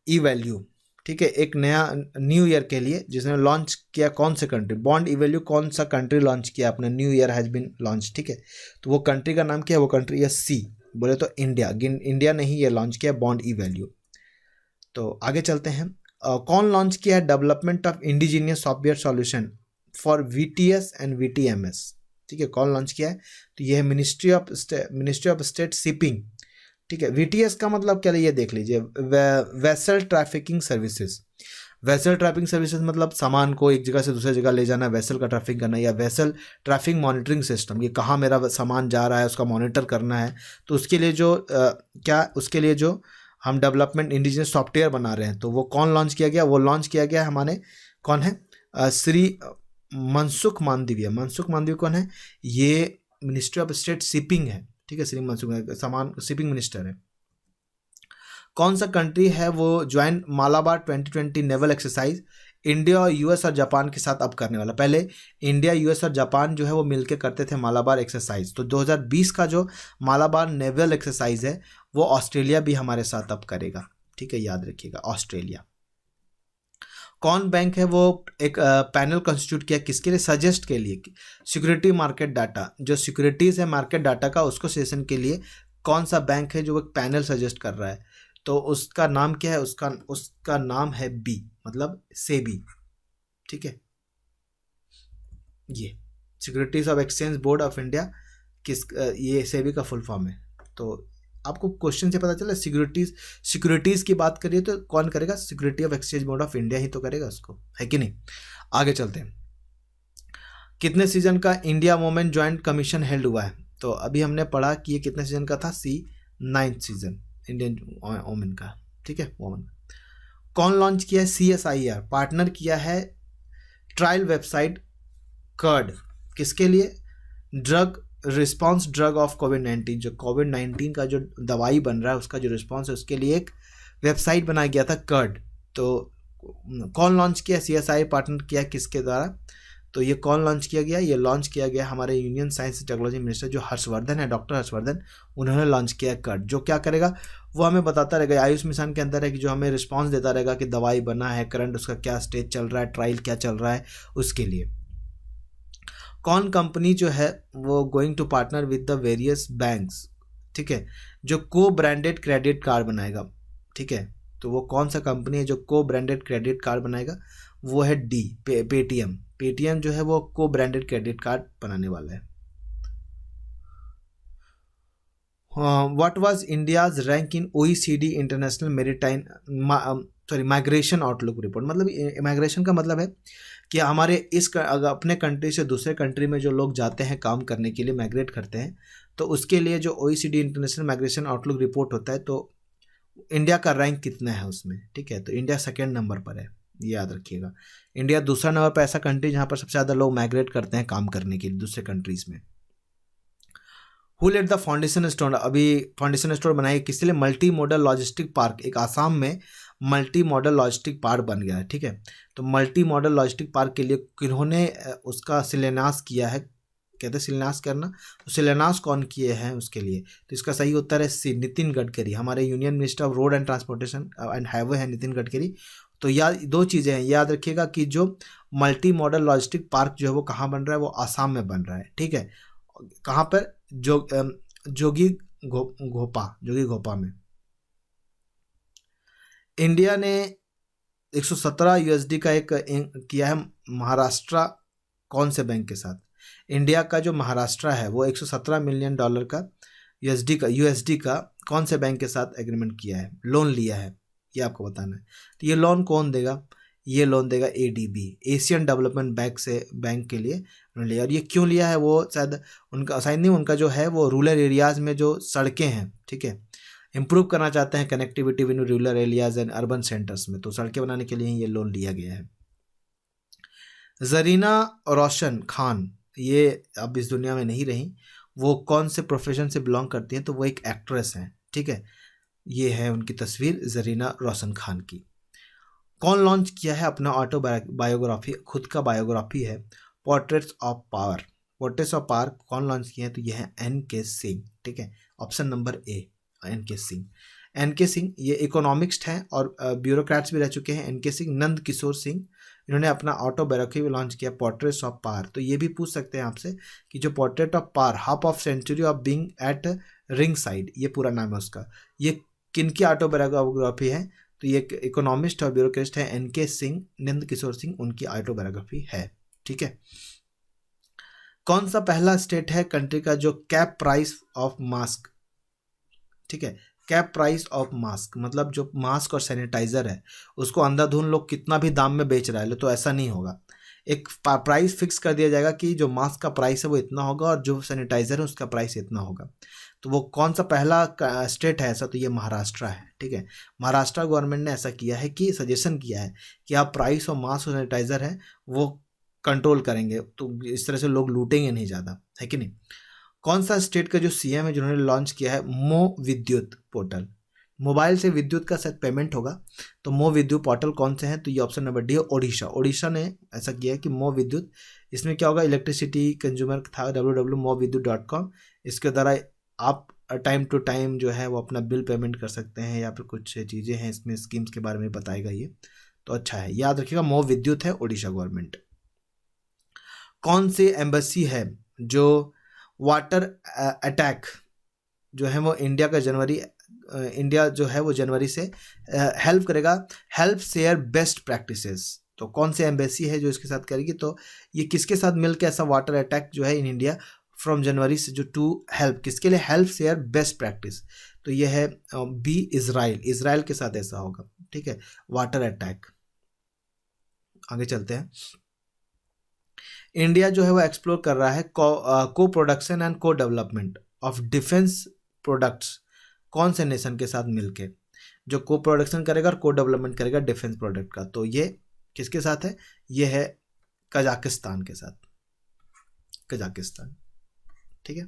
ई वैल्यू। ठीक है, एक नया न्यू ईयर के लिए जिसने लॉन्च किया, कौन से कंट्री? बॉन्ड ई वैल्यू कौन सा कंट्री लॉन्च किया अपने? New year has been launch. ठीक है, तो वो कंट्री का नाम क्या है? वो कंट्री है सी, बोले तो इंडिया ने ही ये लॉन्च किया बॉन्ड ई वैल्यू। तो आगे चलते हैं। कौन लॉन्च किया है development of indigenous software solution for VTS and VTMS? ठीक है, कौन लॉन्च किया है? तो ये है मिनिस्ट्री ऑफ स्टेट शिपिंग। ठीक है, VTS का मतलब क्या है ये देख लीजिए, vessel trafficking services. Vessel trafficking services मतलब सामान को एक जगह से दूसरी जगह ले जाना, वेसल का ट्रैफिक करना, या वेसल ट्रैफिक मॉनिटरिंग सिस्टम, ये कहाँ मेरा सामान जा रहा है उसका मॉनिटर करना है। तो उसके लिए उसके लिए जो हम डेवलपमेंट इंडिजिनियस सॉफ्टवेयर बना रहे हैं, तो वो कौन लॉन्च किया गया? वो लॉन्च किया गया हमारे, कौन है? श्री मनसुख मांडविया। मनसुख मांडविया कौन है? ये मिनिस्ट्री ऑफ स्टेट शिपिंग है। ठीक है, श्री मनसुख सामान शिपिंग मिनिस्टर है। कौन सा कंट्री है वो join Malabar 2020 naval exercise India और यूएस और जापान के साथ अब करने वाला। पहले इंडिया, यूएस और जापान जो है वो मिलकर करते थे मालाबार एक्सरसाइज, तो 2020 का जो मालाबार नेवल एक्सरसाइज है वो ऑस्ट्रेलिया भी हमारे साथ अब करेगा, ठीक है, याद रखिएगा ऑस्ट्रेलिया। कौन बैंक है वो एक पैनल कंस्टिट्यूट किया, किसके लिए, सजेस्ट के लिए, सिक्योरिटी मार्केट डाटा, जो सिक्योरिटीज़ है मार्केट डाटा का उसको सजेशन के लिए कौन सा बैंक है जो एक पैनल सजेस्ट कर रहा है, तो उसका नाम क्या है, उसका नाम है बी, मतलब सेबी, ठीक है, ये securities of exchange board of India, ये सेबी का फुल फॉर्म है। तो आपको क्वेश्चन से पता चला सिक्योरिटीज की बात करिए तो कौन करेगा, security of exchange board of India ही तो करेगा उसको, है कि नहीं। आगे चलते हैं, कितने सीजन का India women joint commission held हुआ है, तो अभी हमने पढ़ा कि ये कितने सीजन का था, 9th सीजन इंडियन वुमेन का, ठीक है, वुमेन। कौन लॉन्च किया है, CSIR पार्टनर किया है ट्रायल वेबसाइट कर्ड, किसके लिए, ड्रग रिस्पांस ड्रग ऑफ कोविड-19, जो कोविड-19 का जो दवाई बन रहा है उसका जो रिस्पांस है उसके लिए एक वेबसाइट बनाया गया था कर्ड। तो कौन लॉन्च किया, CSIR पार्टनर किया किसके द्वारा, तो ये कौन लॉन्च किया गया, ये लॉन्च किया गया हमारे union science and technology minister जो हर्षवर्धन है, डॉक्टर हर्षवर्धन, उन्होंने लॉन्च किया कर्ड। जो क्या करेगा वो हमें बताता रहेगा, आयुष मिशन के अंदर है कि जो हमें रिस्पांस देता रहेगा कि दवाई बना है, करंट उसका क्या स्टेज चल रहा है, ट्रायल क्या चल रहा है, उसके लिए। कौन कंपनी जो है वो going to partner with the various banks, ठीक है, जो को ब्रांडेड क्रेडिट कार्ड बनाएगा, ठीक है, तो वो कौन सा कंपनी है जो को ब्रांडेड क्रेडिट कार्ड बनाएगा, वो है डी, पेटीएम जो है वो को ब्रांडेड क्रेडिट कार्ड बनाने वाला है। What was India's rank in OECD international maritime migration outlook report, मतलब माइग्रेशन का मतलब है कि हमारे अपने कंट्री से दूसरे कंट्री में जो लोग जाते हैं काम करने के लिए, माइग्रेट करते हैं, तो उसके लिए जो OECD international migration outlook report होता है, तो इंडिया का रैंक कितना है उसमें, ठीक है, तो इंडिया 2nd नंबर पर है, याद रखिएगा। इंडिया 2रा नंबर पर ऐसा कंट्री जहाँ पर सबसे ज़्यादा लोग माइग्रेट करते हैं काम करने के लिए दूसरे कंट्रीज़ में। Who let the foundation stone, अभी फाउंडेशन स्टोन बनाई किसके लिए, मल्टी मॉडल लॉजिस्टिक पार्क, एक आसाम में मल्टी मॉडल लॉजिस्टिक पार्क बन गया है, ठीक है, तो मल्टी मॉडल लॉजिस्टिक पार्क के लिए किन्होंने उसका शिलान्यास किया है, कहते हैं शिलान्यास करना, तो शिलान्यास कौन किए हैं उसके लिए, तो इसका सही उत्तर है सी, नितिन गडकरी, हमारे union minister of road and transportation and highway है नितिन गडकरी। तो याद 2 चीज़ें हैं, याद रखिएगा कि जो मल्टी मॉडल लॉजिस्टिक पार्क जो है वो कहाँ बन रहा है, वो आसाम में बन रहा है, ठीक है, कहाँ पर, जोगी घोपा में। इंडिया ने 117 USD का एक किया है महाराष्ट्र, कौन से बैंक के साथ, इंडिया का जो महाराष्ट्र है वो 117 मिलियन डॉलर का USD का कौन से बैंक के साथ एग्रीमेंट किया है, लोन लिया है, ये आपको बताना है। तो ये लोन कौन देगा, ये लोन देगा ADB, एशियन डेवलपमेंट बैंक के लिए लिया। और ये क्यों लिया है, वो शायद उनका शायद नहीं, उनका जो है वो रूरल एरियाज़ में जो सड़कें हैं, ठीक है, इम्प्रूव करना चाहते हैं connectivity with rural areas and urban centres में, तो सड़कें बनाने के लिए ये लोन लिया गया है। जरीना रोशन खान, ये अब इस दुनिया में नहीं रही, वो कौन से प्रोफेशन से बिलोंग करती हैं, तो वो एक एक्ट्रेस हैं, ठीक है, ये है उनकी तस्वीर जरीना रोशन खान की। कौन लॉन्च किया है अपना बायोग्राफी, खुद का बायोग्राफी है, पोर्ट्रेट्स ऑफ पावर, कौन लॉन्च किया है, तो यह है NK सिंह, ठीक है, option number A NK Singh ये इकोनॉमिक्स्ट हैं और ब्यूरोक्रेट्स भी रह चुके हैं। NK सिंह, नंद किशोर सिंह, इन्होंने अपना ऑटोबायोग्राफी भी लॉन्च किया, पोर्ट्रेट्स ऑफ पावर। तो ये भी पूछ सकते हैं आपसे कि जो portrait of power, half of century of being at ring side, ये पूरा नाम है उसका, ये किनकी ऑटोबायोग्राफी है, तो ये इकोनॉमिस्ट और ब्यूरोक्रेट है NK सिंह, नंद किशोर सिंह, उनकी ऑटोबायोग्राफी है, ठीक है। कौन सा पहला स्टेट है कंट्री का जो कैप प्राइस ऑफ मास्क, ठीक है, कैप प्राइस ऑफ मास्क मतलब जो मास्क और सैनिटाइजर है उसको अंधाधुंध लोग कितना भी दाम में बेच रहा है, तो ऐसा नहीं होगा, एक प्राइस फिक्स कर दिया जाएगा कि जो मास्क का प्राइस है वो इतना होगा और जो सैनिटाइजर है उसका प्राइस इतना होगा। तो वो कौन सा पहला स्टेट है ऐसा, तो ये महाराष्ट्र है, ठीक है। महाराष्ट्र गवर्नमेंट ने ऐसा किया है कि सजेशन किया है कि आप प्राइस और मास्क और सैनिटाइजर है वो कंट्रोल करेंगे, तो इस तरह से लोग लूटेंगे नहीं ज़्यादा, है कि नहीं। कौन सा स्टेट का जो CM है जिन्होंने लॉन्च किया है मो विद्युत पोर्टल, मोबाइल से विद्युत का शायद पेमेंट होगा, तो मो विद्युत पोर्टल कौन से हैं, तो ये ऑप्शन नंबर डी है, ओडिशा। ओडिशा ने ऐसा किया है कि मो विद्युत, इसमें क्या होगा, इलेक्ट्रिसिटी कंज्यूमर था www.movidyut.com, इसके द्वारा आप टाइम टू टाइम जो है वो अपना बिल पेमेंट कर सकते हैं, या फिर कुछ चीज़ें हैं इसमें, स्कीम्स के बारे में बताएगा ये, तो अच्छा है, याद रखिएगा। मो विद्युत है ओडिशा गवर्नमेंट। कौन सी एम्बेसी है जो वाटर अटैक जो है वो इंडिया जो है वो जनवरी से हेल्प करेगा, हेल्प शेयर बेस्ट प्रैक्टिसेस। तो कौन सी एम्बेसी है जो इसके साथ करेगी, तो ये किसके साथ मिलकर ऐसा वाटर अटैक जो है इन इंडिया फ्रॉम जनवरी से जो टू हेल्प, किसके लिए, हेल्प शेयर बेस्ट प्रैक्टिस, तो ये है बी इजराइल के साथ ऐसा होगा, ठीक है, वाटर अटैक। आगे चलते हैं। इंडिया जो है वो एक्सप्लोर कर रहा है को प्रोडक्शन एंड को डेवलपमेंट ऑफ डिफेंस प्रोडक्ट्स, कौन से नेशन के साथ मिलके जो को प्रोडक्शन करेगा और को डेवलपमेंट करेगा डिफेंस प्रोडक्ट का, तो ये किसके साथ है, ये है कजाकिस्तान के साथ, कजाकिस्तान, ठीक है।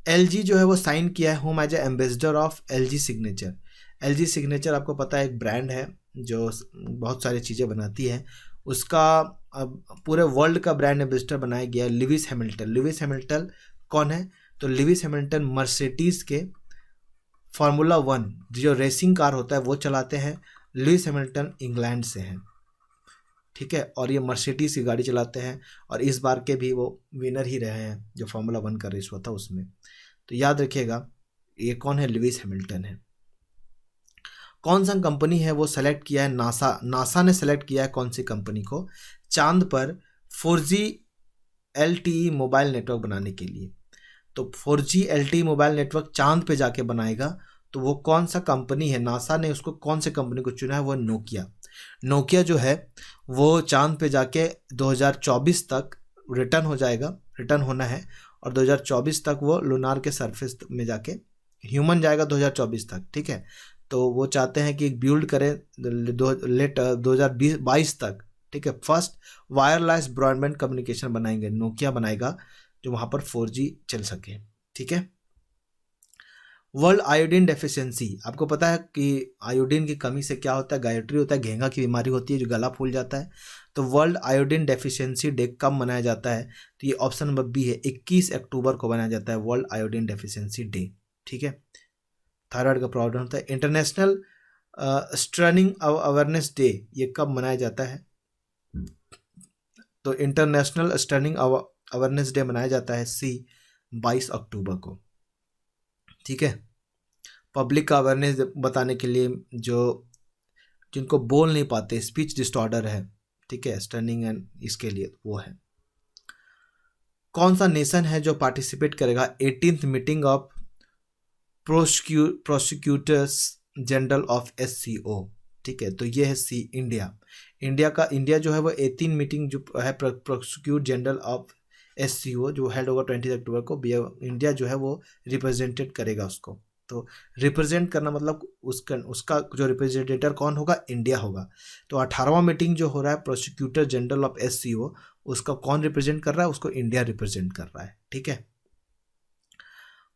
एलजी जो है वो साइन किया है home as a ambassador of LG signature. LG signature आपको पता है एक ब्रांड है जो बहुत सारी चीज़ें बनाती है, उसका पूरे वर्ल्ड का ब्रांड एम्बेसडर बनाया गया है लुइस हैमिल्टन। लुइस हैमिल्टन कौन है, तो लुइस हैमिल्टन मर्सिडीज के फार्मूला 1 जो रेसिंग कार होता है वो चलाते हैं। लुइस हैमिल्टन इंग्लैंड से हैं, ठीक है, और ये मर्सिडीज की गाड़ी चलाते हैं, और इस बार के भी वो विनर ही रहे हैं जो फार्मूला 1 का रेस हुआ था उसमें। तो याद रखिएगा ये कौन है, लुइस हैमिल्टन है। कौन सा कंपनी है वो सेलेक्ट किया है, नासा ने सेलेक्ट किया है कौन सी कंपनी को चांद पर 4G LTE मोबाइल नेटवर्क बनाने के लिए। तो 4G LTE मोबाइल नेटवर्क चांद पे जाके बनाएगा, तो वो कौन सा कंपनी है, नासा ने उसको कौन से कंपनी को चुना है, वो नोकिया जो है वो चांद पे जाके 2024 तक रिटर्न होना है, और 2024 तक वो लूनार के सरफेस में जाके ह्यूमन जाएगा 2024 तक, ठीक है। तो वो चाहते हैं कि बिल्ड करें लेट 2022 तक, ठीक है, फर्स्ट वायरलेस ब्रॉडबैंड कम्युनिकेशन बनाएंगे, नोकिया बनाएगा जो वहाँ पर 4G चल सके, ठीक है। वर्ल्ड आयोडीन डेफिशिएंसी, आपको पता है कि आयोडीन की कमी से क्या होता है, गायट्री होता है, घेंगा की बीमारी होती है जो गला फूल जाता है। तो वर्ल्ड आयोडीन डेफिशिएंसी डे कब मनाया जाता है, तो ये ऑप्शन नंबर बी है, 21 अक्टूबर को मनाया जाता है वर्ल्ड आयोडीन डेफिशिएंसी डे, ठीक है। थायराइड का प्रॉब्लम होता है। इंटरनेशनल स्टर्निंग अवेयरनेस डे ये कब मनाया जाता है, तो इंटरनेशनल स्टर्निंग अवेयरनेस डे मनाया जाता है 22 अक्टूबर को, ठीक है। पब्लिक का अवेयरनेस बताने के लिए जिनको बोल नहीं पाते, स्पीच डिसऑर्डर है, ठीक है, स्टर्निंग एंड इसके लिए वो है। कौन सा नेशन है जो पार्टिसिपेट करेगा 18th meeting of prosecutors general of SCO, ठीक है, तो ये है सी, इंडिया जो है वो 18 मीटिंग जो है प्रोसिक्यूट जनरल ऑफ SCO जो हेड होगा 20 अक्टूबर को, इंडिया जो है वो रिप्रेजेंटेड करेगा उसको। तो रिप्रेजेंट करना मतलब उसका जो रिप्रेजेंटेटर कौन होगा, इंडिया होगा। तो 18वां मीटिंग जो हो रहा है प्रोसिक्यूटर जनरल ऑफ SCO, उसका कौन रिप्रेजेंट कर रहा है, उसको इंडिया रिप्रेजेंट कर रहा है, ठीक है।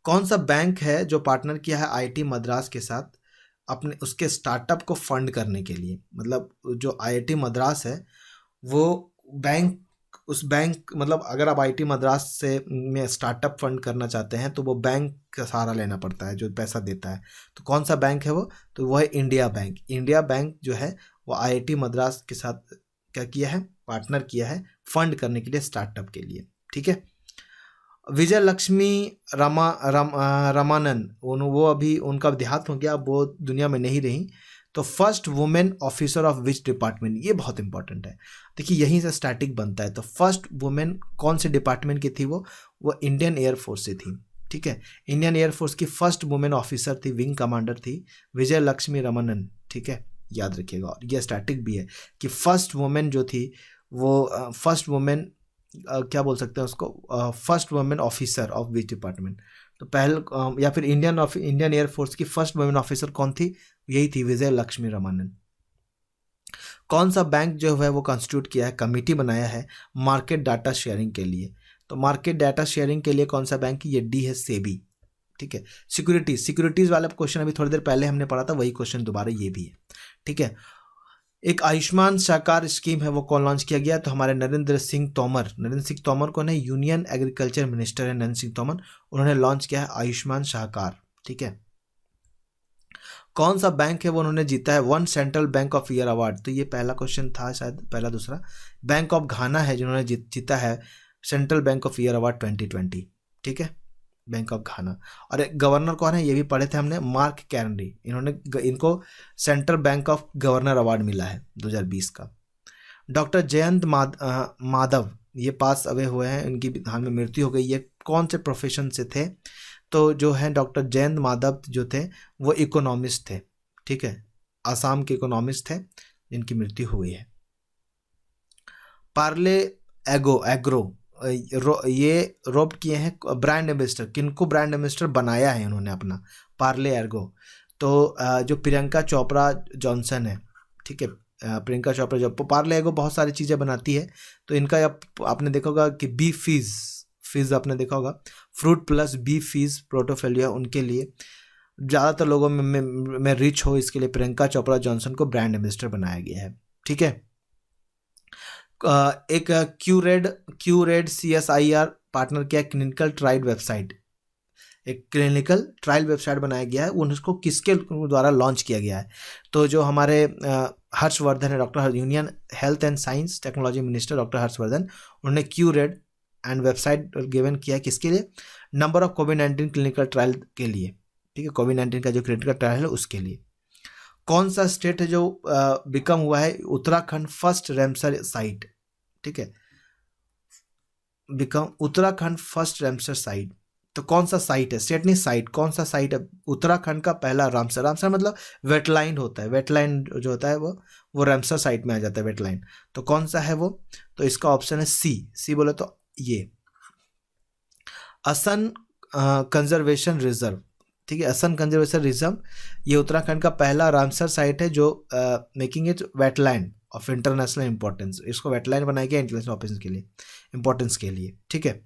कौन सा बैंक है जो पार्टनर किया है IIT मद्रास के साथ अपने उसके स्टार्टअप को फंड करने के लिए, मतलब जो IIT मद्रास है वो उस बैंक मतलब अगर आप IIT मद्रास से में स्टार्टअप फंड करना चाहते हैं तो वो बैंक का सहारा लेना पड़ता है जो पैसा देता है। तो कौन सा बैंक है वो, तो वो है इंडिया बैंक जो है वो IIT मद्रास के साथ क्या किया है, पार्टनर किया है फंड करने के लिए स्टार्टअप के लिए, ठीक है। विजय लक्ष्मी रामानन वो अभी उनका देहांत हो गया, वो दुनिया में नहीं रही। तो first women officer of which department, ये बहुत इंपॉर्टेंट है, देखिए यहीं से स्टैटिक बनता है। तो फर्स्ट वुमेन कौन से डिपार्टमेंट की थी, वो इंडियन एयरफोर्स से थी, ठीक है। इंडियन एयरफोर्स की फर्स्ट वुमेन ऑफिसर थी, विंग कमांडर थी विजय लक्ष्मी रामानन, ठीक है, याद रखिएगा। और यह स्टैटिक भी है कि फर्स्ट वुमेन जो थी वो फर्स्ट वुमेन क्या बोल सकते हैं उसको, first women officer of which department. तो पहले या फिर इंडियन एयरफोर्स की फर्स्ट वुमेन ऑफिसर कौन थी, यही थी विजय लक्ष्मी रामानन। कौन सा बैंक जो है वो कॉन्स्टिट्यूट किया है, कमिटी बनाया है मार्केट डाटा शेयरिंग के लिए। तो मार्केट डाटा शेयरिंग के लिए कौन सा बैंक है, ये डी है सेबी, ठीक है। सिक्योरिटीज़ वाला क्वेश्चन अभी थोड़ी देर पहले हमने पढ़ा था, वही क्वेश्चन दोबारा ये भी है, ठीक है। एक आयुष्मान सहकार स्कीम है, वो कौन लॉन्च किया गया? तो हमारे नरेंद्र सिंह तोमर कौन है? यूनियन एग्रीकल्चर मिनिस्टर है नरेंद्र सिंह तोमर, उन्होंने लॉन्च किया है आयुष्मान सहकार, ठीक है। कौन सा बैंक है वो उन्होंने जीता है one central bank of year award? तो ये पहला क्वेश्चन था शायद, पहला दूसरा। बैंक ऑफ घाना है जिन्होंने जीता है central bank of year award 2020, ठीक है, बैंक ऑफ घाना। और एक गवर्नर कौन है, ये भी पढ़े थे हमने, मार्क कैरनरी, इनको central bank of governor award मिला है 2020 का। डॉक्टर जयंत माधव ये पास अवे हुए हैं, इनकी हाल में मृत्यु हो गई। ये कौन से प्रोफेशन से थे? तो जो है डॉक्टर जयंत माधव जो थे वो इकोनॉमिस्ट थे, ठीक है, आसाम के इकोनॉमिस्ट थे, जिनकी मृत्यु हुई है। पार्ले एग्रो ये रोप किए हैं ब्रांड एम्बेसडर, किनको ब्रांड एम्बेसडर बनाया है इन्होंने अपना? पार्ले एग्रो। तो जो प्रियंका चोपड़ा जॉनसन है, ठीक है, प्रियंका चोपड़ा जो पार्ले एग्रो बहुत सारी चीज़ें बनाती है, तो इनका आपने देखा होगा कि बी फीज आपने देखा होगा, fruit plus B fees portfolio, उनके लिए ज़्यादातर लोगों में रिच हो, इसके लिए प्रियंका चोपड़ा जॉनसन को ब्रांड एम्बेसडर बनाया गया है, ठीक है। एक क्यूरेड CSIR पार्टनर किया क्लिनिकल ट्रायल वेबसाइट, एक क्लिनिकल ट्रायल वेबसाइट बनाया गया है, उसको किसके द्वारा लॉन्च किया गया है? तो जो हमारे हर्षवर्धन है, doctor union health and science technology minister doctor Harshvardhan, उन्होंने क्यूरेड एंड वेबसाइट गिवन किया किसके लिए? Number of covid clinical trial के लिए, ठीक है, कोविड-19 का जो क्लिनिकल ट्रायल है उसके लिए। कौन सा स्टेट है जो बिकम हुआ है उत्तराखंड फर्स्ट रैमसर साइट, ठीक है, become Uttarakhand first Ramsar site. तो कौन सा साइट है? स्टेट नहीं, साइट, कौन सा साइट है? उत्तराखंड का पहला रामसर मतलब वेटलाइन होता है, वेटलाइन जो होता है वो रामसर साइट में आ जाता है, वेटलाइन। तो कौन सा है वो? तो इसका ऑप्शन है सी बोले तो ये असम कंजर्वेशन रिजर्व, ठीक है, असम कंजर्वेशन रिजर्व, ये उत्तराखंड का पहला रामसर साइट है जो making it wetland of international importance, इसको वेटलैंड बनाया गया इंटरनेशनल ऑपरेशन के लिए, इंपॉर्टेंस के लिए, ठीक है,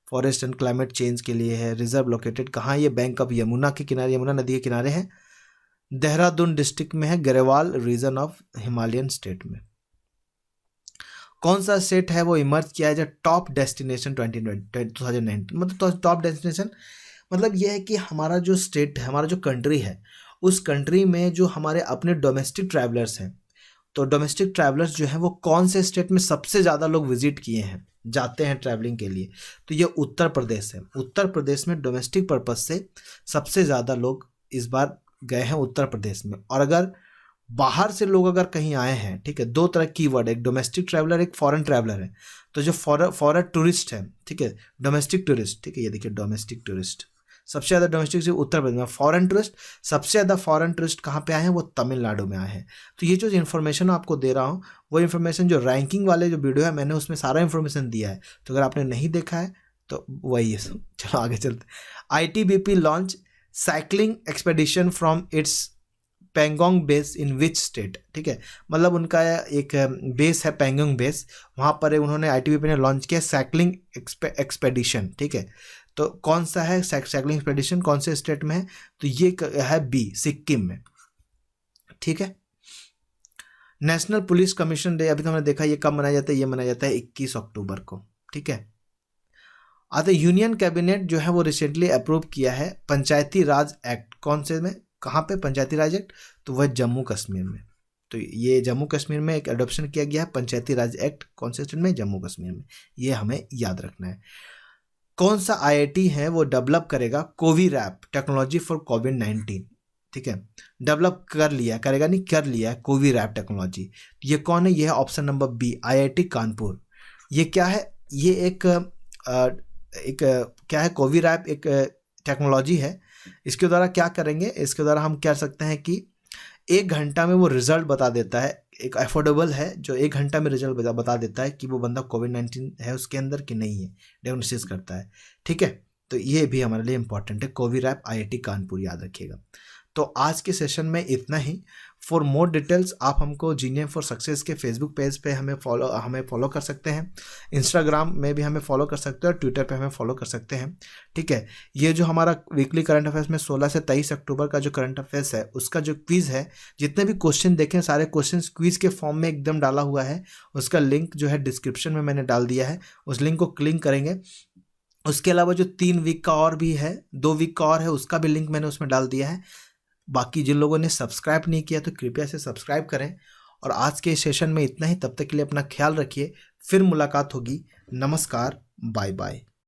फॉरेस्ट एंड क्लाइमेट चेंज के लिए है। रिजर्व लोकेटेड कहाँ? ये बैंक ऑफ यमुना के किनारे, यमुना नदी के किनारे है, देहरादून डिस्ट्रिक्ट में है, Garhwal region of Himalayan state में। कौन सा स्टेट है वो इमर्ज किया है जो टॉप डेस्टिनेशन 2019, मतलब टॉप डेस्टिनेशन मतलब ये है कि हमारा जो स्टेट है, हमारा जो कंट्री है, उस कंट्री में जो हमारे अपने डोमेस्टिक ट्रैवलर्स हैं, तो डोमेस्टिक ट्रैवलर्स जो हैं वो कौन से स्टेट में सबसे ज़्यादा लोग विजिट किए हैं, जाते हैं ट्रैवलिंग के लिए? तो ये उत्तर प्रदेश है। उत्तर प्रदेश में डोमेस्टिक पर्पज से सबसे ज़्यादा लोग इस बार गए हैं उत्तर प्रदेश में। और अगर बाहर से लोग अगर कहीं आए हैं, ठीक है, दो तरह की वर्ड, एक डोमेस्टिक ट्रैवलर, एक फॉरेन ट्रैवलर है। तो जो फॉरेन टूरिस्ट है, ठीक है, डोमेस्टिक टूरिस्ट, ठीक है, ये देखिए डोमेस्टिक टूरिस्ट सबसे ज़्यादा डोमेस्टिक सिर्फ उत्तर प्रदेश में। फॉरेन टूरिस्ट सबसे ज़्यादा फॉरेन टूरिस्ट कहाँ पे आए हैं? वो तमिलनाडु में आए हैं। तो ये जो इन्फॉर्मेशन आपको दे रहा हूँ, वो इन्फॉर्मेशन जो रैंकिंग वाले जो वीडियो है मैंने उसमें सारा इन्फॉर्मेशन दिया है, तो अगर आपने नहीं देखा है तो वही है। चलो आगे चलते। ITBP launch cycling expedition from its Pangong base in which state, ठीक है, मतलब उनका एक बेस है पेंगोंग बेस, वहाँ पर उन्होंने ITBP ने लॉन्च किया साइकिलिंग एक्सपेडिशन, ठीक है। तो कौन सा है साइकिलिंग एक्सपेडिशन, कौन से स्टेट में है? तो ये है बी, सिक्किम में, ठीक है। नेशनल पुलिस कमीशन डे अभी तो हमने देखा, ये कब मनाया जाता है? ये मनाया जाता है 21 अक्टूबर को, ठीक है। आते यूनियन कैबिनेट जो है वो रिसेंटली अप्रूव किया है पंचायती राज एक्ट, कौन से में, कहाँ पे पंचायती राज एक्ट? तो वह जम्मू कश्मीर में। तो ये जम्मू कश्मीर में एक अडॉप्शन किया गया है पंचायती राज एक्ट, कौन से स्टेट में? जम्मू कश्मीर में। ये हमें याद रखना है। कौन सा IIT है वो डेवलप करेगा कोविरैप टेक्नोलॉजी फॉर कोविड-19, ठीक है, डेवलप कर लिया, करेगा नहीं, कर लिया है कोविरैप टेक्नोलॉजी। ये कौन है? ये है option number B, IIT Kanpur. ये क्या है? ये एक क्या है? कोविरैप एक टेक्नोलॉजी है। इसके द्वारा क्या करेंगे? इसके द्वारा हम क्या सकते हैं कि 1 घंटा में वो रिजल्ट बता देता है, एक अफोर्डेबल है जो 1 घंटा में रिजल्ट बता देता है कि वो बंदा कोविड-19 है उसके अंदर कि नहीं है, डायग्नोसिस करता है, ठीक है। तो ये भी हमारे लिए इंपॉर्टेंट है, कोविरैप IIT कानपुर, याद रखिएगा। तो आज के सेशन में इतना ही। फॉर मोर डिटेल्स आप हमको जीनियम फॉर सक्सेस के फेसबुक पेज पे हमें फॉलो कर सकते हैं, इंस्टाग्राम में भी हमें फॉलो कर सकते हैं और ट्विटर पे हमें फॉलो कर सकते हैं। ठीक है, ये जो हमारा वीकली करंट अफेयर्स में 16 से 23 अक्टूबर का जो करंट अफेयर्स है उसका जो क्विज़ है, जितने भी क्वेश्चन देखें सारे क्वेश्चन क्विज़ के फॉर्म में एकदम डाला हुआ है। उसका लिंक जो है डिस्क्रिप्शन में मैंने डाल दिया है, उस लिंक को क्लिक करेंगे। उसके अलावा जो 3 वीक का और भी है, 2 वीक का और है, उसका भी लिंक मैंने उसमें डाल दिया है। बाकी जिन लोगों ने सब्सक्राइब नहीं किया तो कृपया से सब्सक्राइब करें। और आज के सेशन में इतना ही, तब तक के लिए अपना ख्याल रखिए, फिर मुलाकात होगी। नमस्कार, बाय बाय।